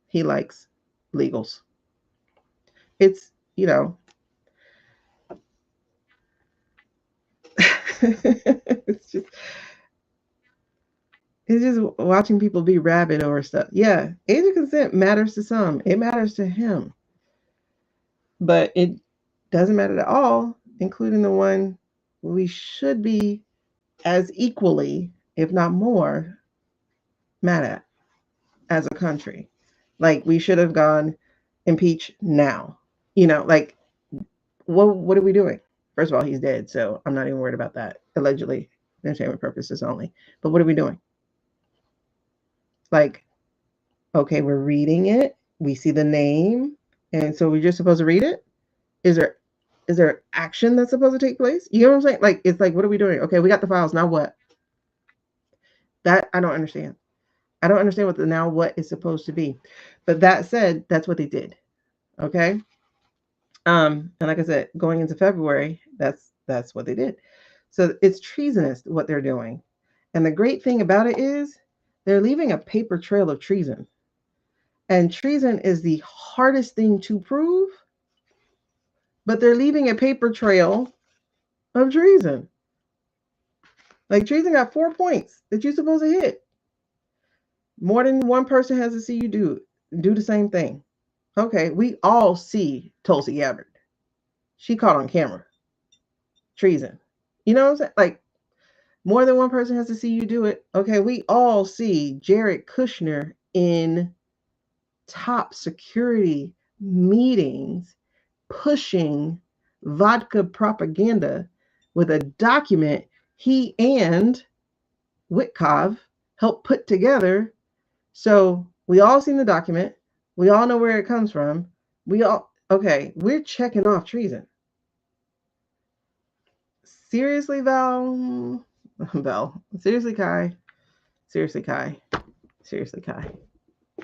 He likes legals. It's, it's just watching people be rabid over stuff. Yeah, age of consent matters to some. It matters to him. But it doesn't matter at all, including the one we should be as equally, if not more, mad at as a country. Like, we should have gone impeach now. Like, what are we doing? First of all, he's dead, so I'm not even worried about that. Allegedly, entertainment purposes only. But what are we doing? Like, okay, we're reading it. We see the name, and so we're just supposed to read it. Is there Is there action that's supposed to take place? You know what I'm saying? Like, it's like, what are we doing? Okay, we got the files. Now what? That I don't understand. I don't understand what the now what is supposed to be. But that said, that's what they did. Okay. And like I said, going into February, that's what they did. So it's treasonous what they're doing. And the great thing about it is they're leaving a paper trail of treason. And treason is the hardest thing to prove, but they're leaving a paper trail of treason. Like, treason got 4 points that you're supposed to hit. More than one person has to see you do the same thing. Okay, we all see Tulsi Gabbard. She caught on camera. Treason. You know what I'm saying? Like, more than one person has to see you do it. Okay, we all see Jared Kushner in top security meetings pushing vodka propaganda with a document he and Witkov helped put together. So we all seen the document. We all know where it comes from. We're checking off treason. Seriously, Val? Seriously, Kai? Seriously, Kai? Seriously, Kai?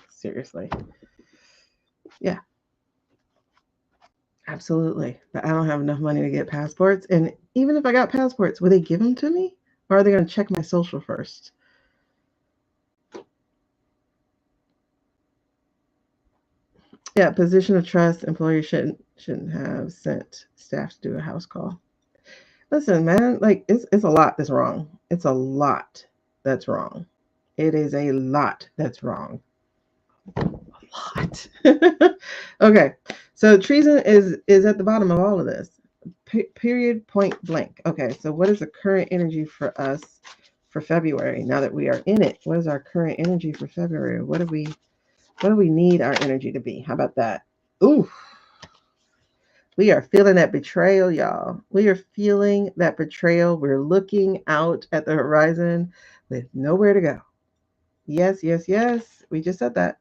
Seriously. Yeah. Absolutely. But I don't have enough money to get passports. And even if I got passports, will they give them to me? Or are they going to check my social first? Yeah, position of trust. Employers shouldn't have sent staff to do a house call. Listen, man, like, it's a lot that's wrong. It's a lot that's wrong. It is a lot that's wrong. A lot. Okay, so treason is at the bottom of all of this. Period, point blank. Okay, so what is the current energy for us for February? Now that we are in it, what is our current energy for February? What do we need our energy to be? How about that? Ooh. We are feeling that betrayal, y'all. We are feeling that betrayal. We're looking out at the horizon with nowhere to go. Yes, yes, yes. We just said that.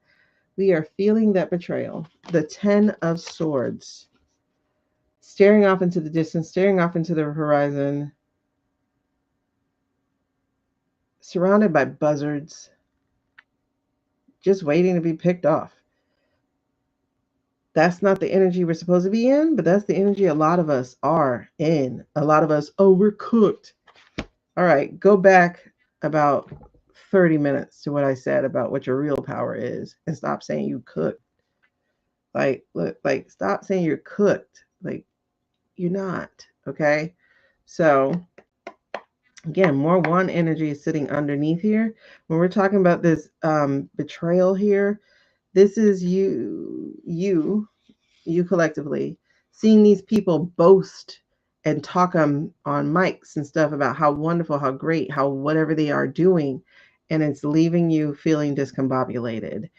We are feeling that betrayal. The 10 of Swords. Staring off into the distance, staring off into the horizon. Surrounded by buzzards. Just waiting to be picked off. That's not the energy we're supposed to be in, but that's the energy a lot of us are in. A lot of us, we're cooked. All right, go back about 30 minutes to what I said about what your real power is and stop saying you cooked. Like, look, like, stop saying you're cooked. Like, you're not, okay? So, again, more one energy is sitting underneath here. When we're talking about this betrayal here, this is you collectively seeing these people boast and talk on mics and stuff about how wonderful, how great, how whatever they are doing, and it's leaving you feeling discombobulated.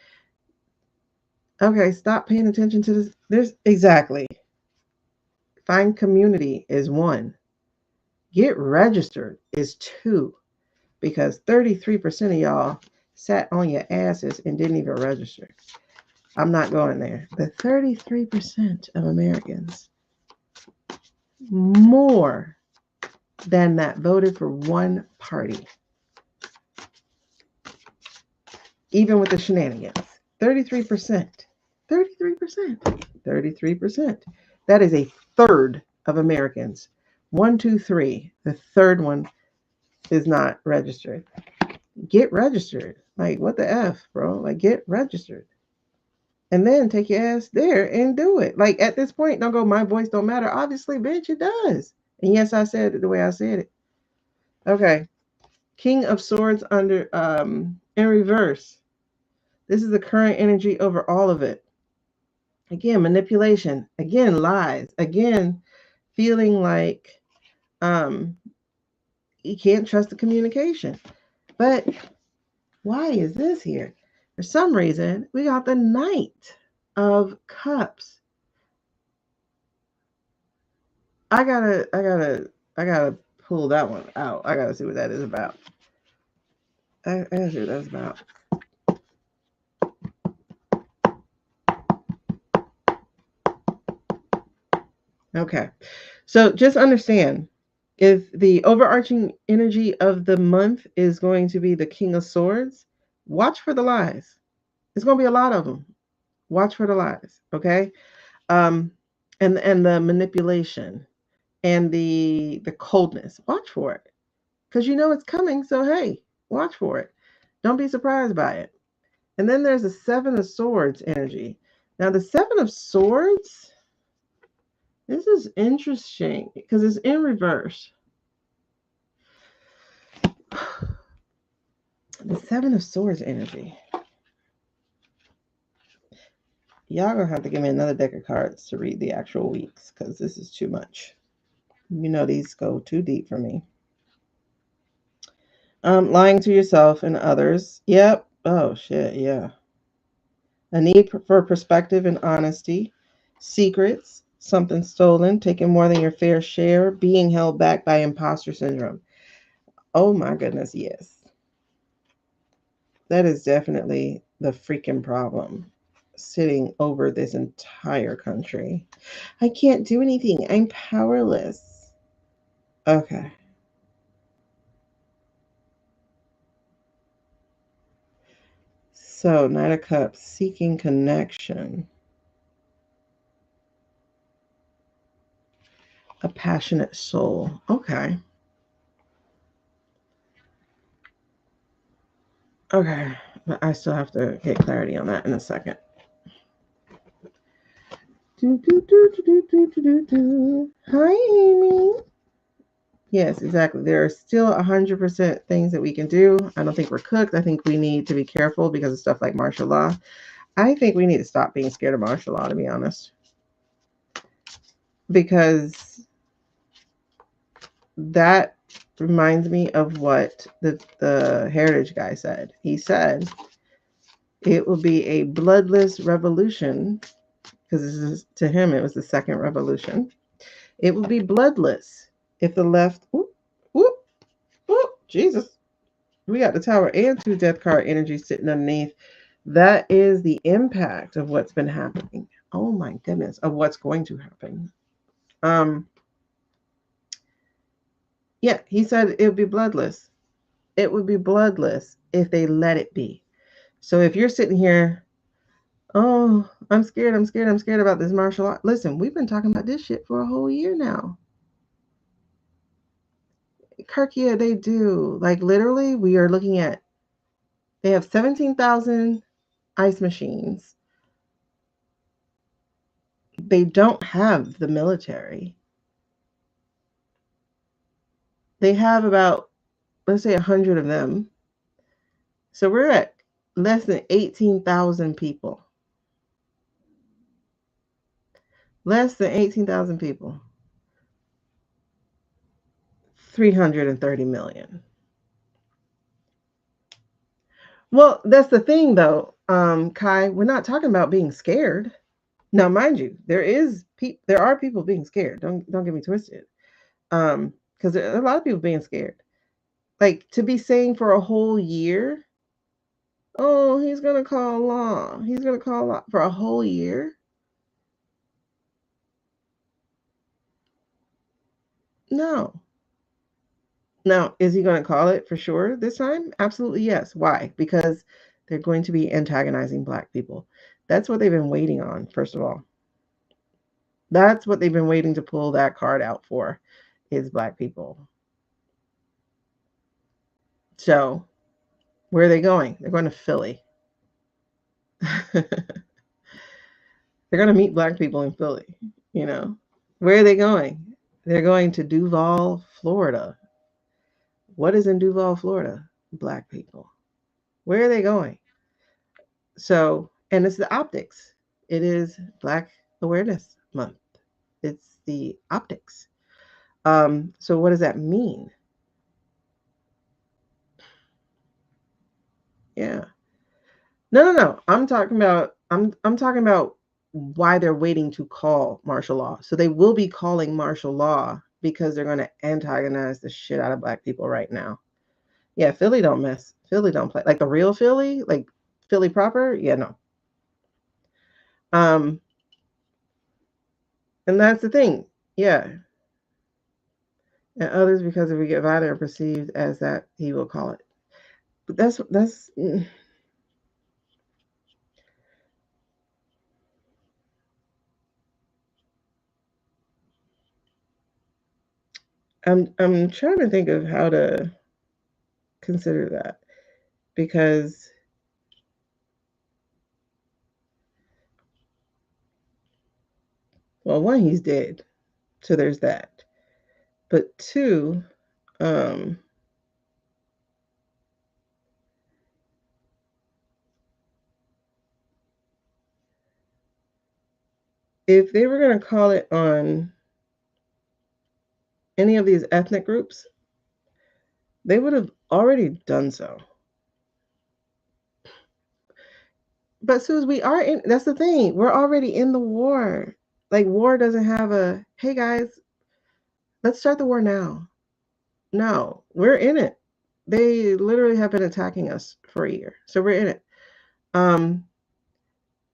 Okay, stop paying attention to this. There's exactly. Find community is 1. Get registered is 2, because 33% of y'all sat on your asses and didn't even register. I'm not going there. The 33% of Americans, more than that, voted for one party. Even with the shenanigans. 33%. 33%. 33%. That is a third of Americans. 1, 2, 3. The third one is not registered. Get registered. Like, what the F, bro? Like, get registered. And then take your ass there and do it. Like, at this point, don't go, my voice don't matter. Obviously, bitch, it does. And yes, I said it the way I said it. Okay. King of Swords under in reverse. This is the current energy over all of it. Again, manipulation. Again, lies. Again, feeling like you can't trust the communication. But why is this here? For some reason, we got the Knight of Cups. I gotta pull that one out. I gotta see what that is about. I gotta see what that's about. Okay. So just understand, if the overarching energy of the month is going to be the King of Swords, watch for the lies. It's going to be a lot of them. Watch for the lies, okay? Um, and the manipulation and the coldness. Watch for it, because you know it's coming. So hey, watch for it. Don't be surprised by it. And then there's the Seven of Swords energy. Now the Seven of Swords, this is interesting because it's in reverse. The Seven of Swords energy. Y'all gonna have to give me another deck of cards to read the actual weeks, because this is too much. You know these go too deep for me. Lying to yourself and others. Yep. Oh shit. Yeah. A need for perspective and honesty. Secrets. Something stolen. Taking more than your fair share. Being held back by imposter syndrome. Oh my goodness. Yes. That is definitely the freaking problem sitting over this entire country. I can't do anything. I'm powerless. Okay. So, Knight of Cups, seeking connection. A passionate soul. Okay. Okay. But I still have to get clarity on that in a second. Hi, Amy. Yes, exactly. There are still 100% things that we can do. I don't think we're cooked. I think we need to be careful because of stuff like martial law. I think we need to stop being scared of martial law, to be honest. Because that reminds me of what the heritage guy said. He said it will be a bloodless revolution, because to him it was the second revolution. It will be bloodless if the left, Jesus, we got the Tower and 2 death card energy sitting underneath. That is the impact of what's been happening. Oh my goodness, of what's going to happen. Yeah, he said it would be bloodless. It would be bloodless if they let it be. So if you're sitting here, oh, I'm scared about this martial art. Listen, we've been talking about this shit for a whole year now. Kirk, yeah, they do. Like literally, we are looking at, they have 17,000 ice machines. They don't have the military. They have about, let's say, 100 of them. So we're at less than 18,000 people. Less than 18,000 people. 330 million. Well, that's the thing, though, Kai. We're not talking about being scared. Now, mind you, there are people being scared. Don't get me twisted. Because there are a lot of people being scared. Like, to be saying for a whole year, oh, he's gonna call law. He's gonna call law for a whole year. No. Now, is he going to call it for sure this time? Absolutely yes. Why? Because they're going to be antagonizing Black people. That's what they've been waiting on, first of all. That's what they've been waiting to pull that card out for, is Black people. So, where are they going? They're going to Philly. They're going to meet Black people in Philly, you know. Where are they going? They're going to Duval, Florida. What is in Duval, Florida? Black people. Where are they going? So, and it's the optics. It is Black Awareness Month. It's the optics. So what does that mean? Yeah. No. I'm talking about why they're waiting to call martial law. So they will be calling martial law because they're going to antagonize the shit out of Black people right now. Yeah, Philly don't mess. Philly don't play. Like the real Philly, like Philly proper. Yeah, no. And that's the thing. Yeah. And others because if we get violent or perceived as that, he will call it. But that's I'm trying to think of how to consider that, because well, one, he's dead, so there's that. But two, um, if they were going to call it on any of these ethnic groups, they would have already done so. But Suze, we are in, that's the thing. We're already in the war. Like, war doesn't have a, hey guys, let's start the war now. No, we're in it. They literally have been attacking us for a year. So we're in it. And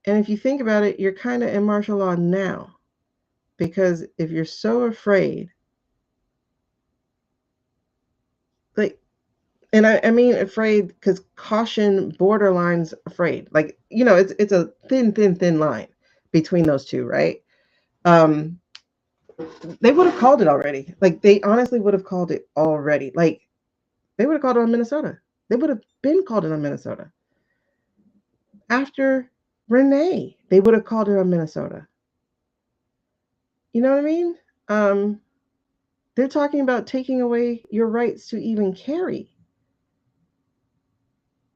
if you think about it, you're kind of in martial law now. Because if you're so afraid, like, and I mean afraid because caution borderlines afraid. Like, it's a thin line between those two, right? They would have called it already. Like, they honestly would have called it already. Like, they would have called it on Minnesota. They would have been called it on Minnesota. After Renee, they would have called it on Minnesota. You know what I mean? They're talking about taking away your rights to even carry.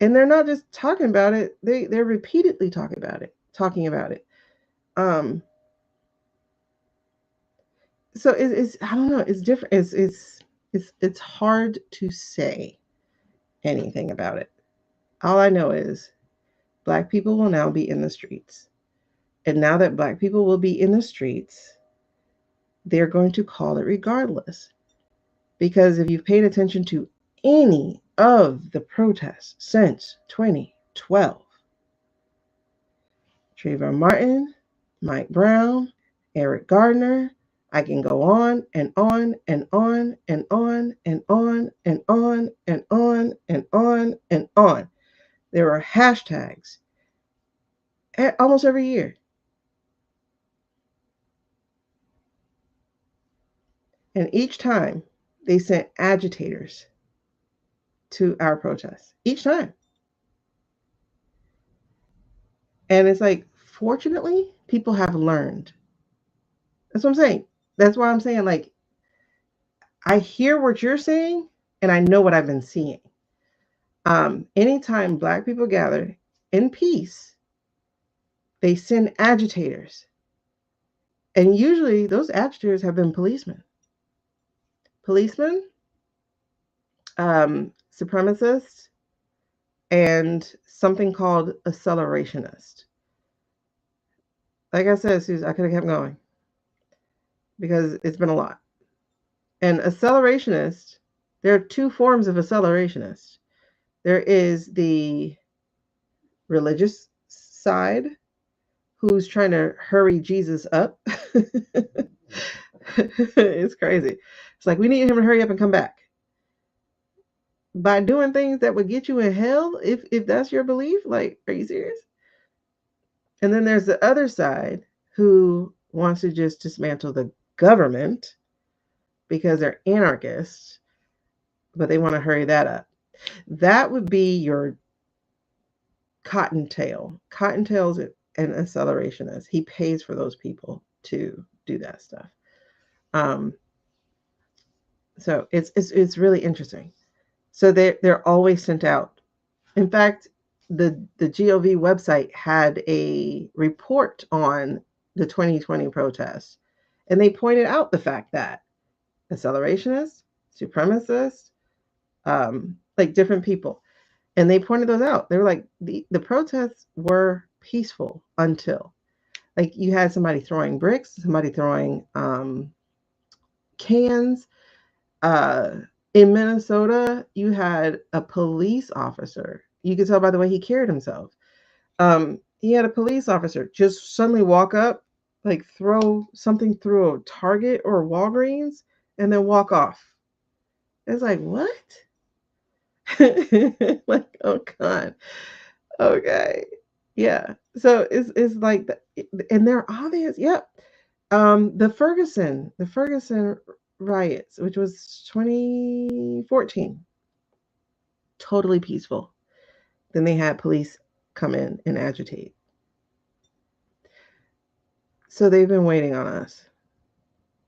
And they're not just talking about it, they're repeatedly talking about it. So it's I don't know, it's different. It's hard to say anything about it. All I know is Black people will now be in the streets. And now that Black people will be in the streets, they're going to call it regardless. Because if you've paid attention to any of the protests since 2012, Trayvon Martin, Mike Brown, Eric Gardner, I can go on and on and on and on and on and on and on and on and on. There are hashtags almost every year. And each time they sent agitators to our protests. Each time. And it's like, fortunately, people have learned. That's what I'm saying. That's why I'm saying, like, I hear what you're saying and I know what I've been seeing. Anytime Black people gather in peace, they send agitators. And usually those agitators have been policemen. Policemen, supremacists, and something called accelerationist. Like I said, Susan, I could have kept going because it's been a lot. And accelerationist, there are two forms of accelerationist. There is the religious side, who's trying to hurry Jesus up. It's crazy. It's like, we need him to hurry up and come back by doing things that would get you in hell, if that's your belief. Like, are you serious? And then there's the other side who wants to just dismantle the government because they're anarchists, but they want to hurry that up. That would be your Cottontail. Cottontail's an accelerationist. He pays for those people to do that stuff. So it's really interesting. So they're always sent out. In fact, the GOV website had a report on the 2020 protests, and they pointed out the fact that accelerationists, supremacists, like different people, and they pointed those out. They were like, the protests were peaceful until, like, you had somebody throwing bricks, somebody throwing cans. In Minnesota, you had a police officer. You could tell by the way he carried himself. He had a police officer just suddenly walk up, like throw something through a Target or Walgreens and then walk off. It's like, what? Like, oh God. Okay. Yeah. So it's like, and they're obvious. Yep. The Ferguson riots, which was 2014, totally peaceful. Then they had police come in and agitate. So they've been waiting on us.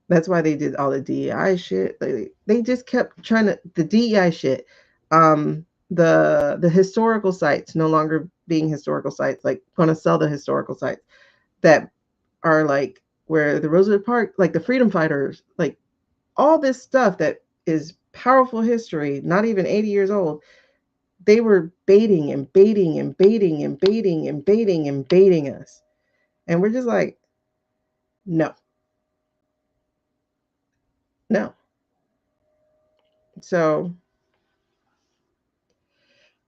That's why they did all the DEI shit. They just kept trying to the DEI shit. The historical sites no longer being historical sites, like going to sell the historical sites that are like where the Roosevelt Park, like the freedom fighters, like all this stuff that is powerful history, not even 80 years old. They were baiting and baiting and baiting and baiting and baiting and baiting us. And we're just like, no. No. So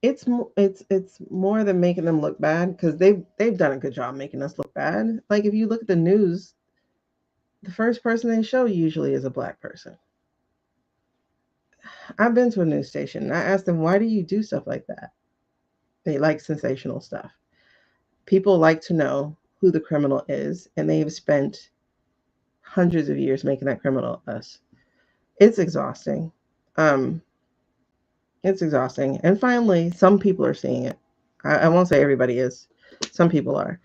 it's more than making them look bad, because they've done a good job making us look bad. Like if you look at the news, the first person they show usually is a Black person. I've been to a news station and I asked them, why do you do stuff like that? They like sensational stuff. People like to know who the criminal is, and they've spent hundreds of years making that criminal us. It's exhausting. Um, it's exhausting. And finally, some people are seeing it. I won't say everybody is. Some people are.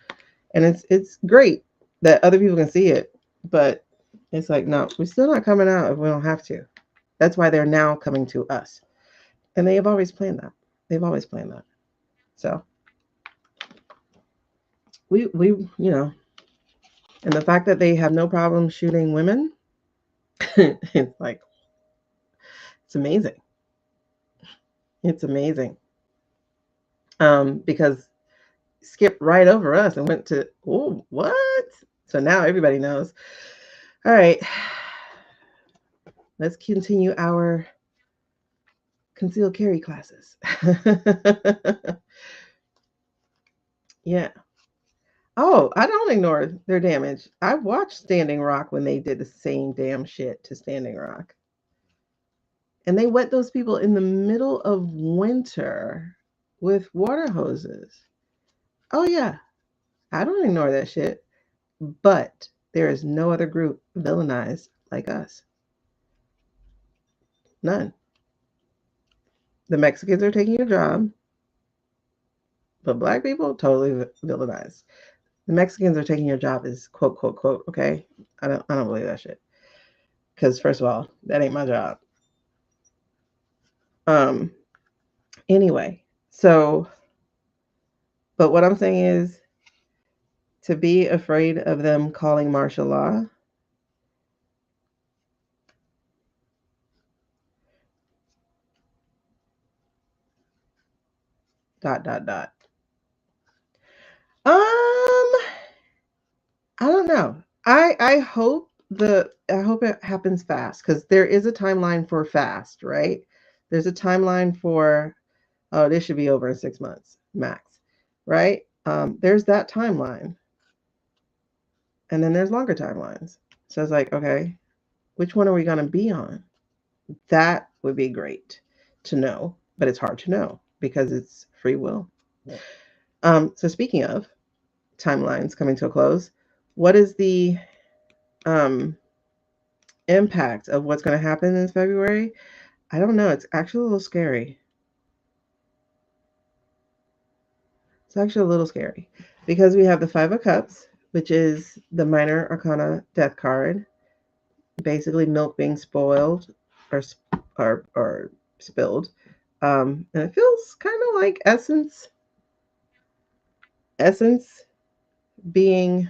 And it's great that other people can see it, but it's like, no, we're still not coming out if we don't have to. That's why they're now coming to us. And they have always planned that. They've always planned that. So we and the fact that they have no problem shooting women, it's like, it's amazing. It's amazing. Because skipped right over us and went to, oh, what? So now everybody knows. All right. Let's continue our concealed carry classes. Yeah. Oh, I don't ignore their damage. I watched Standing Rock when they did the same damn shit to Standing Rock. And they wet those people in the middle of winter with water hoses. Oh, yeah. I don't ignore that shit. But there is no other group villainized like us. None. The Mexicans are taking your job, but Black people totally villainized. The Mexicans are taking your job is quote, quote, quote. Okay, I don't believe that shit. Because first of all, that ain't my job. Anyway, so, but what I'm saying is, to be afraid of them calling martial law, dot. I don't know. I hope it happens fast, because there is a timeline for fast, right? There's a timeline for, oh, this should be over in 6 months max, right? There's that timeline, and then there's longer timelines. So it's like, okay, which one are we going to be on? That would be great to know, but it's hard to know because it's free will. So speaking of timelines coming to a close, what is the impact of what's going to happen in February? I don't know. It's actually a little scary. It's actually a little scary because we have the Five of Cups, which is the minor arcana death card. Basically, milk being spoiled or spilled. And it feels kind of like essence being,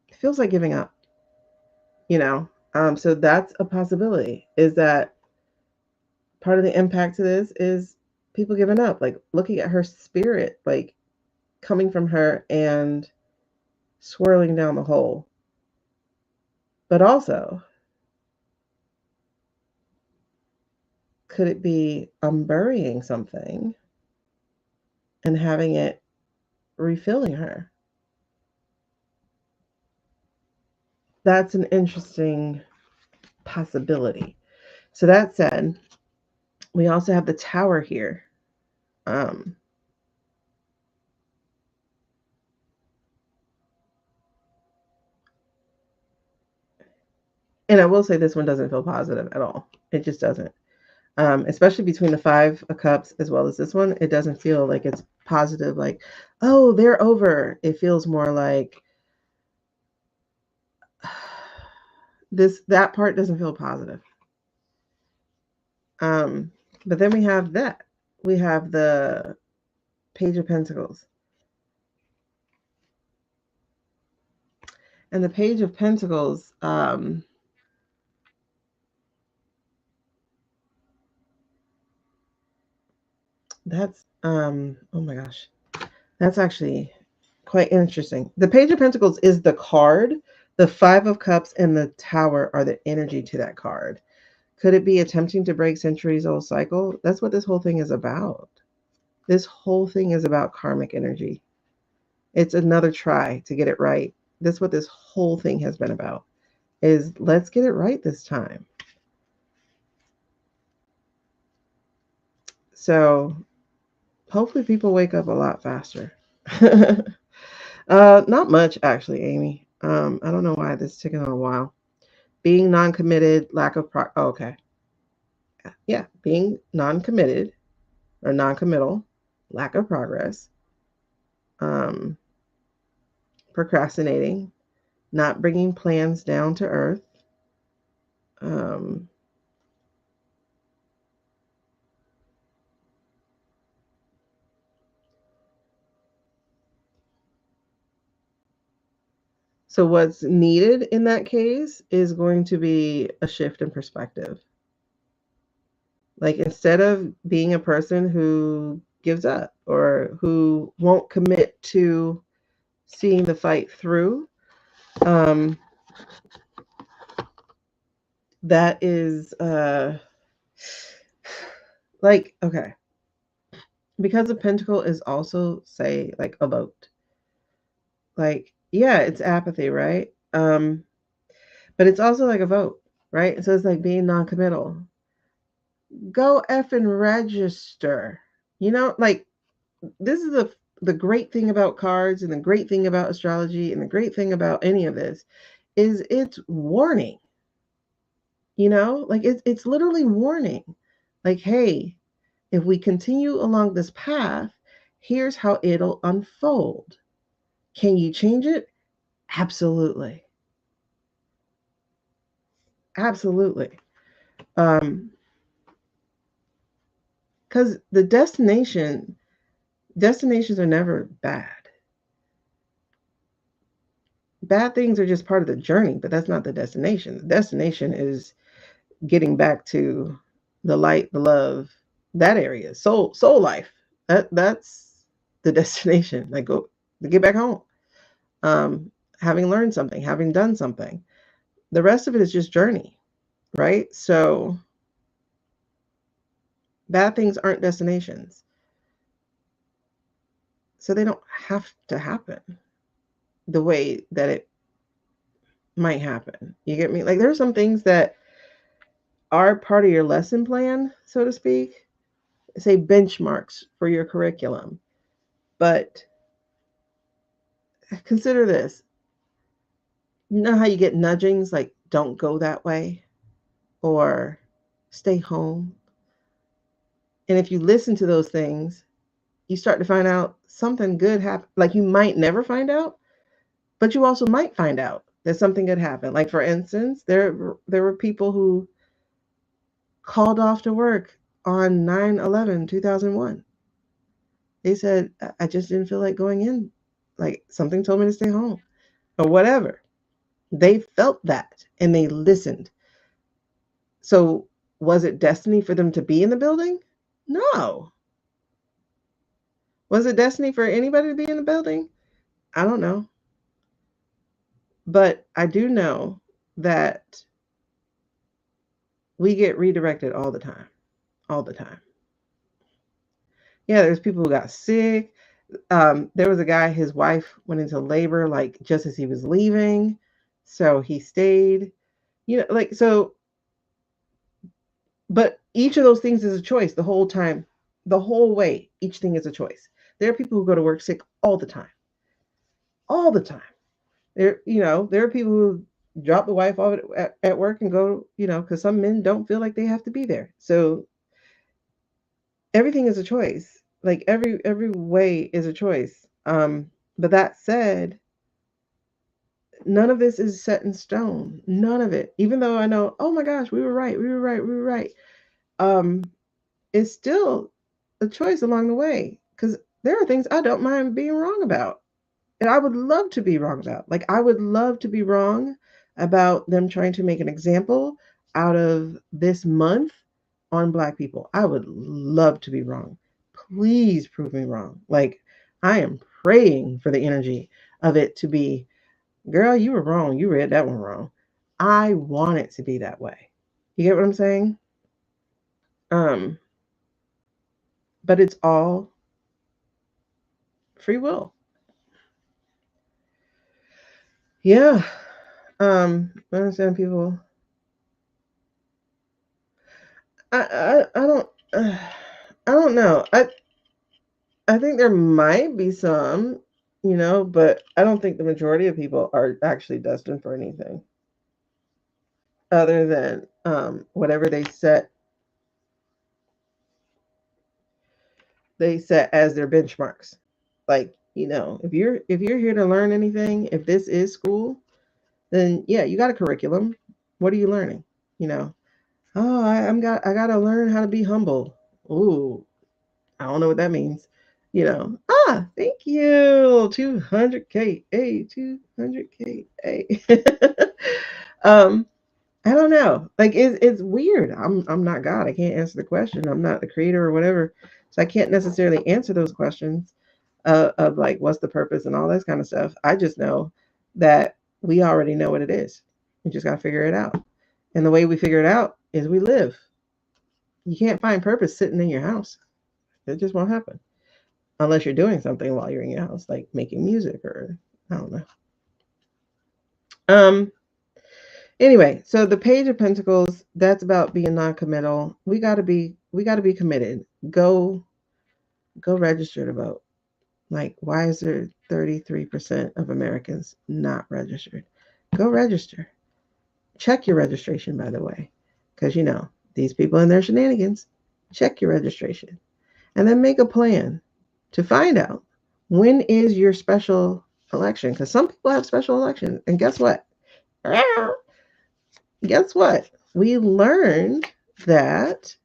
it feels like giving up, so that's a possibility, is that part of the impact to this is people giving up, like looking at her spirit, like coming from her and swirling down the hole. But also, could it be I'm burying something and having it refilling her? that's an interesting possibility. So that said, we also have the Tower here. And I will say this one doesn't feel positive at all. It just doesn't. Especially between the Five of Cups as well as this one, it doesn't feel like it's positive. Like, oh, they're over. It feels more like that part doesn't feel positive. But then we have that. We have the Page of Pentacles. And the Page of Pentacles, that's, oh my gosh, that's actually quite interesting. The Page of Pentacles is the card. The Five of Cups and the Tower are the energy to that card. Could it be attempting to break centuries-old cycle? That's what this whole thing is about. This whole thing is about karmic energy. It's another try to get it right. That's what this whole thing has been about, is let's get it right this time. So hopefully people wake up a lot faster. Not much, actually, Amy. I don't know why this is taking a while. Being non-committed, lack of okay. Yeah, being non-committed or non-committal, lack of progress, procrastinating, not bringing plans down to earth, so what's needed in that case is going to be a shift in perspective. Like, instead of being a person who gives up or who won't commit to seeing the fight through, that is like, okay, because the Pentacle is also, say, like a vote. Like, yeah, it's apathy, right? But it's also like a vote, right? So it's like being non-committal. Go effing register. You know, like, this is the great thing about cards and the great thing about astrology and the great thing about any of this is it's warning. You know, like it's literally warning. Like, hey, if we continue along this path, here's how it'll unfold. Can you change it? Absolutely. Absolutely. Because the destinations are never bad. Bad things are just part of the journey, but that's not the destination. The destination is getting back to the light, the love, that area, soul life. That's the destination. Like, go to get back home. Having learned something, having done something. The rest of it is just journey, right? So bad things aren't destinations. So they don't have to happen the way that it might happen. You get me? Like, there are some things that are part of your lesson plan, so to speak, say benchmarks for your curriculum. But consider this. You know how you get nudgings like, don't go that way or stay home? And if you listen to those things, you start to find out something good happened. Like, you might never find out, but you also might find out that something good happened. Like, for instance, there were people who called off to work on 9/11/2001. They said, I just didn't feel like going in. Like, something told me to stay home or whatever. They felt that and they listened. So was it destiny for them to be in the building? No. Was it destiny for anybody to be in the building? I don't know. But I do know that we get redirected all the time. All the time. Yeah, there's people who got sick. There was a guy, his wife went into labor like just as he was leaving. So he stayed, like, so, but each of those things is a choice the whole time, the whole way. Each thing is a choice. There are people who go to work sick all the time, all the time. There are people who drop the wife off at work and go, because some men don't feel like they have to be there. So everything is a choice. Like every way is a choice. But that said, none of this is set in stone. None of it. Even though I know, oh my gosh, we were right, we were right, we were right. It's still a choice along the way. Because there are things I don't mind being wrong about. And I would love to be wrong about. Like, I would love to be wrong about them trying to make an example out of this month on Black people. I would love to be wrong. Please prove me wrong. Like, I am praying for the energy of it to be, girl, you were wrong. You read that one wrong. I want it to be that way. You get what I'm saying? Um, but it's all free will. Yeah. I understand people. I don't I don't know. I think there might be some, but I don't think the majority of people are actually destined for anything other than whatever they set as their benchmarks. Like, if you're here to learn anything, if this is school, then yeah, you got a curriculum. What are you learning? You know, oh, I gotta learn how to be humble. Ooh, I don't know what that means. Thank you. 200K. A 200K. A. um, I don't know. Like it's weird. I'm not God. I can't answer the question. I'm not the creator or whatever. So I can't necessarily answer those questions of like what's the purpose and all this kind of stuff. I just know that we already know what it is. We just gotta figure it out. And the way we figure it out is we live. You can't find purpose sitting in your house. It just won't happen. Unless you're doing something while you're in your house, like making music or I don't know. Anyway, so the Page of Pentacles, that's about being non-committal. We gotta be committed. Go register to vote. Like, why is there 33% of Americans not registered? Go register. Check your registration, by the way, because these people and their shenanigans. Check your registration, and then make a plan to find out when is your special election, because some people have special elections, and guess what? We learned that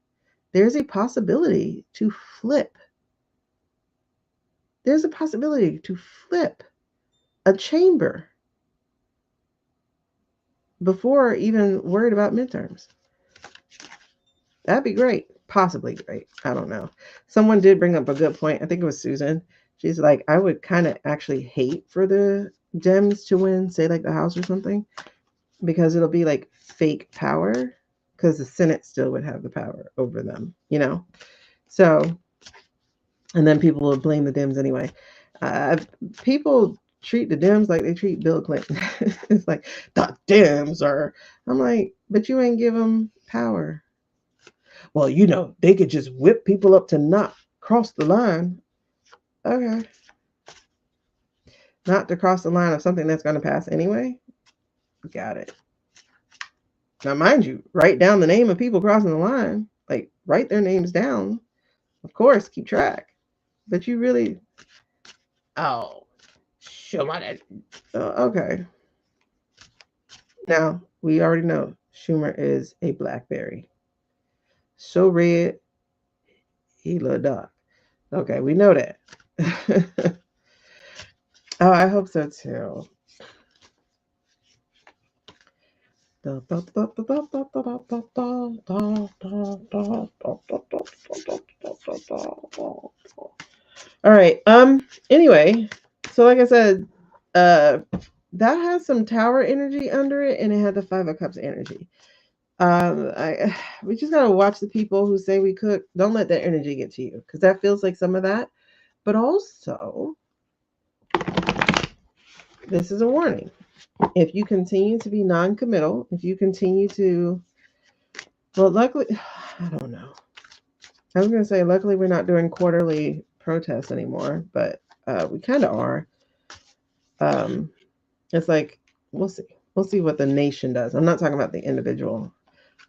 there's a possibility to flip. There's a possibility to flip a chamber before even worried about midterms. That'd be great. Possibly great. I don't know. Someone did bring up a good point. I think it was Susan. She's like, I would kind of actually hate for the Dems to win, say like the House or something, because it'll be like fake power, because the Senate still would have the power over them, So, and then people will blame the Dems anyway. People treat the Dems like they treat Bill Clinton. It's like, the Dems are, I'm like, but you ain't give them power. Well, they could just whip people up to not cross the line. Okay. Not to cross the line of something that's going to pass anyway. Got it. Now, mind you, write down the name of people crossing the line. Like, write their names down. Of course, keep track. But you really... Oh, Schumer. Okay. Now, we already know Schumer is a blackberry. So red, he little dark. Okay, we know that. Oh, I hope so too. All right. Anyway, so like I said, that has some Tower energy under it, and it had the Five of Cups energy. We just gotta watch the people who say we cook. Don't let that energy get to you, because that feels like some of that. But also, this is a warning. if you continue to be non-committal, if you continue to, well, luckily, I don't know. I was going to say, luckily, we're not doing quarterly protests anymore, but we kind of are. It's like, we'll see. We'll see what the nation does. I'm not talking about the individual.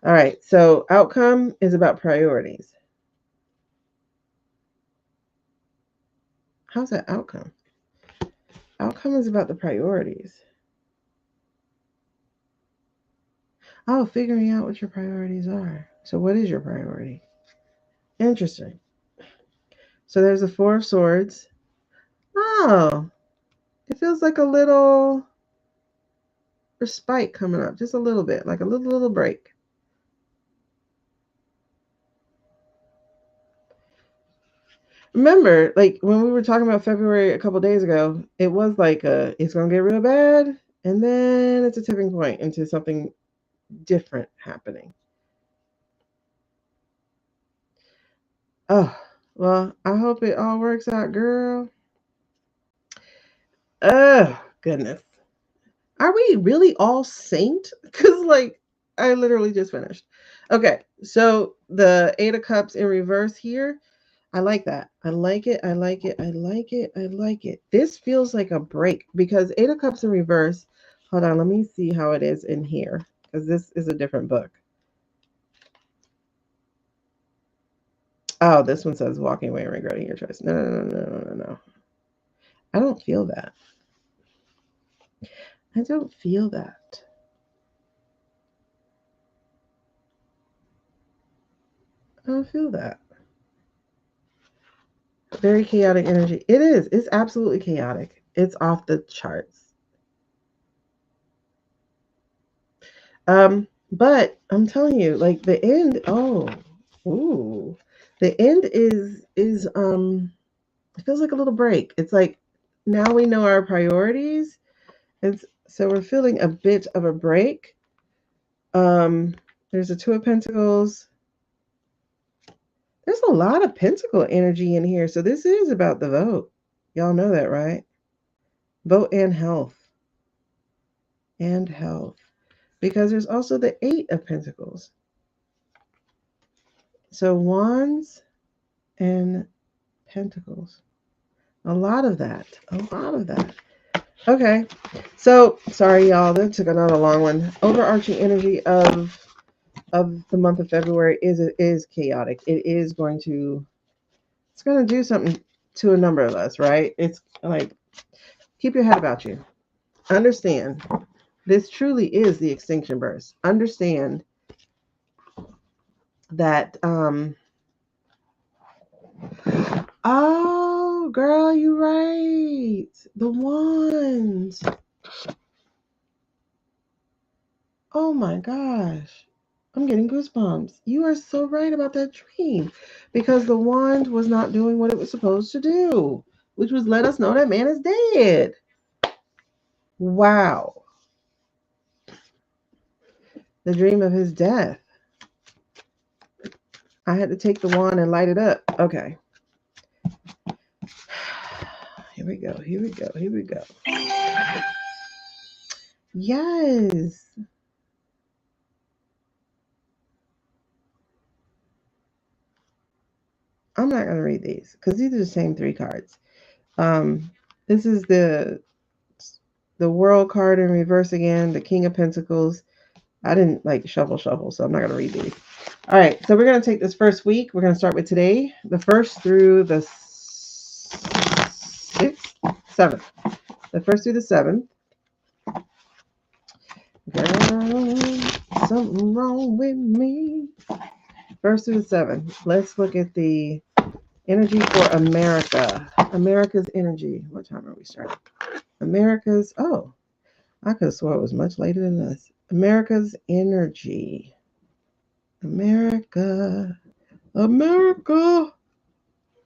All right. So outcome is about priorities. How's that outcome? Outcome is about the priorities. Oh, figuring out what your priorities are. So what is your priority? Interesting. So there's the Four of Swords. Oh, it feels like a little respite coming up. Just a little bit, like a little break. Remember, like when we were talking about February a couple days ago, it was like it's going to get real bad. And then it's a tipping point into something different happening. Oh, well, I hope it all works out, girl. Oh, goodness. Are we really all saint? Because, like, I literally just finished. Okay, so the Eight of Cups in reverse here. I like that. I like it. I like it. I like it. I like it. This feels like a break because Eight of Cups in reverse. Hold on. Let me see how it is in here because this is a different book. Oh, this one says walking away and regretting your choice. No. I don't feel that. I don't feel that. I don't feel that. Very chaotic energy. It is. It's absolutely chaotic. It's off the charts. But I'm telling you, like the end, the end is it feels like a little break. It's like now we know our priorities. And so we're feeling a bit of a break. There's a Two of Pentacles. There's a lot of Pentacle energy in here. So this is about the vote. Y'all know that, right? Vote and health. And health. Because there's also the Eight of Pentacles. So Wands and Pentacles. A lot of that. Okay. So sorry, y'all. That took another long one. Overarching energy of the month of February is chaotic. It's going to do something to a number of us, right? It's like keep your head about you. Understand this truly is the extinction burst. Understand that oh girl, you right. The Wands. Oh my gosh. I'm getting goosebumps. You are so right about that dream. Because the wand was not doing what it was supposed to do, which was let us know that man is dead. Wow. The dream of his death. I had to take the wand and light it up. Okay. Here we go. Yes. I'm not going to read these because these are the same three cards. This is the World card in reverse again, the King of Pentacles. I didn't like shuffle, so I'm not going to read these. All right, so we're going to take this first week. We're going to start with today, the 1st through the 6th, 7th. The 1st through the 7th. Girl, something wrong with me. 1st through the 7th. Let's look at the energy for America. America's energy. What time are we starting? America's, oh, I could have swore it was much later than this. America's energy. America.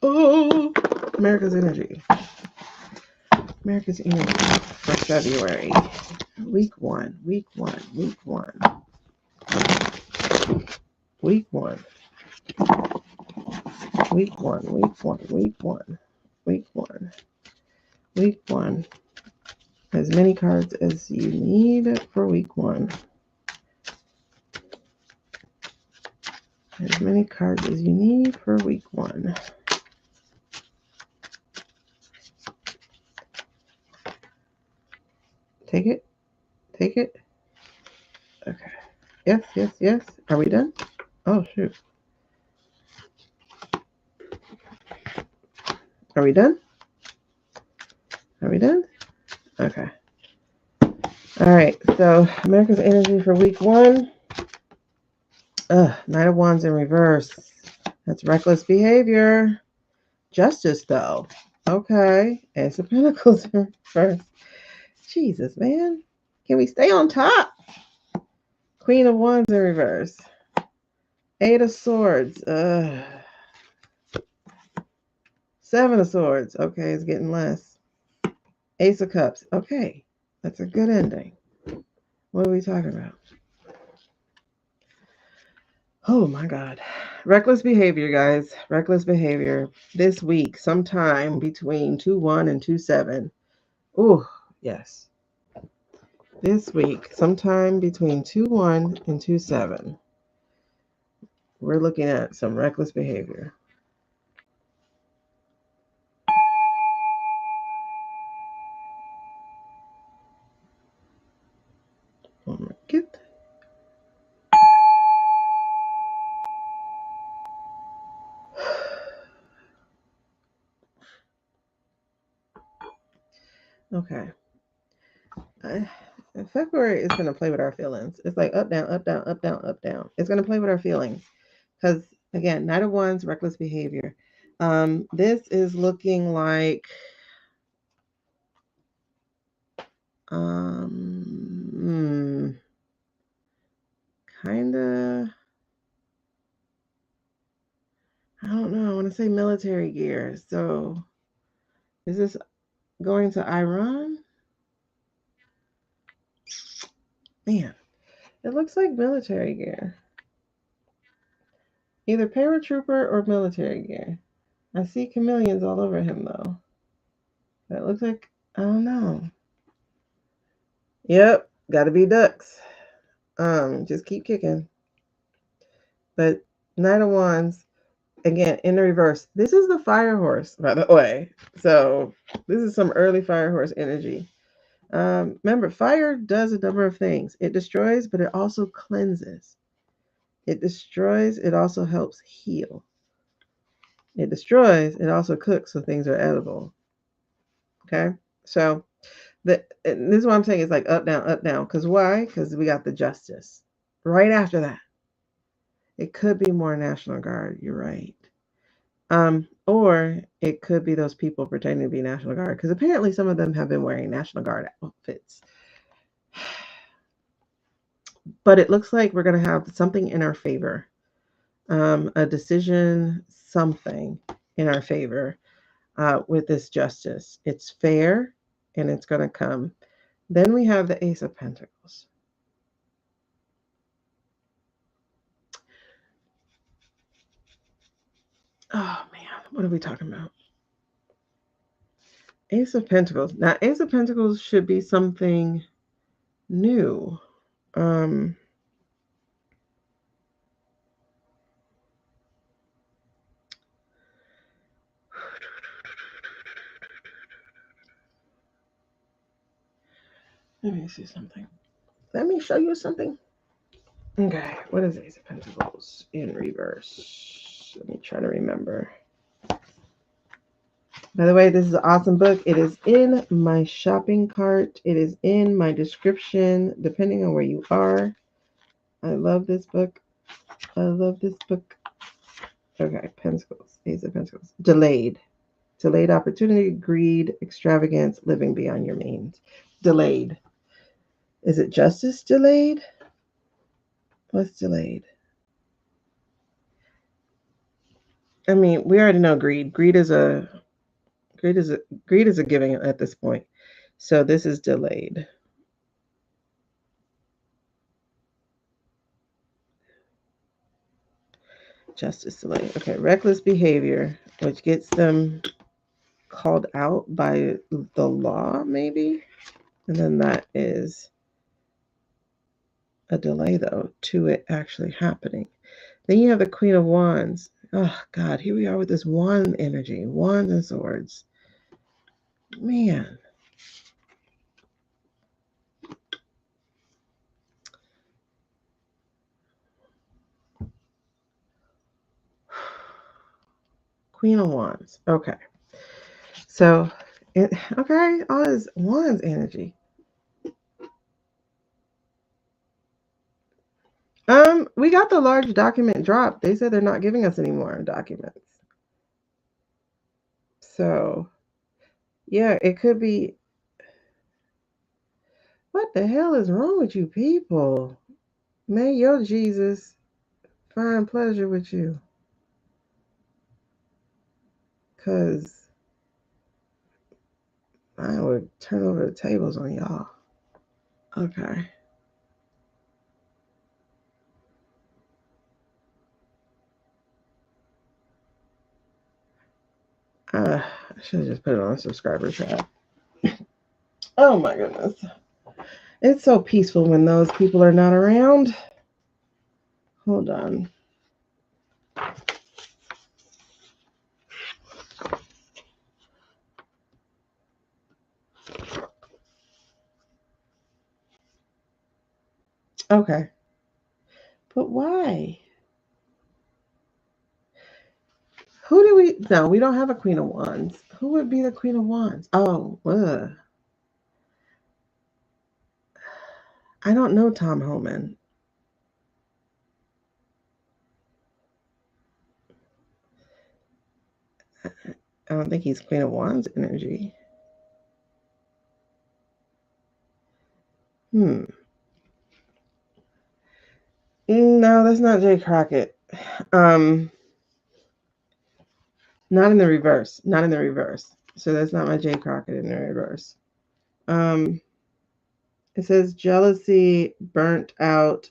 Oh, America's energy. America's energy for February. Week one. Week 1. As many cards as you need for week 1. As many cards as you need for week 1. Take it. Take it. Okay. Yes, yes, yes. Are we done? Oh, shoot. Are we done? Are we done? Okay. All right. So, America's energy for week 1. Knight of Wands in reverse. That's reckless behavior. Justice, though. Okay. Ace of Pentacles in reverse. Jesus, man. Can we stay on top? Queen of Wands in reverse. 8 of Swords. 7 of Swords. Okay, it's getting less. Ace of Cups. Okay, that's a good ending. What are we talking about? Oh my God. Reckless behavior, guys. Reckless behavior. This week, sometime between 2-1 and 2-7. Oh, yes. This week, sometime between 2-1 and 2-7. We're looking at some reckless behavior. Oh my God. Okay. February is going to play with our feelings. It's like up, down, up, down, up, down, up, down. It's going to play with our feelings. Because, again, Knight of Wands, reckless behavior. This is looking like kind of, I don't know. I want to say military gear. So, is this going to Iran? Man, it looks like military gear. Either paratrooper or military gear. I see chameleons all over him, though. But it looks like, I don't know. Yep, gotta be ducks. Just keep kicking. But Knight of Wands, again, in the reverse. This is the fire horse, by the way. So this is some early fire horse energy. Remember, fire does a number of things. It destroys, but it also cleanses. It destroys, it also helps heal. It destroys, it also cooks so things are edible. Okay? So this is what I'm saying. It's like up, down, up, down. Because why? Because we got the Justice. Right after that. It could be more National Guard. You're right. Or it could be those people pretending to be National Guard. Because apparently some of them have been wearing National Guard outfits. But it looks like we're going to have something in our favor. A decision, something in our favor with this Justice. It's fair and it's going to come. Then we have the Ace of Pentacles. Oh, man. What are we talking about? Ace of Pentacles. Now, Ace of Pentacles should be something new. Let me see something. Let me show you something. Okay, what is Ace of Pentacles in reverse? Let me try to remember. By the way, this is an awesome book. It is in my shopping cart. It is in my description, depending on where you are. I love this book. I love this book. Okay, Pentacles, Ace of Pentacles. Delayed. Delayed opportunity, greed, extravagance, living beyond your means. Delayed. Is it justice delayed? What's delayed? I mean, we already know greed. Greed is a giving at this point. So this is delayed. Justice delayed. Okay, reckless behavior, which gets them called out by the law, maybe. And then that is a delay, though, to it actually happening. Then you have the Queen of Wands. Oh, God, here we are with this wand energy. Wands and swords. Man. Queen of Wands. Okay. So, okay, all this Wands energy. We got the large document drop. They said they're not giving us any more documents. So, yeah, it could be. What the hell is wrong with you people? May your Jesus find pleasure with you. Because I would turn over the tables on y'all. Okay. I should have just put it on subscriber chat. Oh my goodness. It's so peaceful when those people are not around. Hold on. Okay. But why? Who do we... No, we don't have a Queen of Wands. Who would be the Queen of Wands? Oh, I don't know Tom Homan. I don't think he's Queen of Wands energy. No, that's not Jay Crockett. Not in the reverse. Not in the reverse. So that's not my Jay Crockett in the reverse. It says jealousy, burnt out,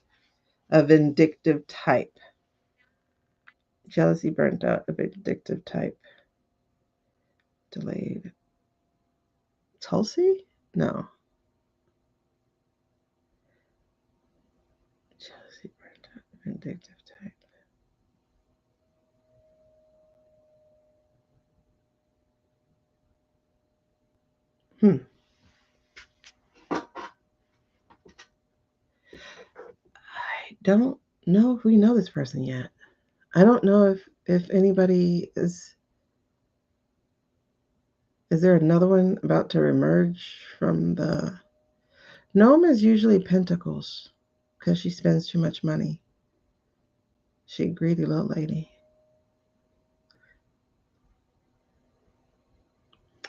a vindictive type. Jealousy, burnt out, a vindictive type. Delayed. Tulsi? No. Jealousy, burnt out, a vindictive type. I don't know if we know this person yet. I don't know if anybody is... Is there another one about to emerge from the... Gnome is usually Pentacles because she spends too much money. She a greedy little lady.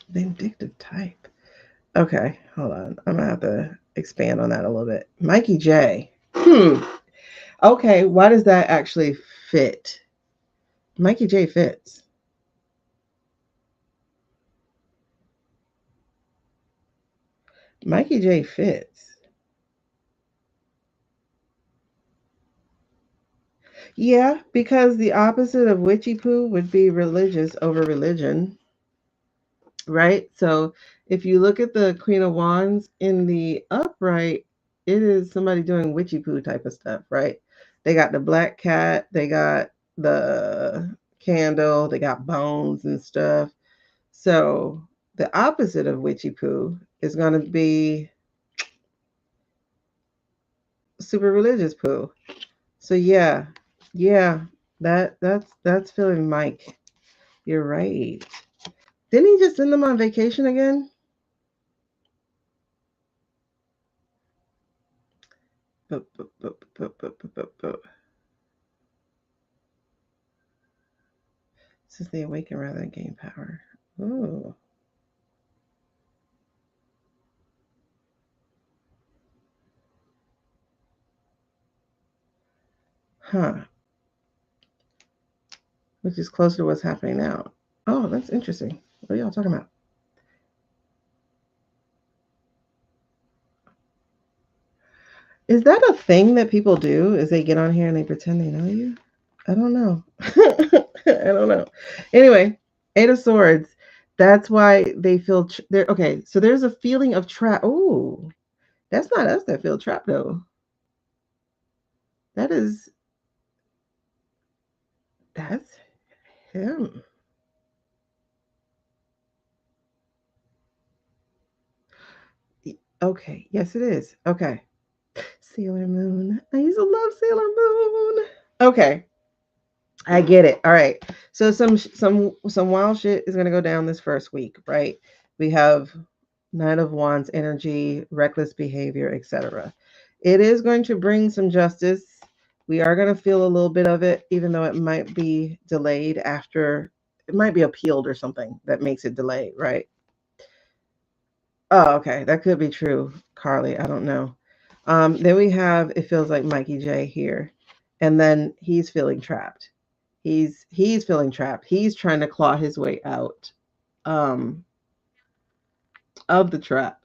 Vindictive type. Okay, hold on. I'm gonna have to expand on that a little bit. Mikey J. Okay, why does that actually fit? Mikey J fits. Mikey J fits. Yeah, because the opposite of witchy poo would be religious over religion. Right? So if you look at the Queen of Wands in the upright, it is somebody doing witchy poo type of stuff, right? They got the black cat, they got the candle, they got bones and stuff. So the opposite of witchy poo is going to be super religious poo. So yeah, that's feeling Mike. You're right. Didn't he just send them on vacation again? Since they awaken rather than gain power. Ooh. Huh. Which is closer to what's happening now. Oh, that's interesting. What are y'all talking about? Is that a thing that people do? Is they get on here and they pretend they know you? I don't know. I don't know. Anyway, Eight of Swords. That's why they feel there. Okay, so there's a feeling of trap. Oh, that's not us that feel trapped though. That's him. Okay, yes, it is. Okay, Sailor Moon. I used to love Sailor Moon. Okay, I get it. All right. So some wild shit is gonna go down this first week, right? We have Knight of Wands energy, reckless behavior, etc. It is going to bring some justice. We are going to feel a little bit of it, even though it might be delayed after, it might be appealed or something that makes it delayed, right? Oh, okay. That could be true, Carly. I don't know. Then we have, it feels like Mikey J here. And then he's feeling trapped. He's feeling trapped. He's trying to claw his way out um, of the trap.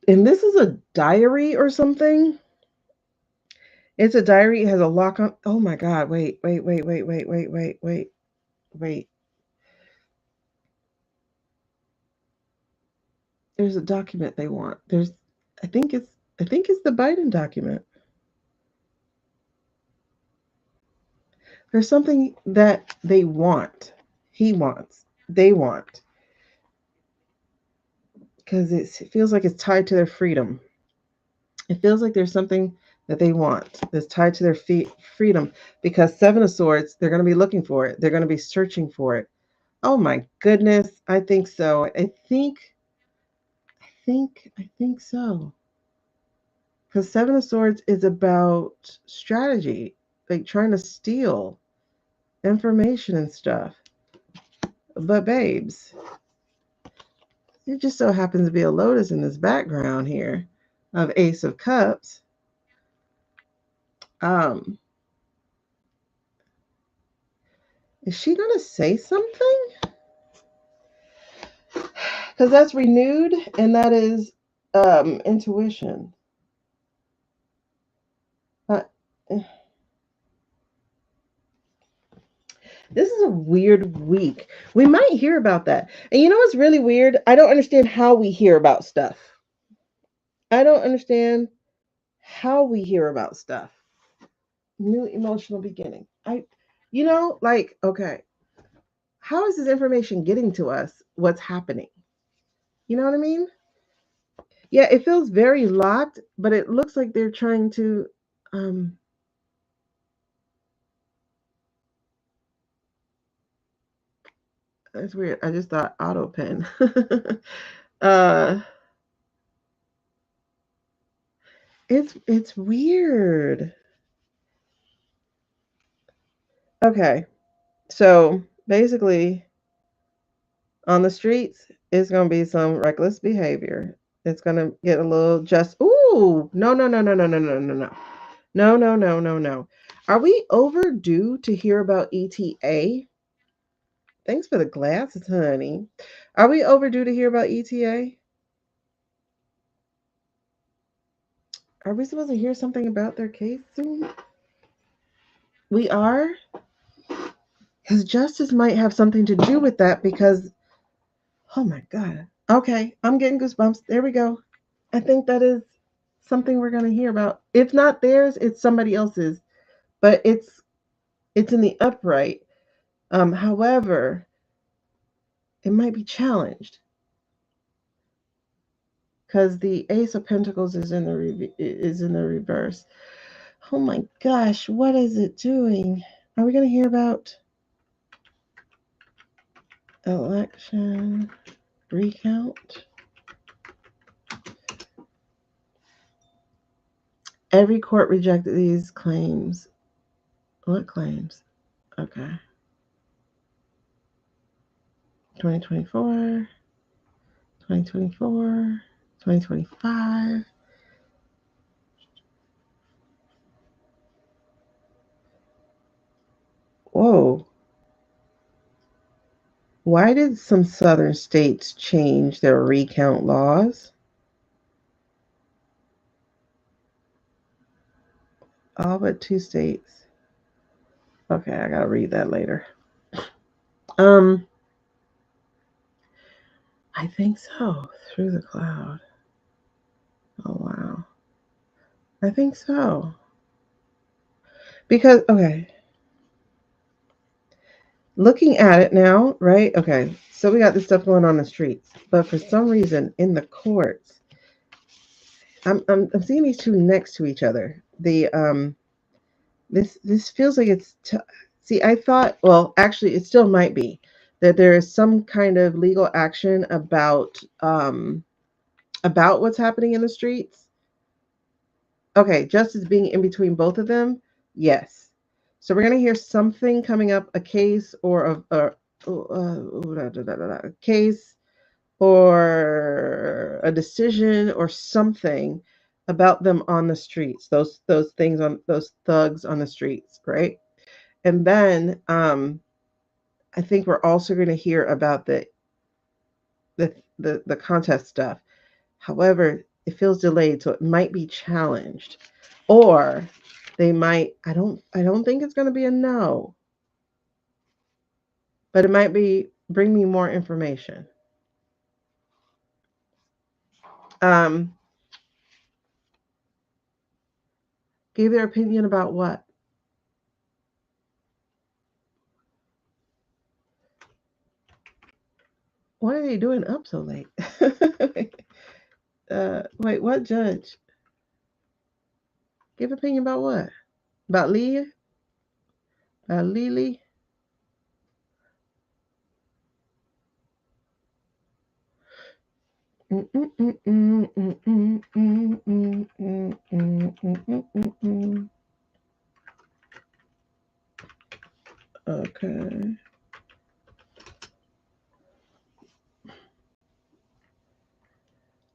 And this is a diary or something. It's a diary. It has a lock on. Oh my God. Wait. There's a document they want. I think it's, I think it's the Biden document. There's something that they want. He wants. They want. Because it feels like it's tied to their freedom. It feels like there's something that they want that's tied to their freedom. Because Seven of Swords, they're going to be looking for it. They're going to be searching for it. Oh my goodness. I think so. I think so. Because Seven of Swords is about strategy, like trying to steal information and stuff. But babes, it just so happens to be a lotus in this background here of Ace of Cups. Um, is she gonna say something? Because that's renewed, and that is intuition. Uh, this is a weird week. We might hear about that. And you know what's really weird? I don't understand how we hear about stuff. I don't understand how we hear about stuff. New emotional beginning. Like, okay, how is this information getting to us? What's happening? You know what I mean? Yeah, it feels very locked, but it looks like they're trying to um that's weird. I just thought auto pen. uh it's weird. Okay. So basically on the streets, it's gonna be some reckless behavior. It's gonna get a little just ooh, no. No. Are we overdue to hear about ETA? Thanks for the glasses, honey. Are we overdue to hear about ETA? Are we supposed to hear something about their case soon? We are? Because justice might have something to do with that because, oh my God. Okay, I'm getting goosebumps. There we go. I think that is something we're going to hear about. If not theirs, it's somebody else's, but it's in the upright. However, it might be challenged because the Ace of Pentacles is in the reverse. Oh my gosh, what is it doing? Are we going to hear about election recount? Every court rejected these claims. What claims? Okay. 2024, 2024, 2025. Whoa. Why did some southern states change their recount laws? All but two states. Okay, I gotta read that later. Um, I think so. Through the cloud. Oh, wow. I think so. Because, okay. Looking at it now, right? Okay. So we got this stuff going on the streets. But for some reason, in the courts, I'm seeing these two next to each other. This feels like it's see, I thought, well, actually it still might be that there is some kind of legal action about what's happening in the streets. Okay, justice being in between both of them. Yes. So we're going to hear something coming up, a case or a case or a decision or something about them on the streets. Those things on those thugs on the streets, right? And then I think we're also going to hear about the contest stuff. However, it feels delayed, so it might be challenged, or they might. I don't think it's going to be a no, but it might be bring me more information. Um, give their opinion about what? What are they doing up so late? Wait, what judge? Give opinion about what? About Leah? About Lily? Okay.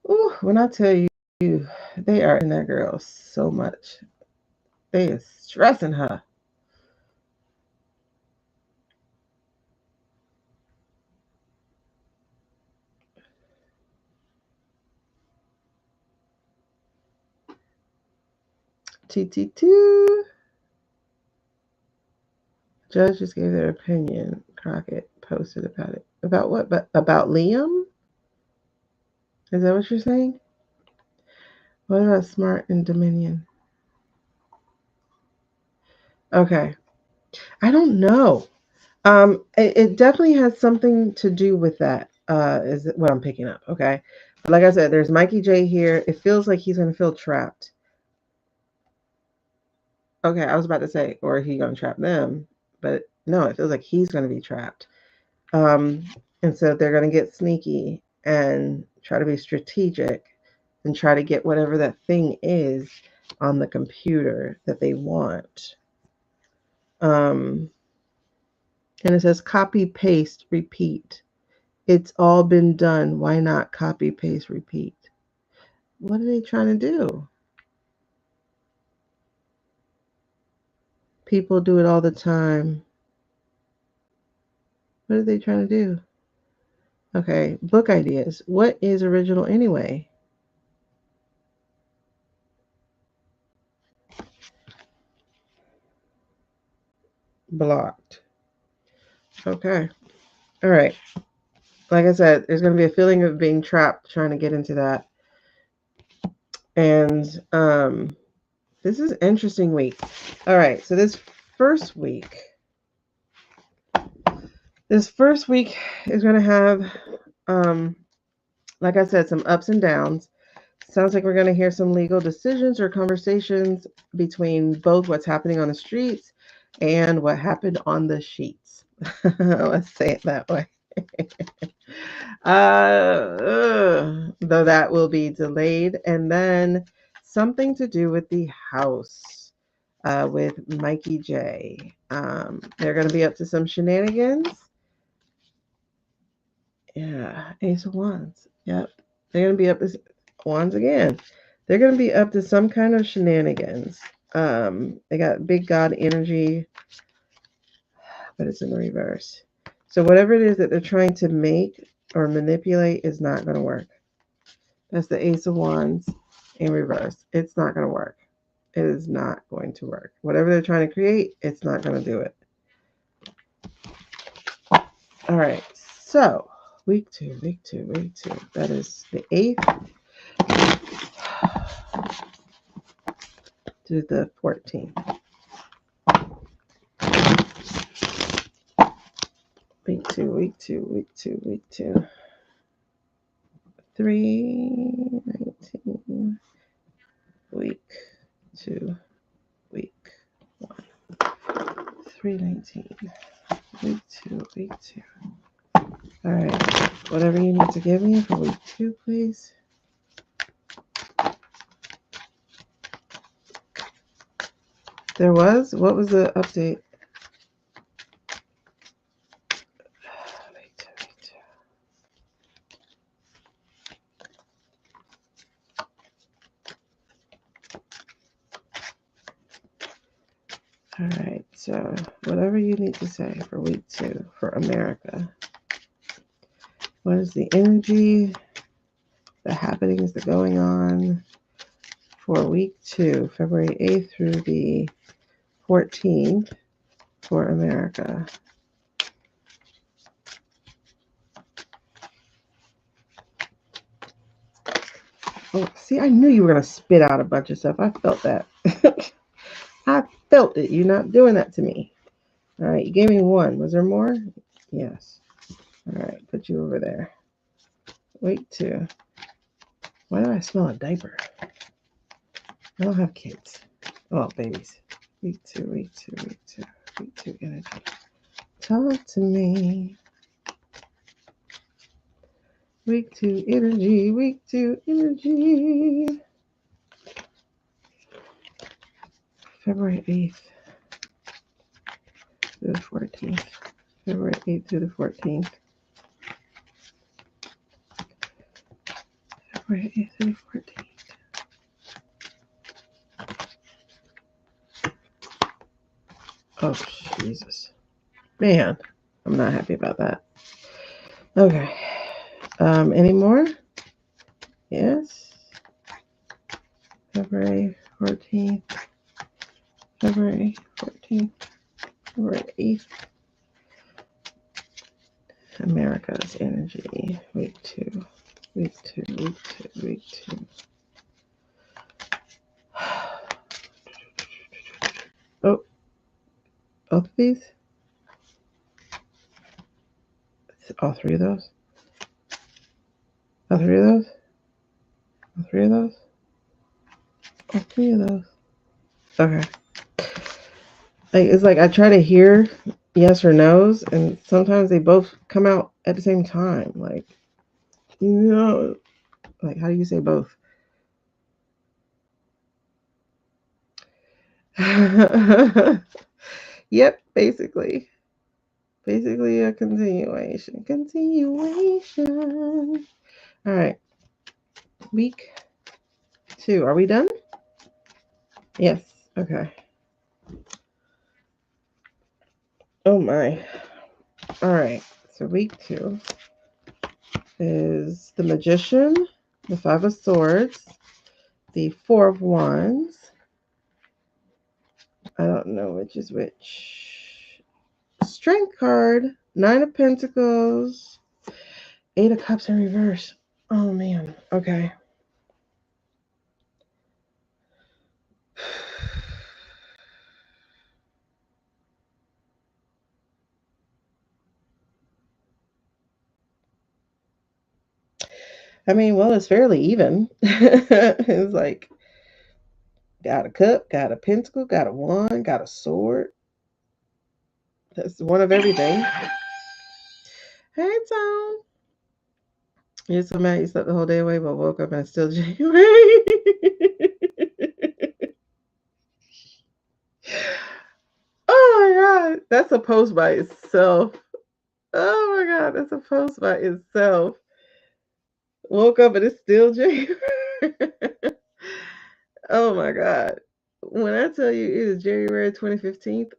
Ooh, when I tell you, they are in that girl so much. They is stressing her. TT2. Judges gave their opinion. Crockett posted about it. About what? But about Liam? Is that what you're saying? What about Smart and Dominion? Okay. I don't know. It definitely has something to do with that. Is what I'm picking up. Okay. But like I said, there's Mikey J here. It feels like he's gonna feel trapped. Okay, I was about to say, or he gonna trap them, but no, it feels like he's gonna be trapped. Um, and so they're gonna get sneaky and try to be strategic and try to get whatever that thing is on the computer that they want. Um, and it says copy, paste, repeat. It's all been done. Why not copy, paste, repeat? What are they trying to do? People do it all the time. What are they trying to do? Okay, book ideas. What is original anyway? Blocked. Okay. All right. Like I said, there's going to be a feeling of being trapped trying to get into that. And this is an interesting week. All right. So first week, this first week is going to have, like I said, some ups and downs. Sounds like we're going to hear some legal decisions or conversations between both what's happening on the streets and what happened on the sheets. Let's say it that way. Though that will be delayed. And then something to do with the house with Mikey J. They're going to be up to some shenanigans. Yeah, Ace of Wands. Yep. They're going to be up to Wands again. They're going to be up to some kind of shenanigans. They got big God energy, but it's in the reverse. So whatever it is that they're trying to make or manipulate is not going to work. That's the Ace of Wands in reverse. It's not going to work. It is not going to work. Whatever they're trying to create, it's not going to do it. All right. So Week two. That is the 8th to the 14th. Week two. 3/19. Week 2. Week 1. 3/19. Week 2. All right. Whatever you need to give me for week 2, please. There was? What was the update? Week 2. All right. So whatever you need to say for week 2 for America. What is the energy, the happenings, the going on for week 2, February 8th through the 14th for America? Oh, see, I knew you were going to spit out a bunch of stuff. I felt that. I felt it. You're not doing that to me. All right. You gave me 1. Was there more? Yes. All right. Put you over there. Week 2. Why do I smell a diaper? I don't have kids. Oh, babies. Week 2 energy. Talk to me. Week 2 energy. February 8th through the 14th. February 8th through the 14th. February 8th through the 14th. Oh, Jesus. Man, I'm not happy about that. Okay. Any more? Yes. February 14th. February 14th. February 8th. America's energy. Week 2. Oh, both of these? All 3 of those? All 3 of those? All 3 of those? All 3 of those. Okay. It's like I try to hear yes or no's, and sometimes they both come out at the same time. Like, like, how do you say both? Yep, basically a continuation. All right, week 2. Are we done? Yes. Okay. Oh my. All right. So week 2 is the Magician, the 5 of Swords, the 4 of Wands. I don't know which is which. Strength card, 9 of Pentacles, 8 of Cups in reverse. Oh man. Okay. I mean, well, it's fairly even. It's like got a cup, got a pentacle, got a wand, got a sword. That's one of everything. Hey, Tom. You're so mad you slept the whole day away, but woke up and it's still January. Oh my God. That's a post by itself. Oh my God. That's a post by itself. Woke up and it's still January. Oh my God. When I tell you it is January 2015.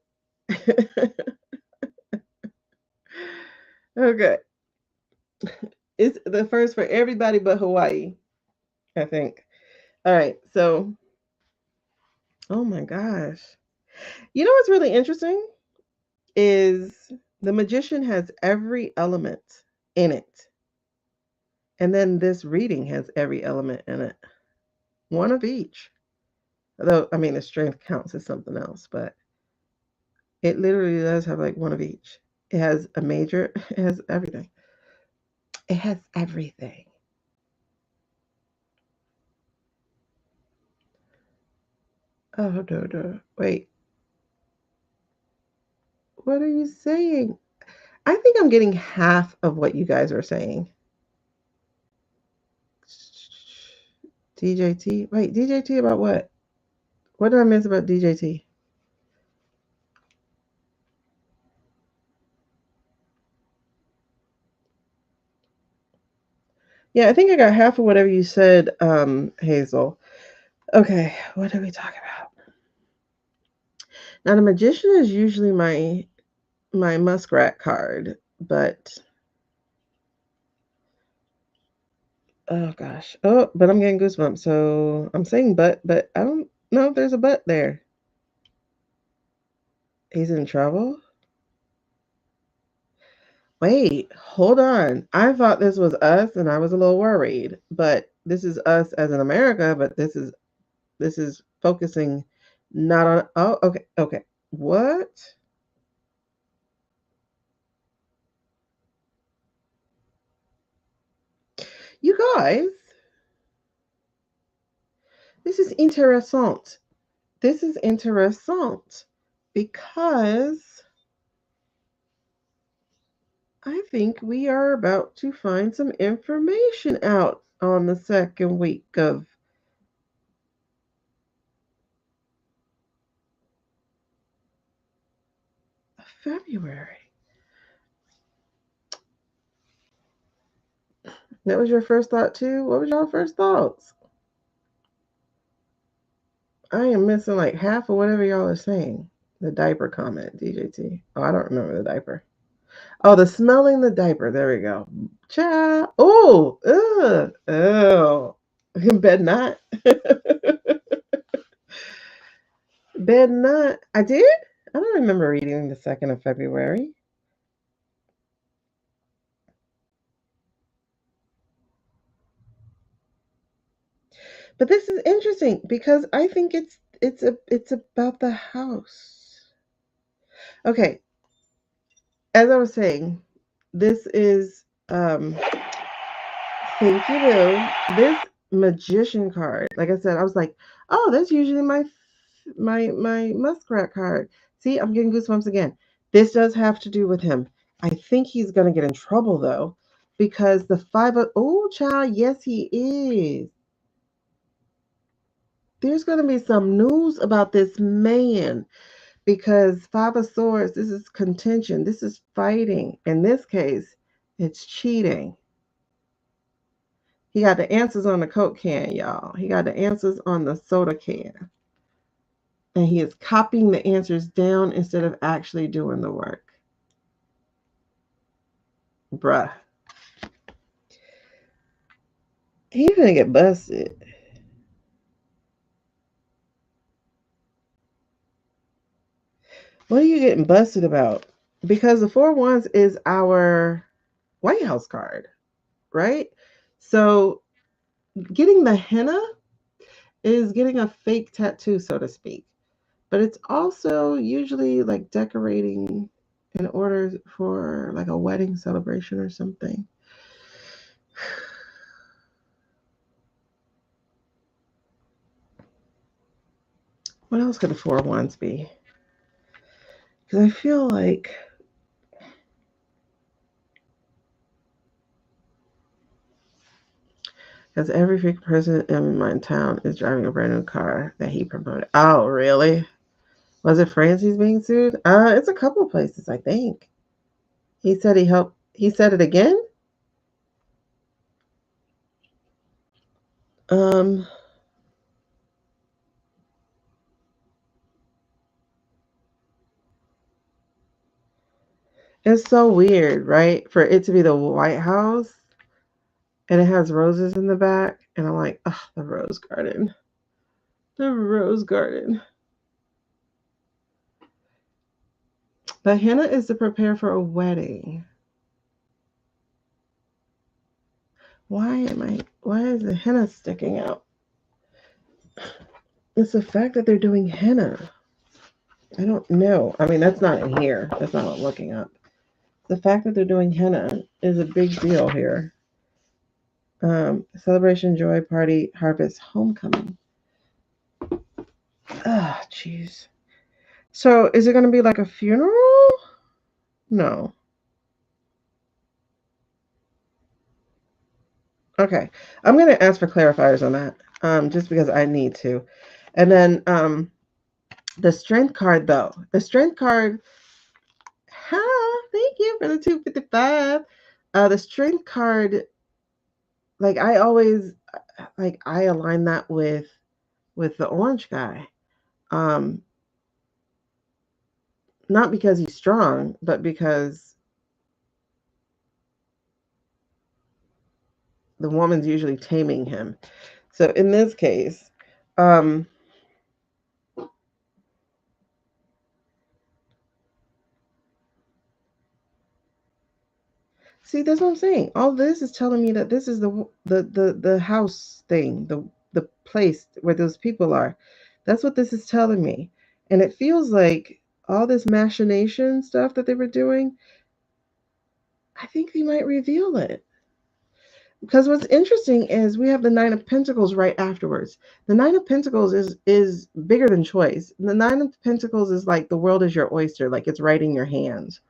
Okay. It's the first for everybody but Hawaii, I think. All right. So, oh my gosh. You know what's really interesting is the Magician has every element in it. And then this reading has every element in it. One of each. Although, I mean, the strength counts as something else, but it literally does have like one of each. It has a major, it has everything. It has everything. Oh, no. Wait. What are you saying? I think I'm getting half of what you guys are saying. DJT? Wait, DJT about what? What did I miss about DJT? Yeah, I think I got half of whatever you said, Hazel. Okay, what did we talk about? Now, the magician is usually my Muskrat card, but oh gosh. Oh, but I'm getting goosebumps. So I'm saying but I don't know if there's a but there. He's in trouble? Wait, hold on. I thought this was us and I was a little worried. But this is us as in America, but this is focusing not on oh, okay. What? You guys, this is interessant. This is interessant because I think we are about to find some information out on the second week of February. That was your first thought too? What was your first thoughts? I am missing like half of whatever y'all are saying. The diaper comment, DJT. Oh, I don't remember the diaper. Oh, the smelling the diaper. There we go. Child. Oh, ugh. Oh. Bet not. Bet not. I did? I don't remember reading the 2nd of February. But this is interesting because I think it's about the house. Okay, as I was saying, this is thank you, Bill. This magician card, like I said, I was like, oh, that's usually my Muskrat card. See, I'm getting goosebumps again. This does have to do with him. I think he's gonna get in trouble though, because the oh child, yes he is. There's gonna be some news about this man because 5 of Swords, this is contention, this is fighting. In this case, it's cheating. He got the answers on the Coke can, y'all. He got the answers on the soda can. And he is copying the answers down instead of actually doing the work. Bruh. He's gonna get busted. What are you getting busted about? Because the 4 of Wands is our White House card, right? So getting the henna is getting a fake tattoo, so to speak. But it's also usually like decorating in order for like a wedding celebration or something. What else could the 4 of Wands be? Because I feel like because every freaking person in my town is driving a brand new car that he promoted. Oh, really? Was it Francie's being sued? It's a couple of places, I think. He said he helped. He said it again. Um, it's so weird, right? For it to be the White House and it has roses in the back, and I'm like, oh, the rose garden. The rose garden. The henna is to prepare for a wedding. Why is the henna sticking out? It's the fact that they're doing henna. I don't know. I mean, that's not in here. That's not what I'm looking up. The fact that they're doing henna is a big deal here. Celebration, joy, party, harvest, homecoming. Ah, jeez. So is it going to be like a funeral? No. Okay. I'm going to ask for clarifiers on that, just because I need to. And then the strength card, though. The strength card, thank you for the 255. The strength card, like I always, like I align that with the orange guy. Not because he's strong, but because the woman's usually taming him. So in this case, see, that's what I'm saying. All this is telling me that this is the house thing, the place where those people are. That's what this is telling me. And it feels like all this machination stuff that they were doing, I think they might reveal it. Because what's interesting is we have the Nine of Pentacles right afterwards. The Nine of Pentacles is bigger than choice. The Nine of Pentacles is like the world is your oyster, like it's right in your hands.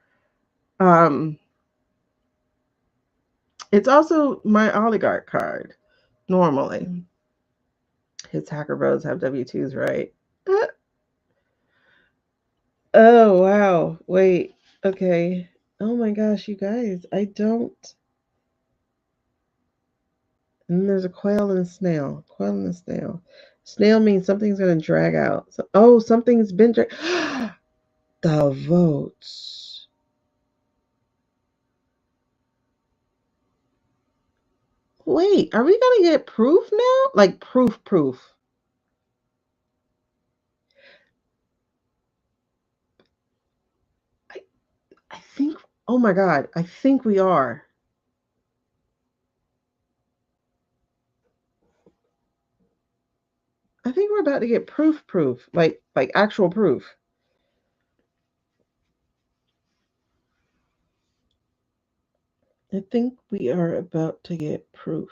It's also my oligarch card. Normally, his hacker bros have W-2s, right? Oh wow! Wait. Okay. Oh my gosh, you guys! I don't. And then there's a quail and a snail. Quail and a snail. Snail means something's going to drag out. So, something's been dragged. The votes. Wait, are we going to get proof now? Like proof. I think, oh my God, I think we are. I think we're about to get proof. Like actual proof. I think we are about to get proof.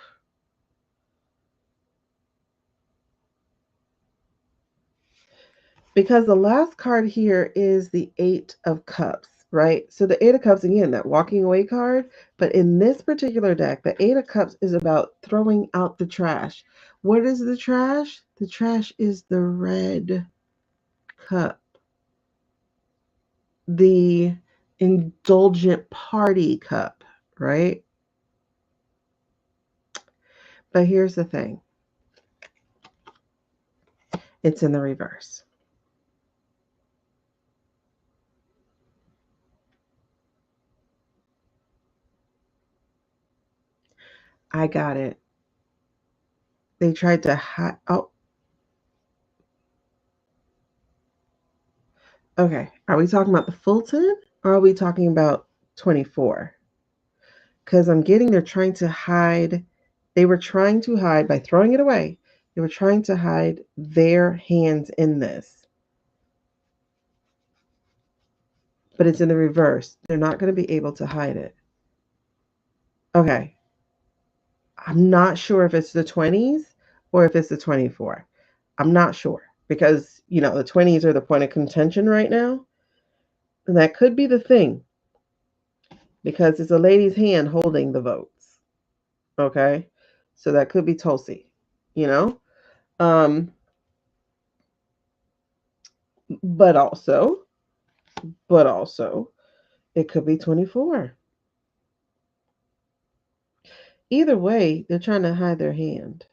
Because the last card here is the Eight of Cups, right? So the Eight of Cups, again, that walking away card. But in this particular deck, the Eight of Cups is about throwing out the trash. What is the trash? The trash is the red cup. The indulgent party cup, right? But here's the thing. It's in the reverse. I got it. They tried to hide. Oh. Okay. Are we talking about the Fulton or are we talking about 24? Because I'm getting they're trying to hide. They were trying to hide by throwing it away. They were trying to hide their hands in this. But it's in the reverse. They're not going to be able to hide it. Okay. I'm not sure if it's the 20s or if it's the 24. I'm not sure because, the 20s are the point of contention right now. And that could be the thing because it's a lady's hand holding the votes. Okay. So that could be Tulsi, But also, it could be 24. Either way, they're trying to hide their hand.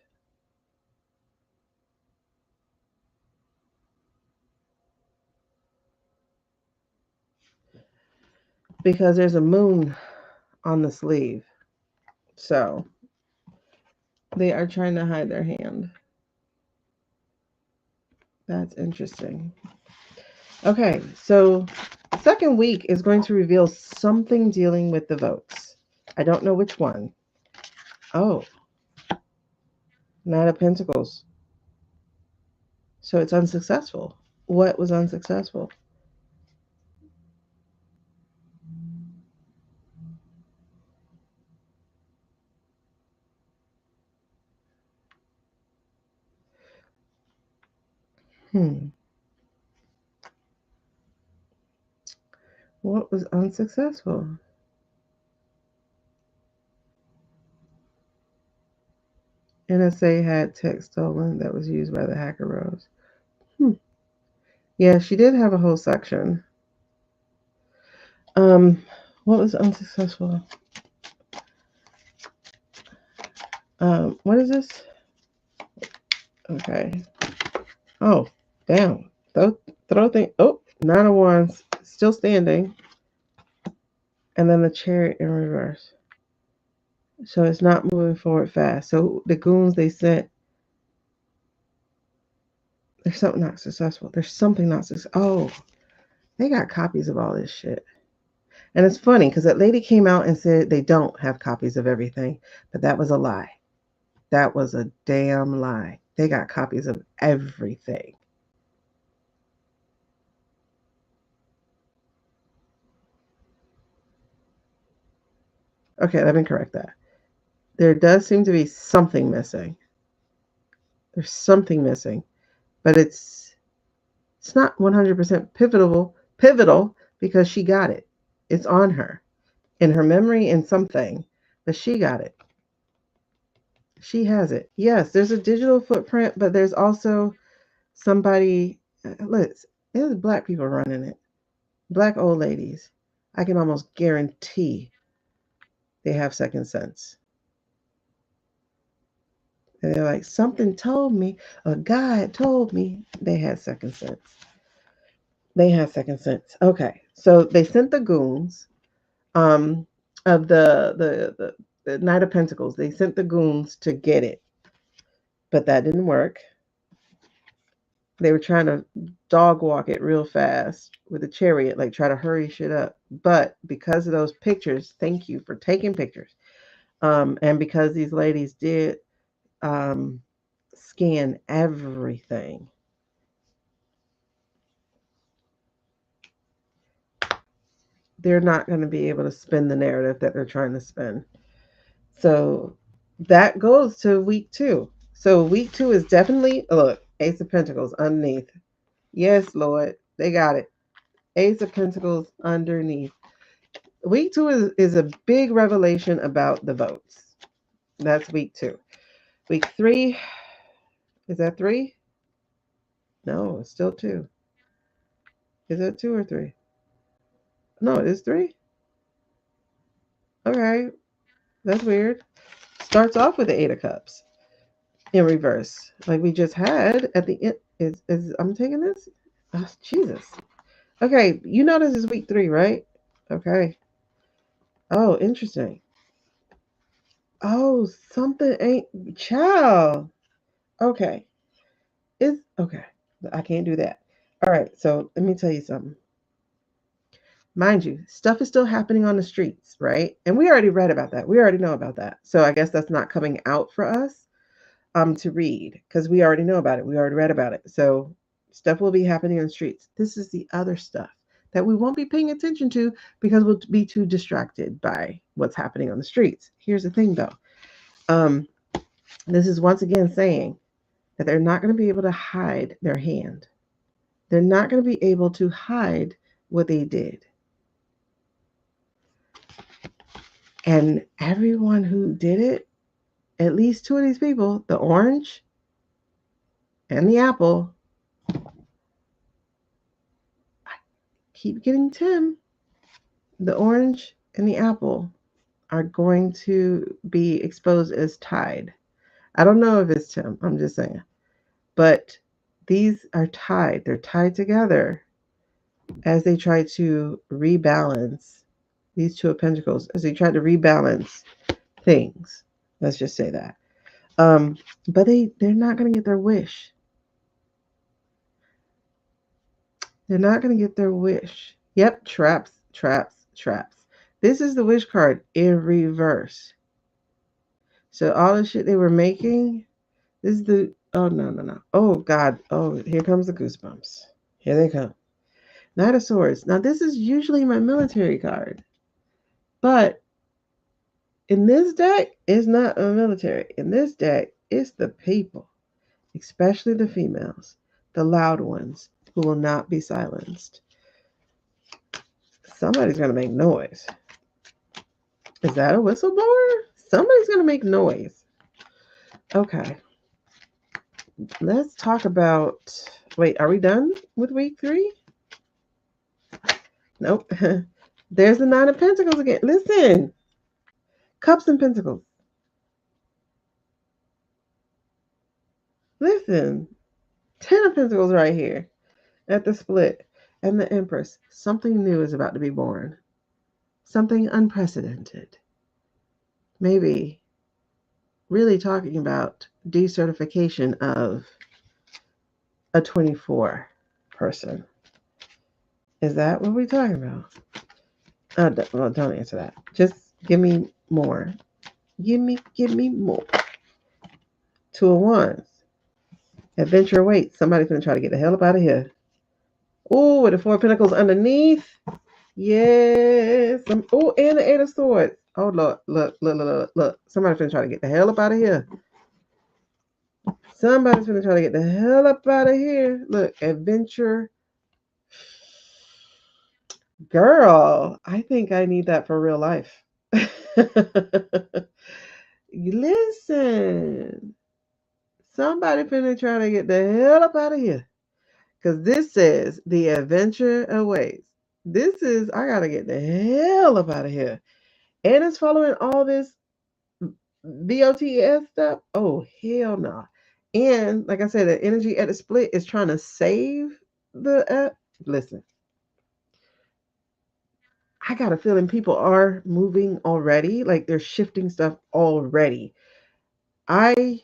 Because there's a moon on the sleeve. So they are trying to hide their hand. That's interesting. Okay, so second week is going to reveal something dealing with the votes. I don't know which one. Oh, Knight of Pentacles. So it's unsuccessful. What was unsuccessful? What was unsuccessful? NSA had text stolen that was used by the hacker Rose. Yeah, she did have a whole section. What was unsuccessful? What is this? Okay. Oh, damn. Throw thing. Oh, 9 of Wands still standing. And then the Chariot in reverse. So it's not moving forward fast. So the goons they sent, there's something not successful. There's something not successful. Oh, they got copies of all this shit. And it's funny because that lady came out and said they don't have copies of everything, but that was a lie. That was a damn lie. They got copies of everything. Okay, let me correct that. There does seem to be something missing. There's something missing, but it's not 100% pivotal because she got it. It's on her, in her memory, in something, but she got it. She has it. Yes, there's a digital footprint, but there's also somebody. Look, there's black people running it. Black old ladies. I can almost guarantee they have second sense. And they're like, something told me, a guy told me. They had second sense. They had second sense. Okay, so they sent the goons of the Knight of Pentacles. They sent the goons to get it, but that didn't work. They were trying to dog walk it real fast with a chariot, like try to hurry shit up. But because of those pictures, thank you for taking pictures. And because these ladies did scan everything, they're not going to be able to spin the narrative that they're trying to spin. So that goes to week 2. So week 2 is definitely, look, Ace of Pentacles underneath. Yes, Lord, they got it. Ace of Pentacles underneath. Week 2 is a big revelation about the votes. That's week 2. Week 3, is that 3? No, it's still 2. Is that 2 or 3? No, it is 3. Okay, that's weird. Starts off with the 8 of Cups in reverse, like we just had at the end. Is I'm taking this? Oh, Jesus. Okay, you know this is week 3, right? Okay. Oh, interesting. Oh, something ain't child. Okay. It's okay. I can't do that. All right, so let me tell you something. Mind you, stuff is still happening on the streets, right? And we already read about that. We already know about that. So I guess that's not coming out for us to read because we already know about it. We already read about it. So stuff will be happening on the streets. This is the other stuff that we won't be paying attention to because we'll be too distracted by what's happening on the streets. Here's the thing though. This is once again saying that they're not going to be able to hide their hand. They're not going to be able to hide what they did. And everyone who did it, at least 2 of these people, the orange and the apple, I keep getting Tim, the orange and the apple are going to be exposed as tied. I don't know if it's Tim, I'm just saying. But these are tied. They're tied together as they try to rebalance these 2 of Pentacles, as they try to rebalance things. Let's just say that. But they're not going to get their wish. They're not going to get their wish. Yep, traps, traps, traps. This is the wish card in reverse. So all the shit they were making, this is the, oh, no. Oh, God. Oh, here comes the goosebumps. Here they come. Knight of Swords. Now, this is usually my military card. But in this deck, it's not a military. In this deck, it's the people, especially the females, the loud ones who will not be silenced. Somebody's going to make noise. Is that a whistleblower? Somebody's going to make noise. Okay. Let's talk about... Wait, are we done with week 3? Nope. There's the 9 of Pentacles again. Listen. Cups and Pentacles. Listen. 10 of Pentacles right here at the split. And the Empress. Something new is about to be born. Something unprecedented. Maybe really talking about decertification of a 24 person. Is that what we're talking about? Well, don't answer that. Just give me more. Give me more. 2 of Wands. Adventure awaits. Somebody's going to try to get the hell up out of here. Oh, with the 4 of Pentacles underneath. Yes. Oh, and the 8 of Swords. Oh, look. Somebody's going to try to get the hell up out of here. Somebody's going to try to get the hell up out of here. Look, adventure. Girl, I think I need that for real life. Listen. Somebody finna try to get the hell up out of here. Because this says the adventure awaits. This is, I gotta get the hell up out of here. And it's following all this BOTS stuff. Oh, hell no. And like I said, the energy at the split is trying to save the, listen. I got a feeling people are moving already. Like they're shifting stuff already. I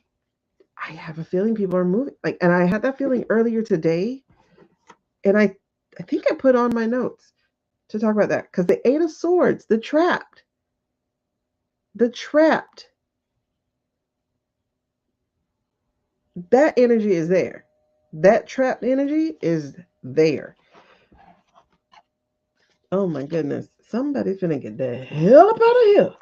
have a feeling people are moving. Like, and I had that feeling earlier today. And I think I put on my notes to talk about that. Because the 8 of Swords, the trapped. That energy is there. That trapped energy is there. Oh my goodness. Somebody's gonna get the hell up out of here.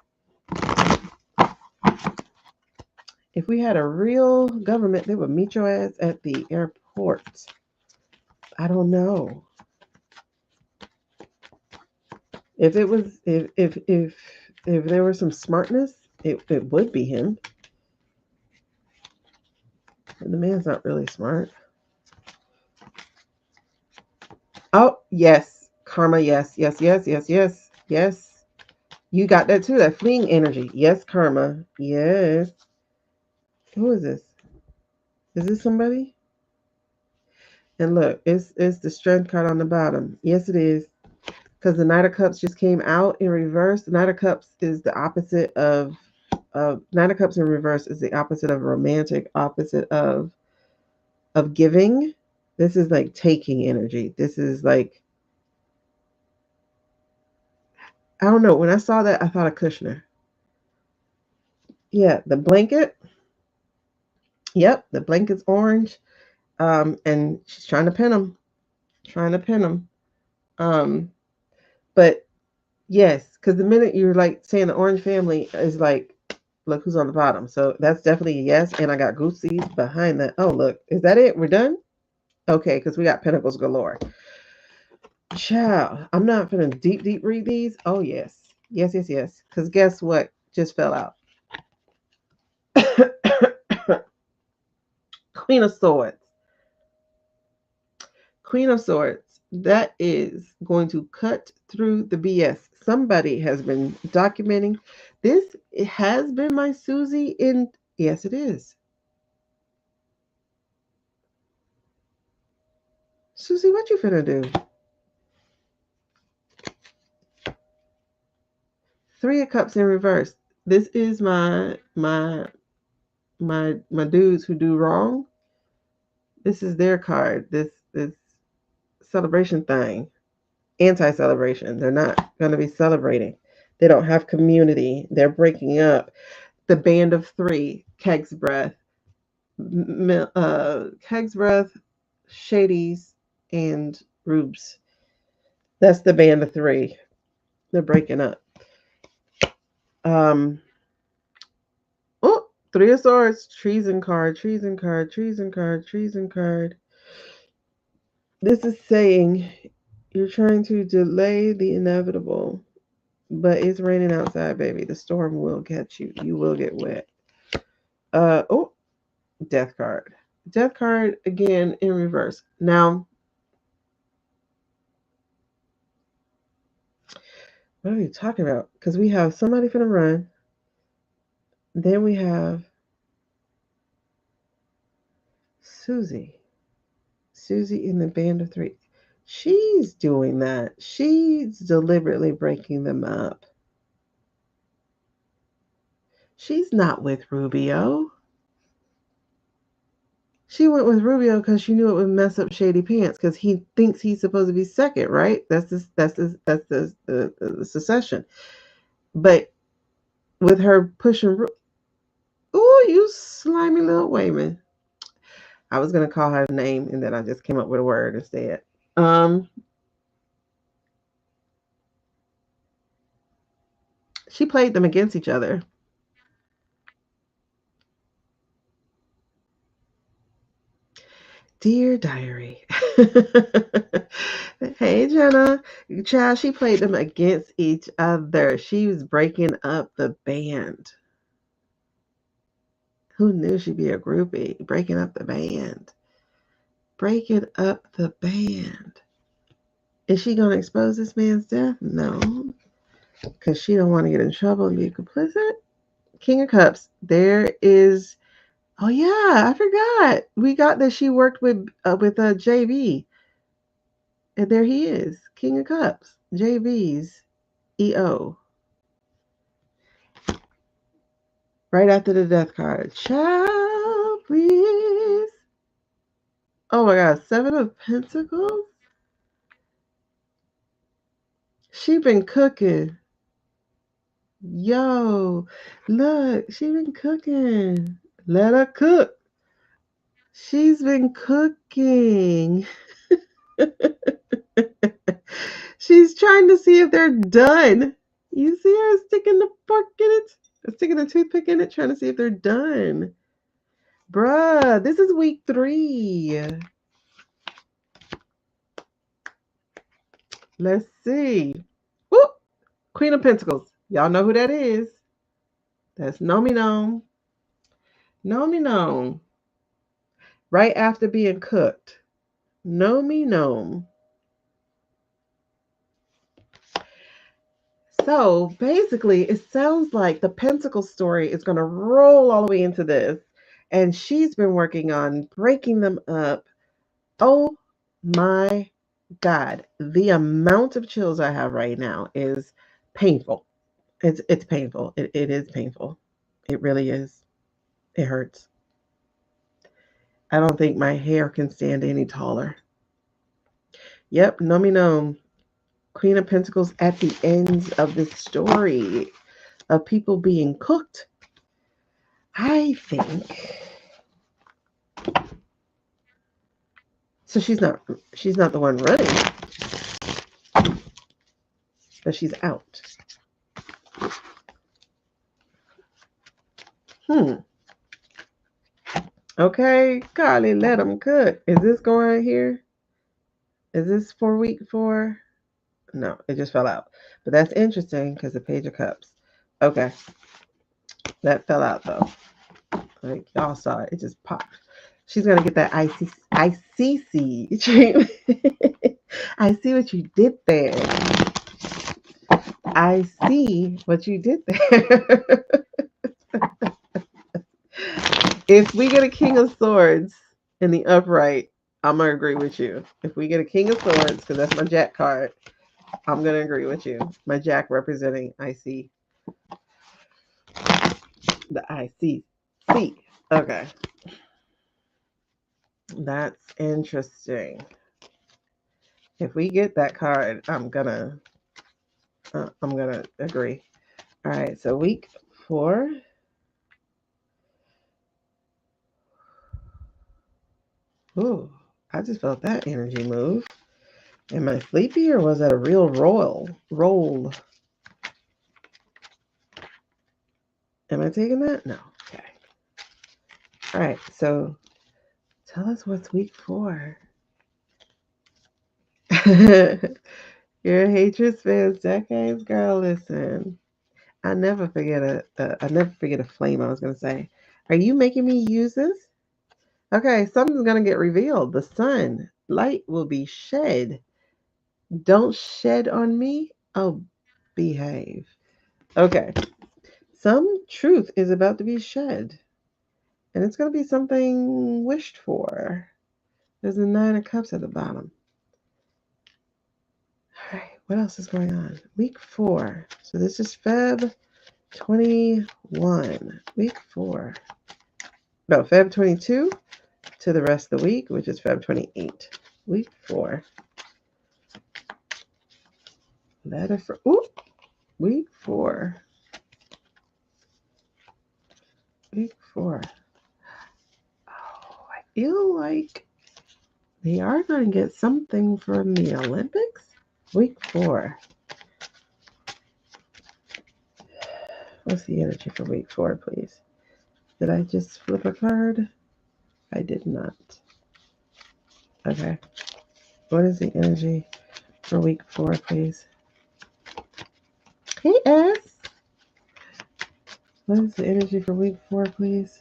If we had a real government, they would meet your ass at the airport. I don't know. If it was, if there was some smartness, it would be him. And the man's not really smart. Oh, yes. Karma, yes. You got that too, that fleeing energy. Yes, karma. Yes. Who is this? Is this somebody? And look, it's the strength card on the bottom. Yes, it is. Because the Knight of Cups just came out in reverse. The Knight of Cups is the opposite of Knight of Cups in reverse is the opposite of romantic, opposite of giving. This is like taking energy. This is like, I don't know. When I saw that, I thought of Kushner. Yeah, the blanket. Yep, the blanket's orange. And she's trying to pin him. But yes, because the minute you're like saying the orange family is like, look who's on the bottom. So that's definitely a yes. And I got goosies behind that. Oh, look, is that it? We're done? Okay, because we got pentacles galore. Child, I'm not gonna deep read these. Oh yes. Because guess what just fell out? Queen of Swords. That is going to cut through the BS. Somebody has been documenting this. It has been my Susie in. Yes, it is. Susie, what you finna do? 3 of Cups in reverse. This is my dudes who do wrong. This is their card. This celebration thing. Anti-celebration. They're not going to be celebrating. They don't have community. They're breaking up. the band of three, Keg's Breath, Shadies, and Rubes. That's the band of three. They're breaking up. Oh, Three of Swords, treason card, treason card, treason card, treason card. This is saying you're trying to delay the inevitable, but it's raining outside, baby. The storm will catch you. You will get wet. Oh, Death card. Death card again in reverse. Now, what are you talking about? Because we have somebody finna run. Then we have Susie. Susie in the band of three. She's doing that. She's deliberately breaking them up. She's not with Rubio. She went with Rubio because she knew it would mess up Shady Pants because he thinks he's supposed to be second, right? That's the secession. But with her pushing, ooh, you slimy little Wayman. I was gonna call her name and then I just came up with a word instead. She played them against each other. Dear Diary. Hey, Jenna. Child, she played them against each other. She was breaking up the band. Who knew she'd be a groupie? Breaking up the band. Breaking up the band. Is she going to expose this man's death? No. Because she don't want to get in trouble and be complicit. King of Cups. There is... Oh, yeah. I forgot. We got that she worked with JV. And there he is, King of Cups, JV's EO. Right after the death card. Child, please. Oh my God, Seven of Pentacles? She been cooking. Yo, look, she been cooking. Let her cook. She's been cooking. She's trying to see if they're done. You see her sticking the fork in it? Sticking a toothpick in it, trying to see if they're done. Bruh, this is week 3. Let's see. Whoop! Queen of Pentacles. Y'all know who that is. That's Nomi Nom. Nomi Nom. Right after being cooked. Nomi Nom. So basically, it sounds like the Pentacle story is going to roll all the way into this. And she's been working on breaking them up. Oh my God. The amount of chills I have right now is painful. It's painful. It is painful. It really is. It hurts. I don't think my hair can stand any taller. Yep, Nomi Nom. Queen of Pentacles at the end of this story of people being cooked. I think so. She's not the one running, but she's out. Okay, Carly, let them cook. Is this going here? Is this for week 4? No, it just fell out. But that's interesting because the Page of Cups. Okay. That fell out though. Like y'all saw it. It just popped. She's gonna get that ICC treatment. I see what you did there. I see what you did there. If we get a King of Swords in the upright, I'm gonna agree with you. If we get a King of Swords, because that's my Jack card, I'm gonna agree with you. My Jack representing IC. The ICC. Okay. That's interesting. If we get that card, I'm gonna agree. All right, so week 4. Ooh, I just felt that energy move. Am I sleepy or was that a real roll? Am I taking that? No. Okay. All right. So tell us what's week 4. You're a hatred spans decades, girl. Listen, I never forget a flame. I was gonna say, are you making me use this? Okay, something's gonna get revealed. The sun light will be shed. Don't shed on me. Oh, behave. Okay, some truth is about to be shed, and it's gonna be something wished for. There's a 9 of Cups at the bottom. All right, what else is going on? Week 4. So this is Feb 21. Week 4. No, Feb 22 to the rest of the week, which is Feb 28. Week 4. Letter for week 4. Week 4. Oh, I feel like they are going to get something from the Olympics. Week 4. What's the energy for week 4, please? Did I just flip a card? I did not. Okay. What is the energy for week 4, please? Hey, S. What is the energy for week 4, please?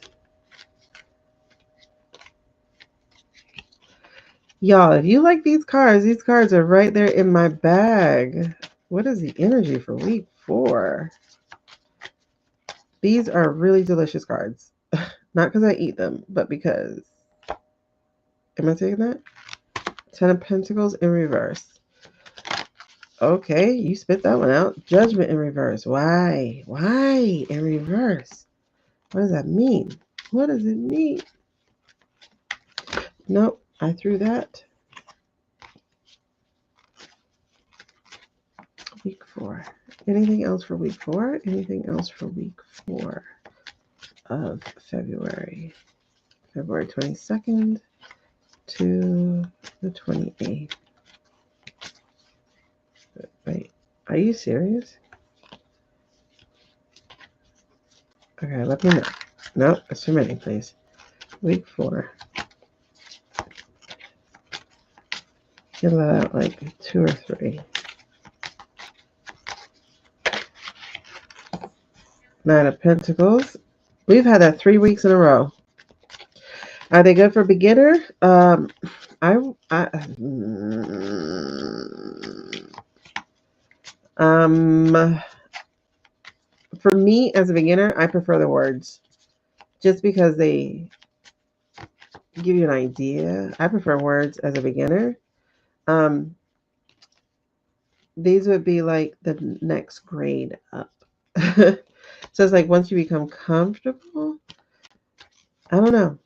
Y'all, if you like these cards are right there in my bag. What is the energy for week 4? These are really delicious cards. Not because I eat them, but because... Am I taking that? 10 of Pentacles in reverse. Okay, you spit that one out. Judgment in reverse. Why? Why in reverse? What does that mean? What does it mean? Nope, I threw that. Week 4. Anything else for week 4? Anything else for week 4 of February? February 22nd to the 28th. Wait, are you serious? Okay, let me know. No, that's too many, please. Week 4. Get that out like 2 or 3. 9 of Pentacles. We've had that 3 weeks in a row. Are they good for beginner? For me as a beginner, I prefer the words, just because they give you an idea. I prefer words as a beginner. These would be like the next grade up. So it's like once you become comfortable, I don't know.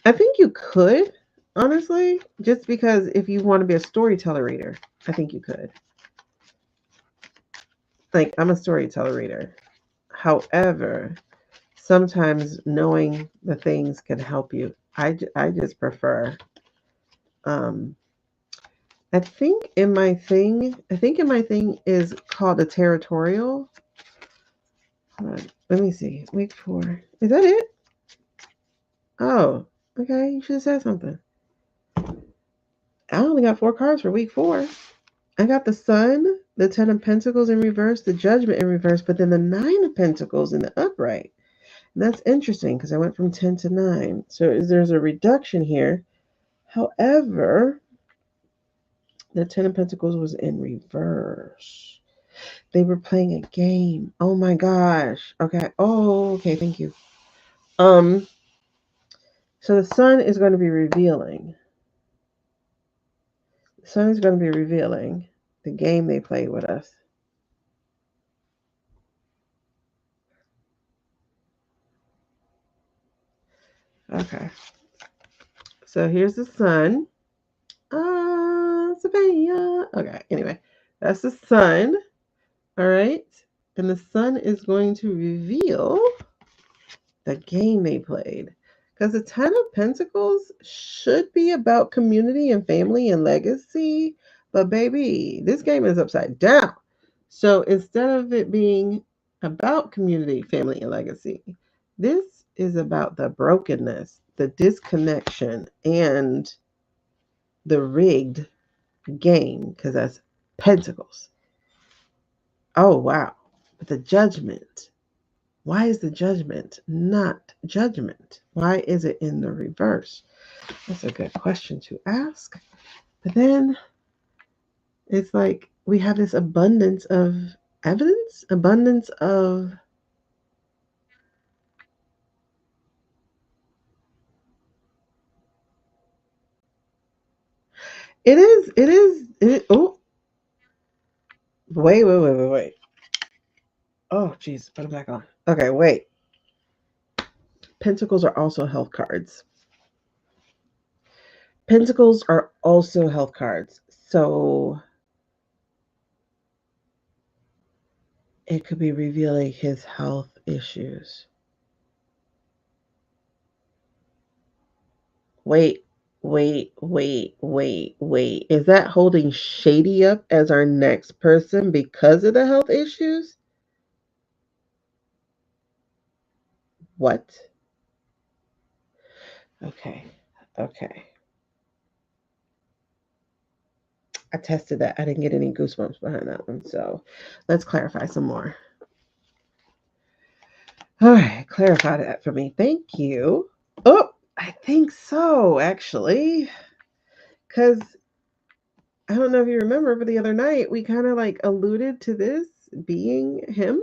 I think you could, honestly, just because if you want to be a storyteller reader, I think you could. Like, I'm a storyteller reader. However, sometimes knowing the things can help you. I just prefer. I think in my thing is called a territorial. Hold on, let me see. Week 4. Is that it? Oh, okay. You should have said something. I only got 4 cards for week 4. I got the Sun, the 10 of Pentacles in reverse, the Judgment in reverse, but then the 9 of Pentacles in the upright. And that's interesting because I went from 10 to 9. So there's a reduction here. However, the 10 of Pentacles was in reverse. They were playing a game. Oh my gosh. Okay. Oh, okay. Thank you. So the Sun is going to be revealing. The Sun is going to be revealing the game they played with us. Okay. So here's the Sun. Savannah. Okay. Anyway, that's the Sun. All right. And the Sun is going to reveal the game they played. Because the Ten of Pentacles should be about community and family and legacy. But baby, this game is upside down. So instead of it being about community, family, and legacy, this is about the brokenness, the disconnection, and the rigged game. Because that's Pentacles. Oh, wow. But the Judgment. Why is the Judgment not judgment? Why is it in the reverse? That's a good question to ask. But then it's like we have this abundance of evidence, abundance of oh, wait. Oh, jeez, put it back on. Okay, wait. Pentacles are also health cards. Pentacles are also health cards. So it could be revealing his health issues. Wait. Is that holding Shady up as our next person because of the health issues? What? Okay. I tested that. I didn't get any goosebumps behind that one. So let's clarify some more. All right. Clarify that for me. Thank you. Oh, I think so, actually. Because I don't know if you remember, but the other night we kind of like alluded to this being him,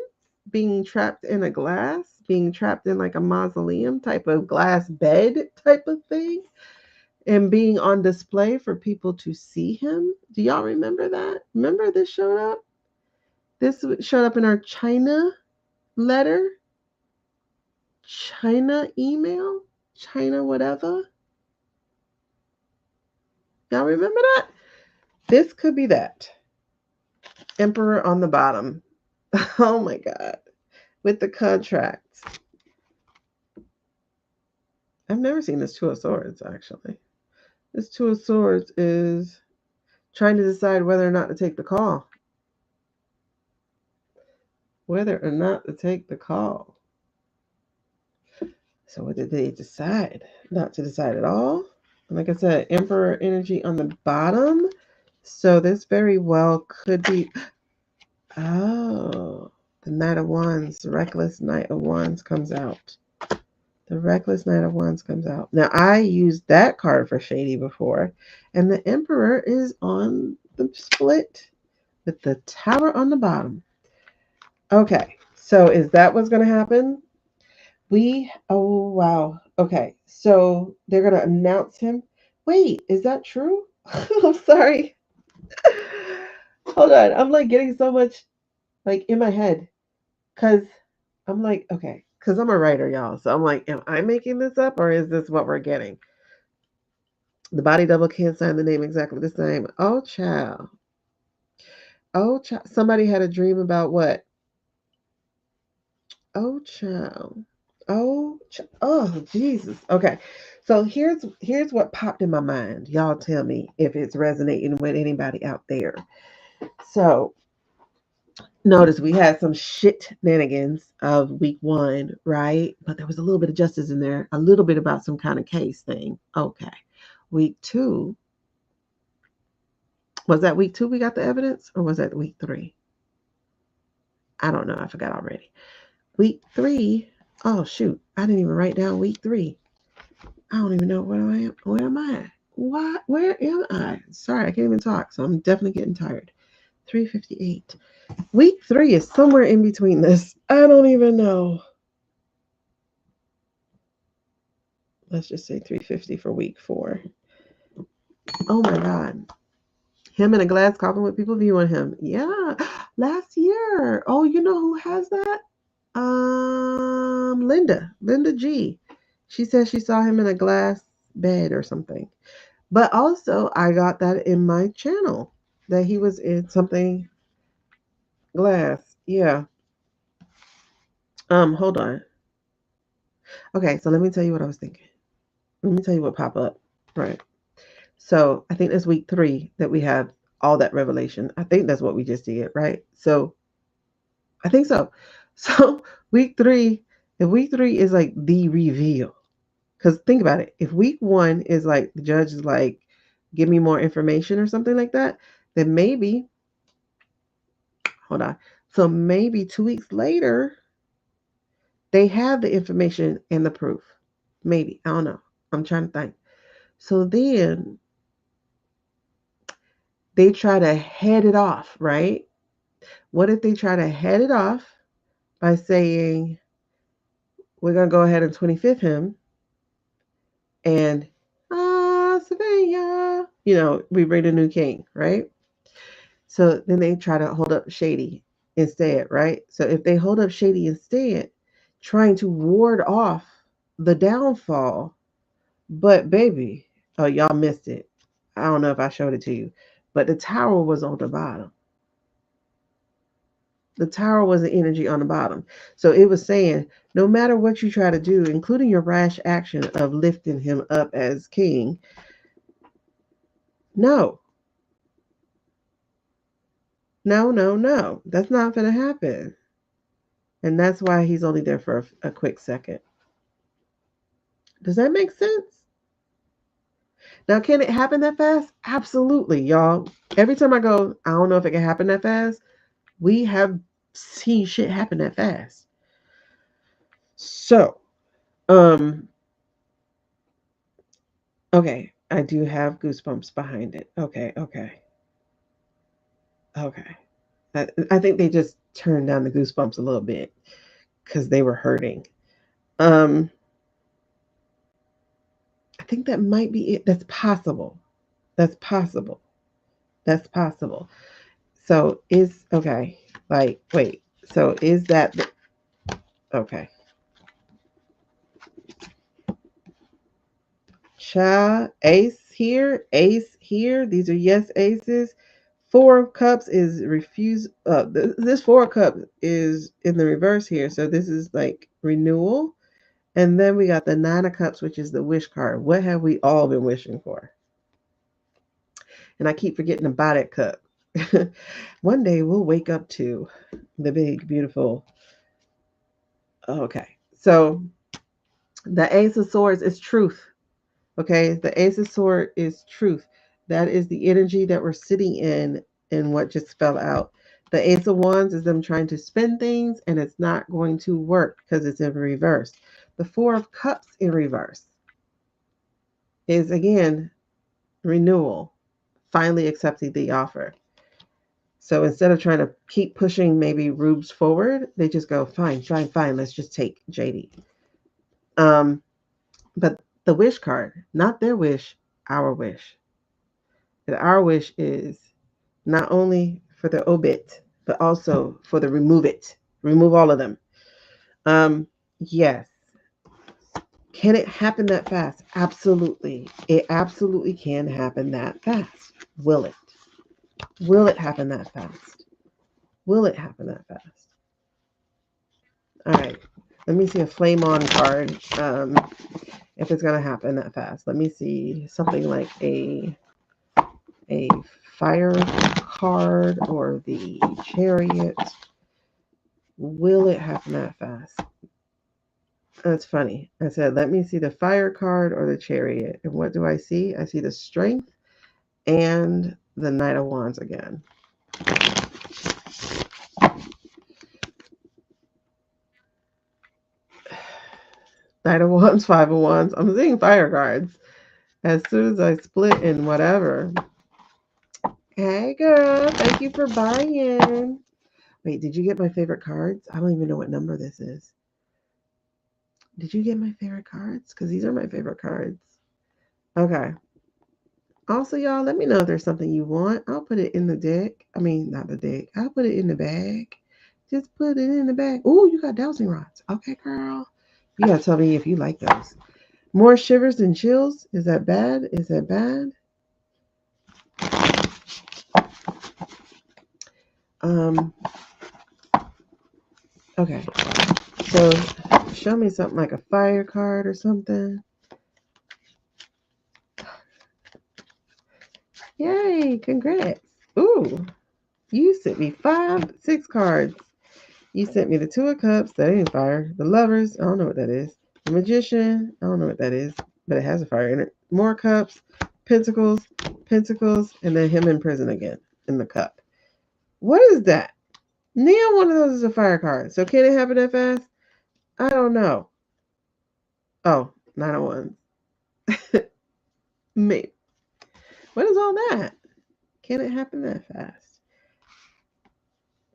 being trapped in a glass, being trapped in like a mausoleum type of glass bed type of thing, and being on display for people to see him. Do y'all remember that? Remember this showed up? This showed up in our China letter, China email, China whatever. Y'all remember that? This could be that. Emperor on the bottom. Oh my God. With the contracts. I've never seen this Two of Swords, actually. This Two of Swords is trying to decide whether or not to take the call. Whether or not to take the call. So what did they decide? Not to decide at all. Like I said, Emperor energy on the bottom. So this very well could be... Oh, the Knight of Wands, the Reckless Knight of Wands comes out. The Reckless Knight of Wands comes out. Now, I used that card for Shady before. And the Emperor is on the split with the Tower on the bottom. Okay, so is that what's going to happen? Oh, wow. Okay, so they're going to announce him. Wait, is that true? I'm sorry. Hold on. I'm like getting so much like in my head. Because I'm like, okay, because I'm a writer, y'all. So I'm like, am I making this up or is this what we're getting? The body double can't sign the name exactly the same. Oh, child. Oh, child. Somebody had a dream about what? Oh, child. Oh, Jesus. Okay. So here's what popped in my mind. Y'all tell me if it's resonating with anybody out there. So notice we had some shenanigans of week 1, right? But there was a little bit of justice in there, a little bit about some kind of case thing. Okay. Week 2. Was that week 2 we got the evidence, or was that week 3? I don't know. I forgot already. Week 3. Oh, shoot. I didn't even write down week 3. I don't even know where I am. Where am I? What? Where am I? Sorry, I can't even talk, so I'm definitely getting tired. 3:58. Week 3 is somewhere in between this. I don't even know. Let's just say 3:50 for week 4. Oh my God. Him in a glass coffin with people viewing him. Yeah. Last year. Oh, you know who has that? Linda G. She said she saw him in a glass bed or something. But also, I got that in my channel that he was in something glass. Yeah. Hold on. Okay, so let me tell you what I was thinking. let me tell you what pop up. Right. So I think that's week 3 that we have all that revelation. I think that's what we just did, right? So I think so. So week 3, if week 3 is like the reveal, because think about it. If week 1 is like the judge is like, give me more information or something like that, then maybe, hold on. So maybe 2 weeks later, they have the information and the proof. Maybe. I don't know. I'm trying to think. So then they try to head it off, right? What if they try to head it off by saying, we're going to go ahead and 25th him and, Savannah, we bring a new king, right? So then they try to hold up Shady instead, right? So if they hold up Shady instead, trying to ward off the downfall, but baby, oh, y'all missed it. I don't know if I showed it to you, but the tower was on the bottom. The tower was the energy on the bottom. So it was saying, no matter what you try to do, including your rash action of lifting him up as king, no. That's not going to happen. And that's why he's only there for a quick second. Does that make sense? Now, can it happen that fast? Absolutely, y'all. Every time I go, I don't know if it can happen that fast. We have seen shit happen that fast. So, okay, I do have goosebumps behind it. Okay. I think they just turned down the goosebumps a little bit because they were hurting. I think that might be it. That's possible. So okay. Like, wait. So is that okay? Ace here. These are yes aces. 4 of Cups is refuse. This 4 of Cups is in the reverse here. So this is like renewal. And then we got the 9 of Cups, which is the wish card. What have we all been wishing for? And I keep forgetting the body cup. One day we'll wake up to the big, beautiful. Okay. So the Ace of Swords is truth. Okay. The Ace of Swords is truth. That is the energy that we're sitting in and what just fell out. The Ace of Wands is them trying to spend things and it's not going to work because it's in reverse. The 4 of Cups in reverse is again renewal, finally accepting the offer. So instead of trying to keep pushing maybe rubes forward, they just go, fine, let's just take JD. But the wish card, not their wish, our wish. And our wish is not only for the obit, but also for the remove it. Remove all of them. Yes. Can it happen that fast? Absolutely. It absolutely can happen that fast. Will it? Will it happen that fast? Will it happen that fast? All right. Let me see a flame on card. If it's gonna happen that fast. Let me see something like a fire card or the chariot. Will it happen that fast? That's funny. I said, let me see the fire card or the chariot. And what do I see? I see the strength and the Knight of Wands again. Knight of Wands, 5 of Wands. I'm seeing fire cards. As soon as I split in whatever. Hey, girl. Thank you for buying. Wait, did you get my favorite cards? I don't even know what number this is. Did you get my favorite cards? Because these are my favorite cards. Okay. Also, y'all, let me know if there's something you want. I'll put it in the deck. I mean, not the deck. I'll put it in the bag. Just put it in the bag. Oh, you got dowsing rods. Okay, girl. You got to tell me if you like those. More shivers and chills. Is that bad? Is that bad? Okay. So show me something like a fire card or something. Yay, congrats. Ooh, you sent me 6 cards. You sent me the Two of Cups, that ain't fire. The Lovers, I don't know what that is. The Magician, I don't know what that is, but it has a fire in it. More Cups, Pentacles, and then him in prison again in the cup. What is that? Neither one of those is a fire card. So can it happen that fast? I don't know. Oh, 9 of Wands. Maybe. What is all that? Can it happen that fast?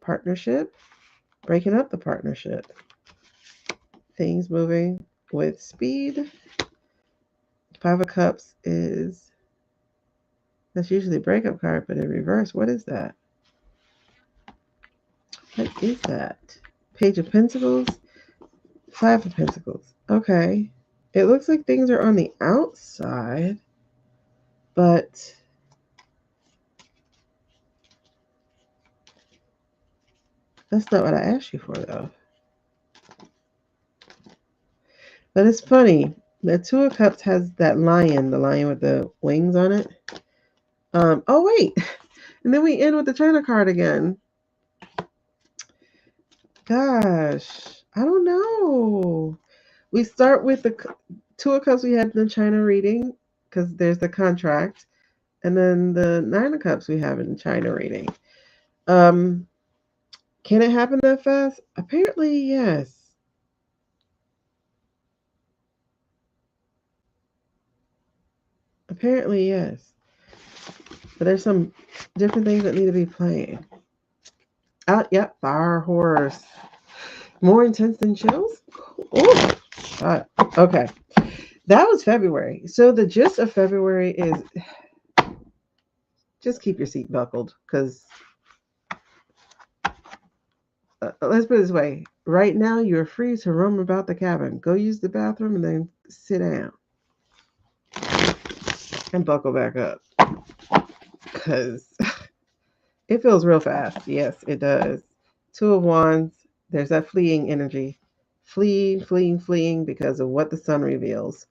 Partnership. Breaking up the partnership. Things moving with speed. 5 of Cups is... That's usually a breakup card, but in reverse, what is that? What is that? Page of Pentacles. 5 of Pentacles. Okay. It looks like things are on the outside, but that's not what I asked you for, though. But it's funny. The Two of Cups has that lion, the lion with the wings on it. Oh, wait. And then we end with the China card again. Gosh, I don't know. We start with the Two of Cups we had in the China reading, because there's the contract. And then the 9 of Cups we have in China reading. Can it happen that fast? Apparently, yes. Apparently, yes. But there's some different things that need to be playing. Yep, Fire Horse. More intense than chills? Oh, okay. That was February. So the gist of February is just keep your seat buckled, because let's put it this way. Right now, you're free to roam about the cabin. Go use the bathroom and then sit down and buckle back up, because it feels real fast. Yes, it does. 2 of Wands. There's that fleeing energy. Fleeing because of what the sun reveals.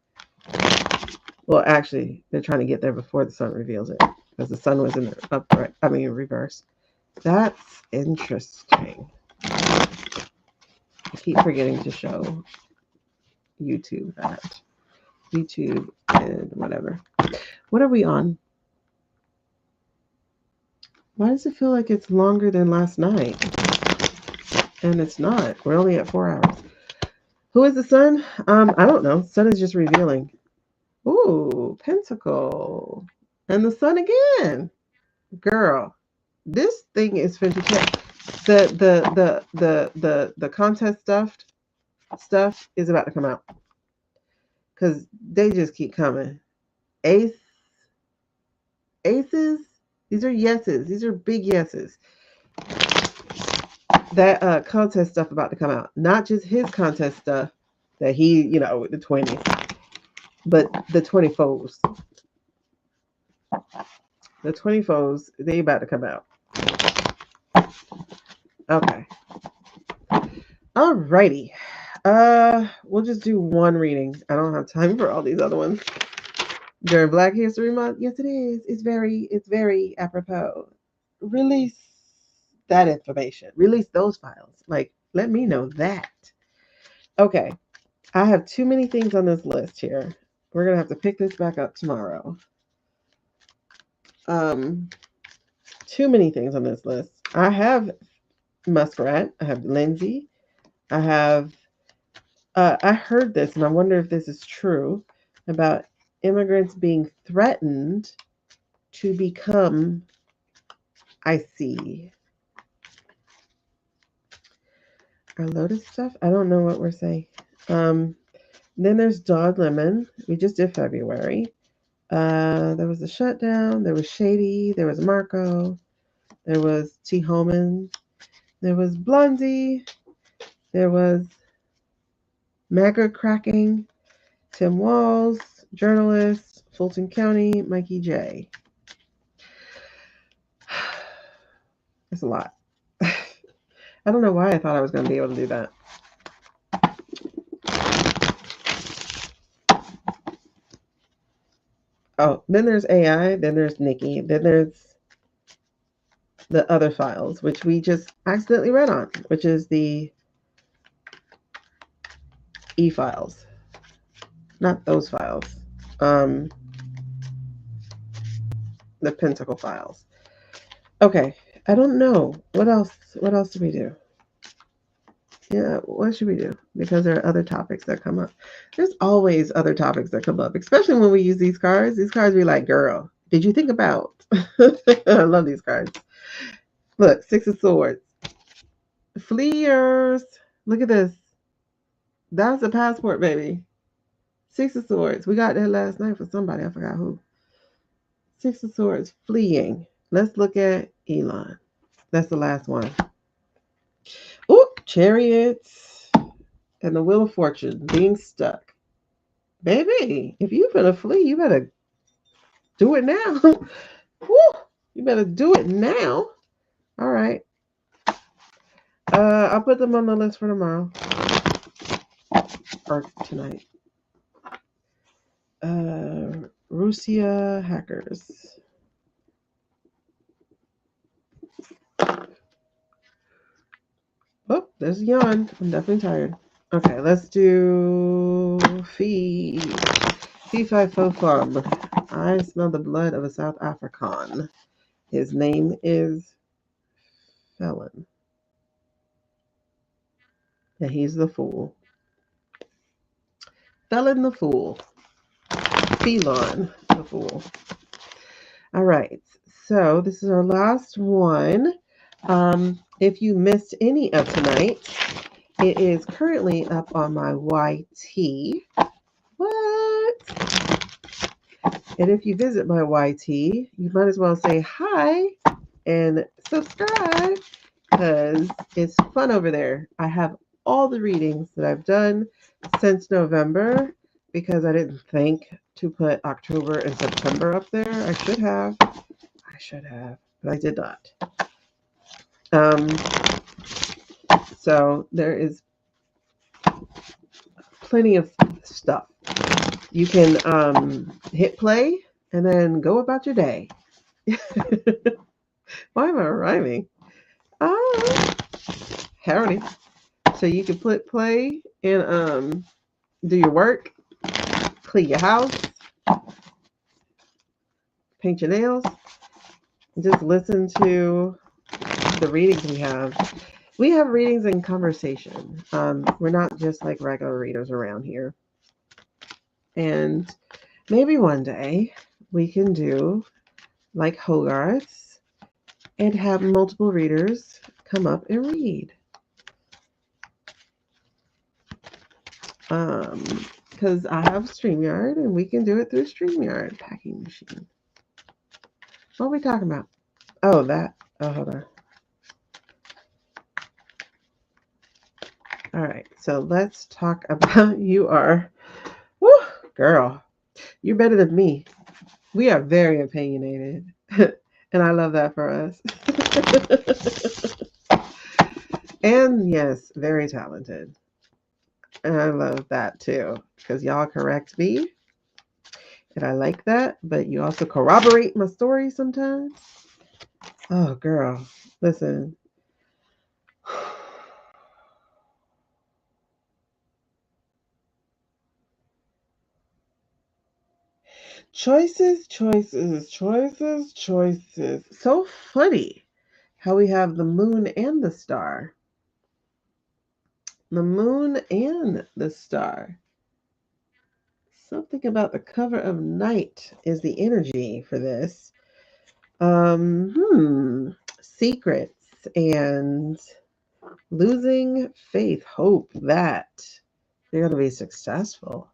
Well, actually, they're trying to get there before the sun reveals it, because the sun was in the reverse. That's interesting. I keep forgetting to show YouTube that. YouTube and whatever. What are we on? Why does it feel like it's longer than last night? And it's not. We're only at 4 hours. Who is the sun? I don't know. Sun is just revealing. Ooh, Pentacle. And the sun again. Girl, this thing is fantastic. The contest stuff is about to come out, because they just keep coming. Aces. These are yeses. These are big yeses. That contest stuff about to come out. Not just his contest stuff that he, with the 20s, but the 20 foes. The 20 foes, they about to come out. Okay. Alrighty. We'll just do one reading. I don't have time for all these other ones. During Black History Month, yes it is. It's very apropos. Release that information. Release those files. Like, let me know that. Okay. I have too many things on this list here. We're gonna have to pick this back up tomorrow. Too many things on this list. I have Muskrat. I have Lindsay. I have I heard this, and I wonder if this is true, about immigrants being threatened to become IC. Our Lotus stuff? I don't know what we're saying. Then there's Dog Lemon. We just did February. There was a shutdown. There was Shady. There was Marco. There was T. Holman. There was Blondie. There was Maggot Cracking. Tim Walls. Journalist. Fulton County. Mikey J. It's a lot. I don't know why I thought I was going to be able to do that. Oh, then there's AI, then there's Nikki, then there's the other files, which we just accidentally read on, which is the e-files. Not those files. The Pentacle files. Okay, I don't know. What else do we do? Yeah, what should we do? Because there are other topics that come up. There's always other topics that come up, especially when we use these cards. These cards be like, girl, did you think about? I love these cards. Look, Six of Swords. Fleers. Look at this. That's a passport, baby. Six of Swords. We got that last night for somebody. I forgot who. Six of Swords. Fleeing. Let's look at Elon. That's the last one. Ooh, Chariots. And the Wheel of Fortune. Being stuck. Baby, if you're going to flee, you better do it now. Woo, you better do it now. All right. I'll put them on the list for tomorrow. Or tonight. Russia hackers. Oh, there's a yawn. I'm definitely tired. Okay, let's do Fee 5 Faux Flub. I smell the blood of a South African. His name is Felon. And he's the fool. Felon the fool. Felon the fool. All right. So this is our last one. If you missed any of tonight, it is currently up on my YT. What? And if you visit my YT, you might as well say hi and subscribe because it's fun over there. I have all the readings that I've done since November because I didn't think to put October and September up there. I should have, but I did not. So there is plenty of stuff. You can hit play and then go about your day. Why am I rhyming? Howdy. So you can put play and do your work, clean your house, paint your nails, and just listen to the readings we have. We have readings and conversation. We're not just like regular readers around here. And maybe one day we can do like Hogarth's and have multiple readers come up and read. Because I have StreamYard and we can do it through StreamYard packing machine. What are we talking about? Oh, that. Oh, hold on. All right. So let's talk about woo, girl, you're better than me. We are very opinionated. And I love that for us. And yes, very talented. And I love that too, because y'all correct me. And I like that, but you also corroborate my story sometimes. Oh, girl, listen. Choices. So funny how we have the moon and the star. The moon and the star. Something about the cover of night is the energy for this. Secrets and losing faith, hope that you're going to be successful.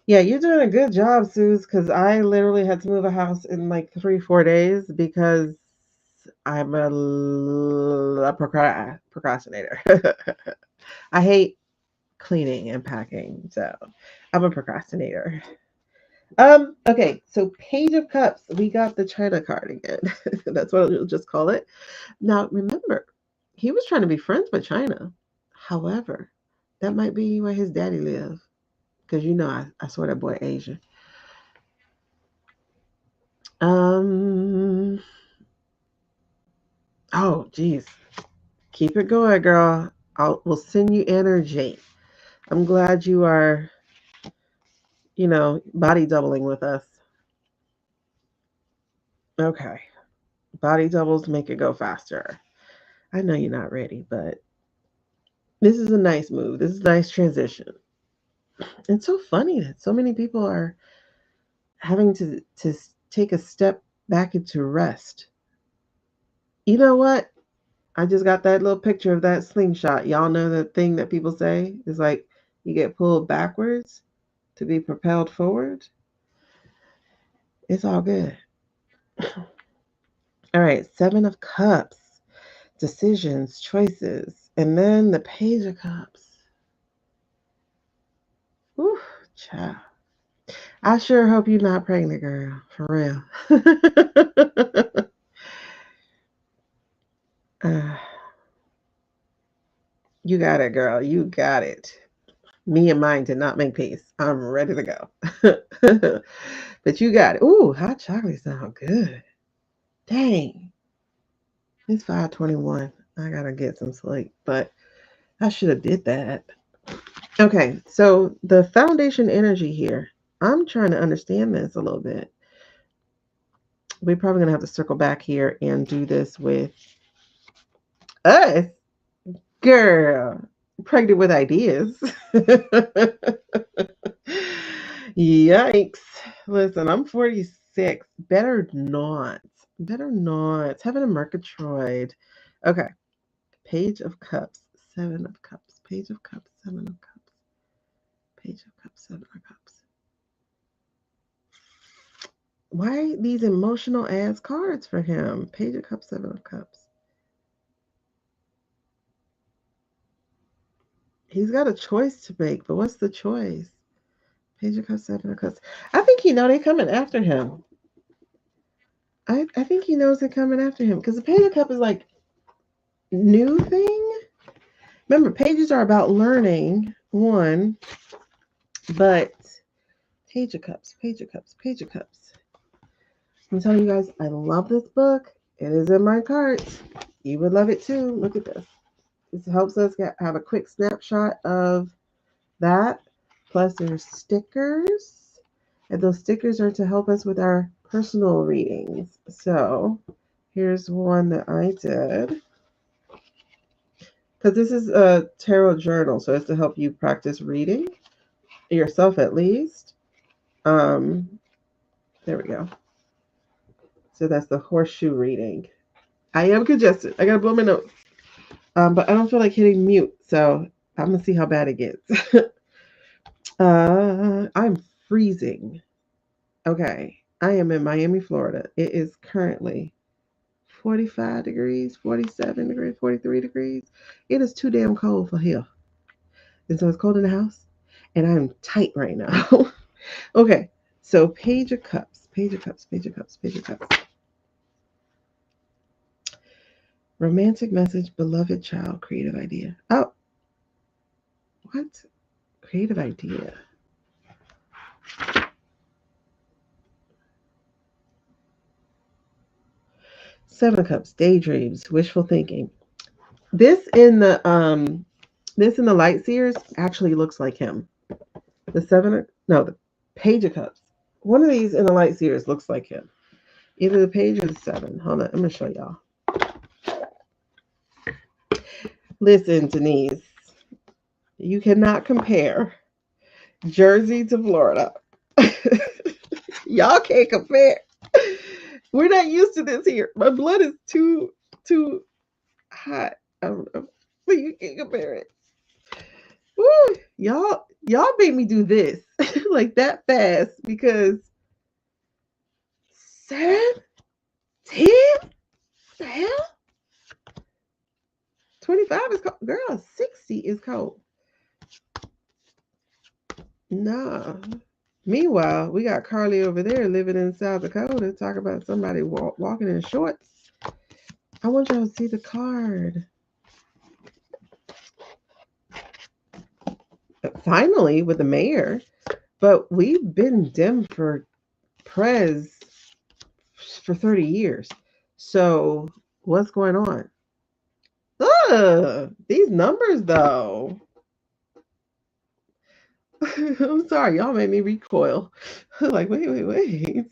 Yeah, you're doing a good job, Suze, because I literally had to move a house in like 3-4 days because I'm a procrastinator. I hate cleaning and packing, so I'm a procrastinator. Okay, so Page of Cups, we got the China card again. That's what I'll just call it. Now, remember, he was trying to be friends with China. However, that might be where his daddy lives. Because I swear that boy Asian. Oh, geez. Keep it going, girl. We'll send you energy. I'm glad you are, body doubling with us. Okay. Body doubles make it go faster. I know you're not ready, but this is a nice move. This is a nice transition. It's so funny that so many people are having to take a step back into rest. You know what? I just got that little picture of that slingshot. Y'all know the thing that people say is like you get pulled backwards to be propelled forward. It's all good. All right, 7 of Cups, decisions, choices, and then the Page of Cups. Whew, child. I sure hope you're not pregnant, girl. For real. You got it, girl. You got it. Me and mine did not make peace. I'm ready to go. But you got it. Ooh, hot chocolate sound good. Dang. It's 5:21. I gotta get some sleep, but I should have did that. Okay, so the foundation energy here. I'm trying to understand this a little bit. We're probably gonna have to circle back here and do this with us. Girl, pregnant with ideas. Yikes. Listen, I'm 46. Better not. Better not. Having a Murgatroyd. Okay. Page of Cups. 7 of Cups. Page of Cups. 7 of Cups. Page of Cups. 7 of Cups. Why these emotional ass cards for him? Page of Cups. 7 of Cups. He's got a choice to make, but what's the choice? Page of Cups, 7 of Cups. I think they're coming after him. I think he knows they're coming after him because the Page of Cups is like new thing. Remember, pages are about learning, one, but Page of Cups, Page of Cups, Page of Cups. I'm telling you guys, I love this book. It is in my cart. You would love it too. Look at this. This helps us have a quick snapshot of that. Plus, there's stickers. And those stickers are to help us with our personal readings. So, here's one that I did. Because this is a tarot journal, so it's to help you practice reading yourself at least. There we go. So that's the horseshoe reading. I am congested. I gotta blow my nose. But I don't feel like hitting mute, so I'm gonna see how bad it gets. I'm freezing. Okay, I am in Miami, Florida. It is currently 45 degrees, 47 degrees, 43 degrees. It is too damn cold for here. And so it's cold in the house, and I'm tight right now. Okay, so Page of Cups, Page of Cups, Page of Cups, Page of Cups. Romantic message, beloved child, creative idea. Oh, what? Creative idea. Seven of Cups, daydreams, wishful thinking. This in the Light Seers actually looks like him. The Page of Cups. One of these in the Light Seers looks like him. Either the page or the 7. Hold on, I'm gonna show y'all. Listen, Denise, you cannot compare Jersey to Florida. Y'all can't compare. We're not used to this here. My blood is too hot. I don't know. But you can't compare it. Woo, y'all made me do this like that fast because 7, 10, the hell? 25 is cold. Girl, 60 is cold. Nah. Meanwhile, we got Carly over there living in South Dakota. Talk about somebody walking in shorts. I want y'all to see the card. Finally, with the mayor. But we've been dim for Prez for 30 years. So what's going on? These numbers though. I'm sorry, y'all made me recoil. Like, wait.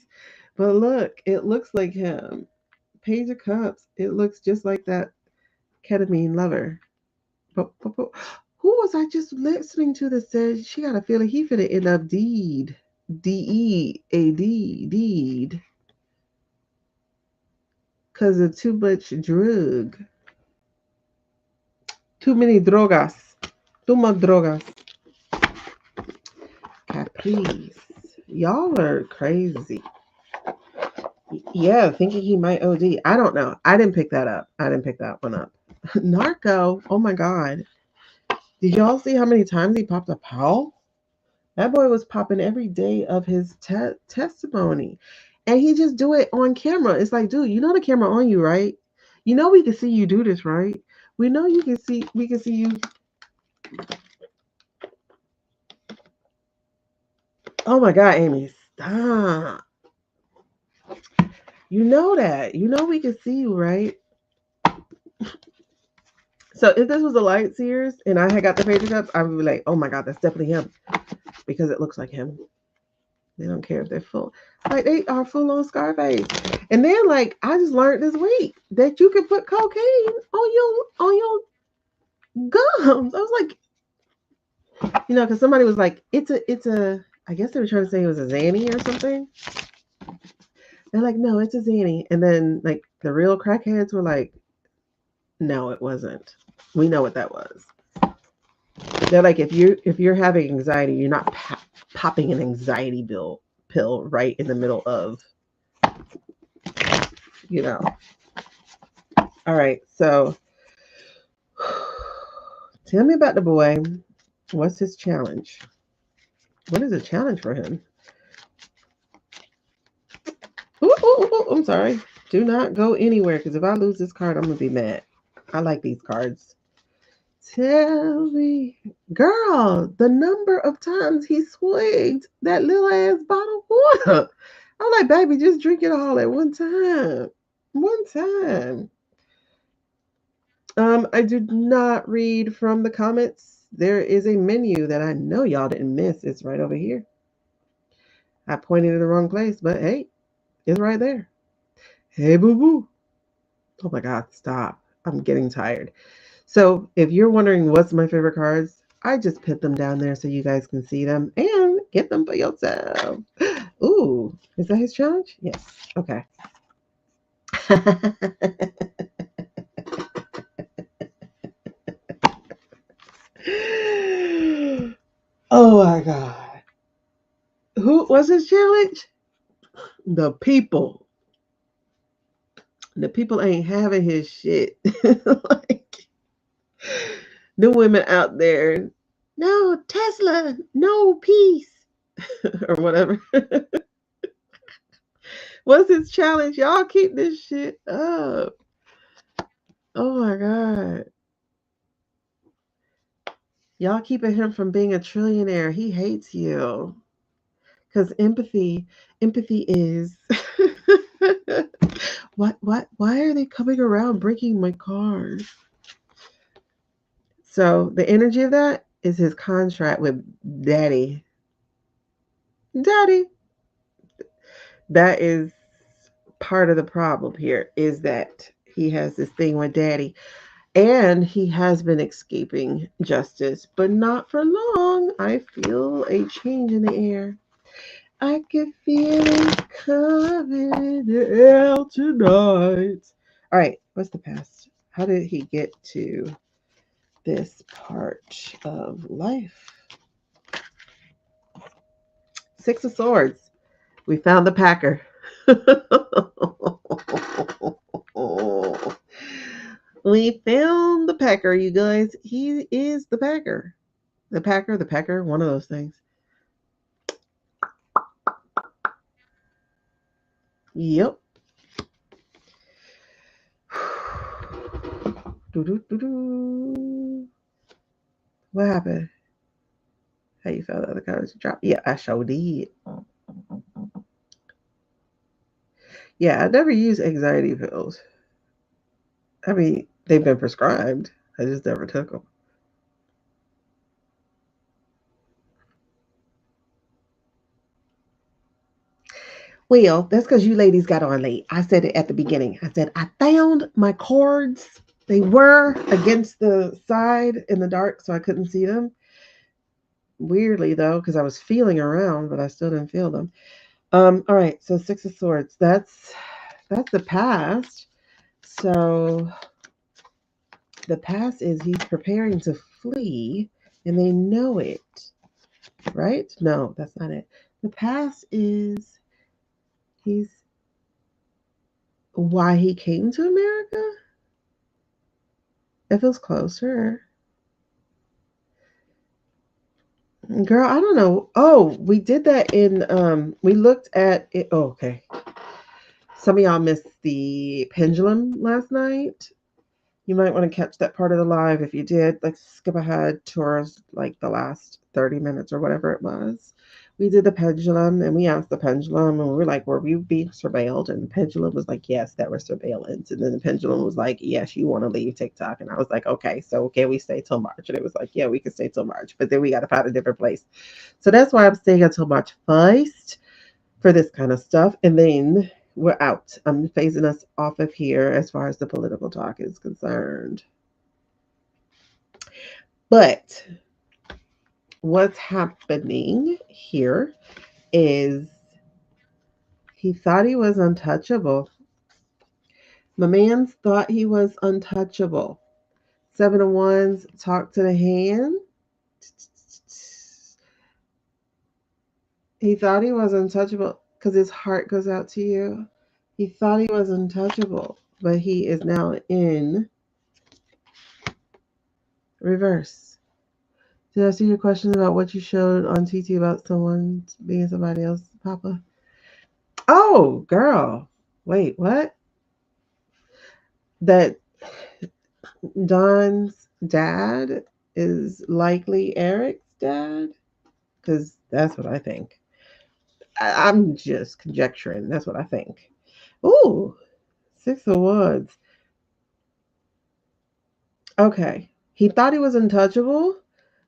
But look, it looks like him. Page of Cups. It looks just like that ketamine lover. But who was I just listening to that said she got a feeling he finna end up deed? DEAD, deed. Because of too much drug. Too many drogas. Too much drogas. Caprice. Y'all are crazy. Yeah, thinking he might OD. I don't know. I didn't pick that up. I didn't pick that one up. Narco. Oh my God. Did y'all see how many times he popped a Powell? That boy was popping every day of his testimony. And he just do it on camera. It's like, dude, you know the camera on you, right? You know we can see you do this, right? We know we can see you. Oh my God, Amy, stop. You know that. You know we can see you, right? So if this was a light series and I had got the page cups, I would be like, oh my God, that's definitely him. Because it looks like him. They don't care if they're full. Like they are full on Scarface. And then like I just learned this week that you can put cocaine on your gums. I was like, because somebody was like, it's a I guess they were trying to say it was a Xanny or something. They're like, no, it's a Xanny. And then like the real crackheads were like, no, it wasn't. We know what that was. They're like, if you're having anxiety, you're not popping an anxiety pill right in the middle of, All right, so tell me about the boy. What's his challenge? What is a challenge for him? Ooh, I'm sorry. Do not go anywhere, because if I lose this card, I'm going to be mad. I like these cards. Tell me, girl, the number of times he swigged that little ass bottle of water. I'm like, baby, just drink it all at one time. One time. I did not read from the comments. There is a menu that I know y'all didn't miss. It's right over here. I pointed in the wrong place, but hey, it's right there. Hey, boo boo. Oh my God, stop. I'm getting tired. So if you're wondering what's my favorite cards, I just put them down there so you guys can see them and get them for yourself. Ooh, is that his challenge? Yes. Okay. Oh my God. Who was his challenge? The people. The people ain't having his shit. Like the women out there, no Tesla, no peace, or whatever. What's his challenge? Y'all keep this shit up. Oh my God. Y'all keeping him from being a trillionaire. He hates you. Because empathy is why are they coming around breaking my cars? So the energy of that is his contract with Daddy. Daddy. That is part of the problem here, is that he has this thing with Daddy. And he has been escaping justice, but not for long. I feel a change in the air. I can feel it coming in the air tonight. All right, what's the past? How did he get to this part of life? Six of Swords. We found the Packer. We found the Packer, you guys. He is the Packer. The Packer, one of those things. Yep. What happened? How you felt the other cards drop? Yeah, I sure did. Yeah, I never use anxiety pills. I mean, they've been prescribed. I just never took them. Well, that's because you ladies got on late. I said it at the beginning. I said, I found my cords. They were against the side in the dark, so I couldn't see them. Weirdly, though, because I was feeling around, but I still didn't feel them. All right, so Six of Swords. That's the past. So the past is he's preparing to flee, and they know it. Right? No, that's not it. The past is he's why he came to America. It feels closer. Girl, I don't know. Oh, we did that in we looked at it. Oh, okay. Some of y'all missed the pendulum last night. You might want to catch that part of the live. If you did, like skip ahead towards like the last 30 minutes or whatever it was. We did the pendulum and we asked the pendulum and we were like, were we being surveilled? And the pendulum was like, yes, that was surveillance. And then the pendulum was like, yes, you want to leave TikTok. And I was like, okay, so can we stay till March? And it was like, yeah, we can stay till March, but then we got to find a different place. So that's why I'm staying until March 1st for this kind of stuff. And then we're out. I'm phasing us off of here as far as the political talk is concerned. But what's happening here is he thought he was untouchable. My man thought he was untouchable. Seven of Wands, talk to the hand. He thought he was untouchable because his heart goes out to you. He thought he was untouchable, but he is now in reverse. Did I see your question about what you showed on TT about someone being somebody else, Papa? Oh, girl. Wait, what? That Don's dad is likely Eric's dad? Because that's what I think. I'm just conjecturing. That's what I think. Ooh, Six of Wands. Okay. He thought he was untouchable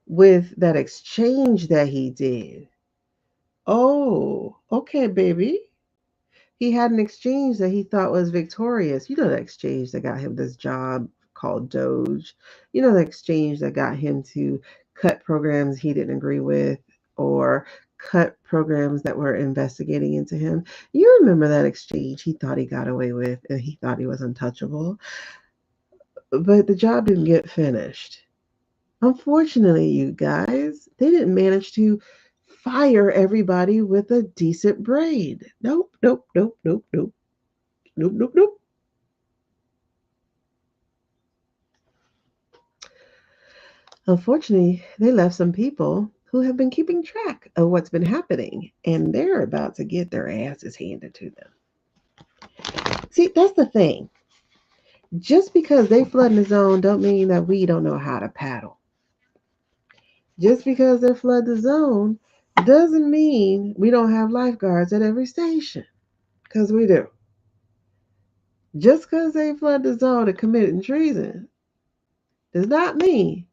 with that exchange that he did. Oh, okay, baby. He had an exchange that he thought was victorious. You know, the exchange that got him this job called Doge. You know, the exchange that got him to cut programs he didn't agree with or cut programs that were investigating into him. You remember that exchange he thought he got away with and he thought he was untouchable. But the job didn't get finished. Unfortunately, you guys, they didn't manage to fire everybody with a decent braid. Nope, nope, nope, nope, nope. Nope, nope, nope. Unfortunately, they left some people who have been keeping track of what's been happening, and they're about to get their asses handed to them. See, that's the thing. Just because they flood in the zone don't mean that we don't know how to paddle. Just because they flood the zone doesn't mean we don't have lifeguards at every station, because we do. Just because they flood the zone and committed treason does not mean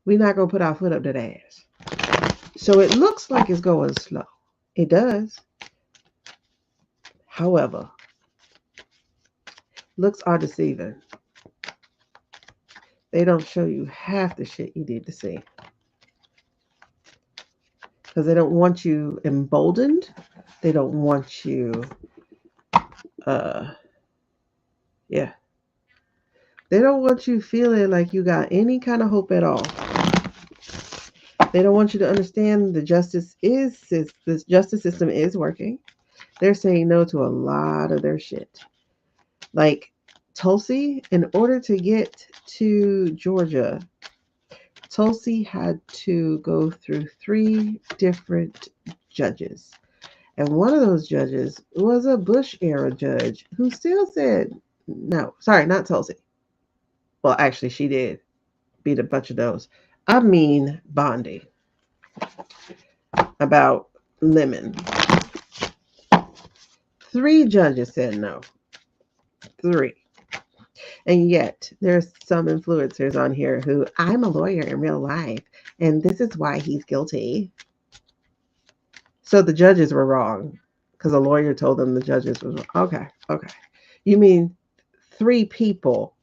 we're not going to put our foot up that ass. So it looks like it's going slow. It does. However, looks are deceiving. They don't show you half the shit you need to see. Because they don't want you emboldened. They don't want you, yeah. They don't want you feeling like you got any kind of hope at all. They don't want you to understand the justice system is working. They're saying no to a lot of their shit. Like Tulsi, in order to get to Georgia, Tulsi had to go through 3 different judges. And one of those judges was a Bush era judge who still said no. Sorry, not Tulsi. Well, actually, she did beat a bunch of those. I mean, Bondi about Lemon. 3 judges said no. 3. And yet there's some influencers on here who, I'm a lawyer in real life, and this is why he's guilty. So the judges were wrong because a lawyer told them the judges was wrong. Okay. You mean 3 people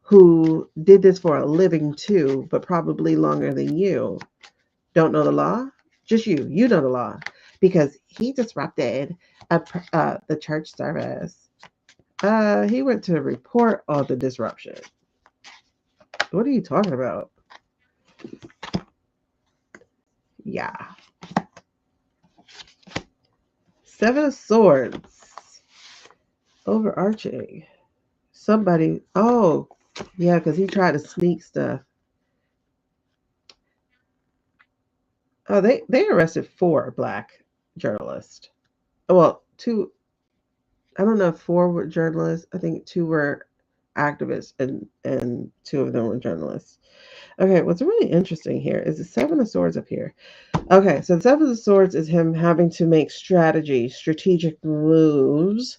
who did this for a living too, but probably longer than you, don't know the law? Just you know the law because he disrupted the church service. He went to report all the disruption. What are you talking about? Yeah. 7 of Swords. Overarching. Somebody. Oh, yeah, because he tried to sneak stuff. Oh, they arrested 4 Black journalists. Well, 2. I don't know if 4 were journalists. I think 2 were activists, and 2 of them were journalists. Okay, what's really interesting here is the 7 of Swords up here. Okay, so the 7 of Swords is him having to make strategic moves.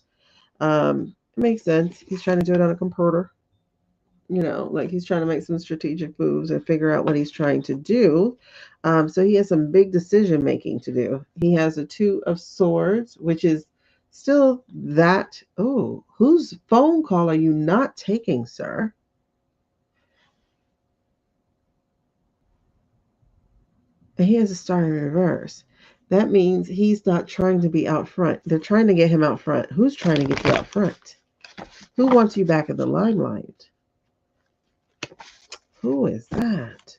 It makes sense. He's trying to do it on a computer. Like he's trying to make some strategic moves and figure out what he's trying to do. So he has some big decision making to do. He has a 2 of Swords, which is still that. Oh, whose phone call are you not taking, sir? And he has a Star in reverse. That means he's not trying to be out front. They're trying to get him out front. Who's trying to get you out front? Who wants you back in the limelight? Who is that?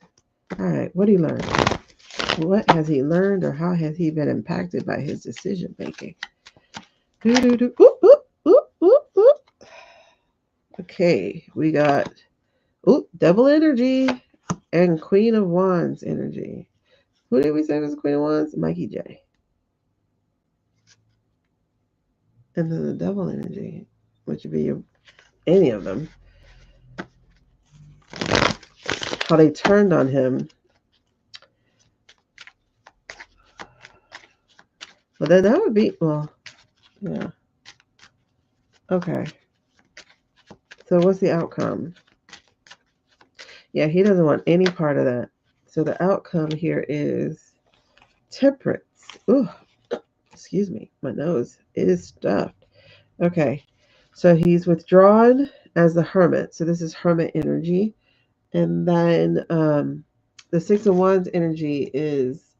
All right, what did he learn? What has he learned, or how has he been impacted by his decision making? Okay, we got Devil energy and Queen of Wands energy. Who did we say was the Queen of Wands? Mikey J. And then the Devil energy, which would be any of them. How they turned on him. But then that would be, yeah. Okay. So what's the outcome? Yeah, he doesn't want any part of that. So the outcome here is Temperance. Ooh, excuse me. My nose is stuffed. Okay. So he's withdrawn as the Hermit. So this is Hermit energy. And then the 6 of Wands energy is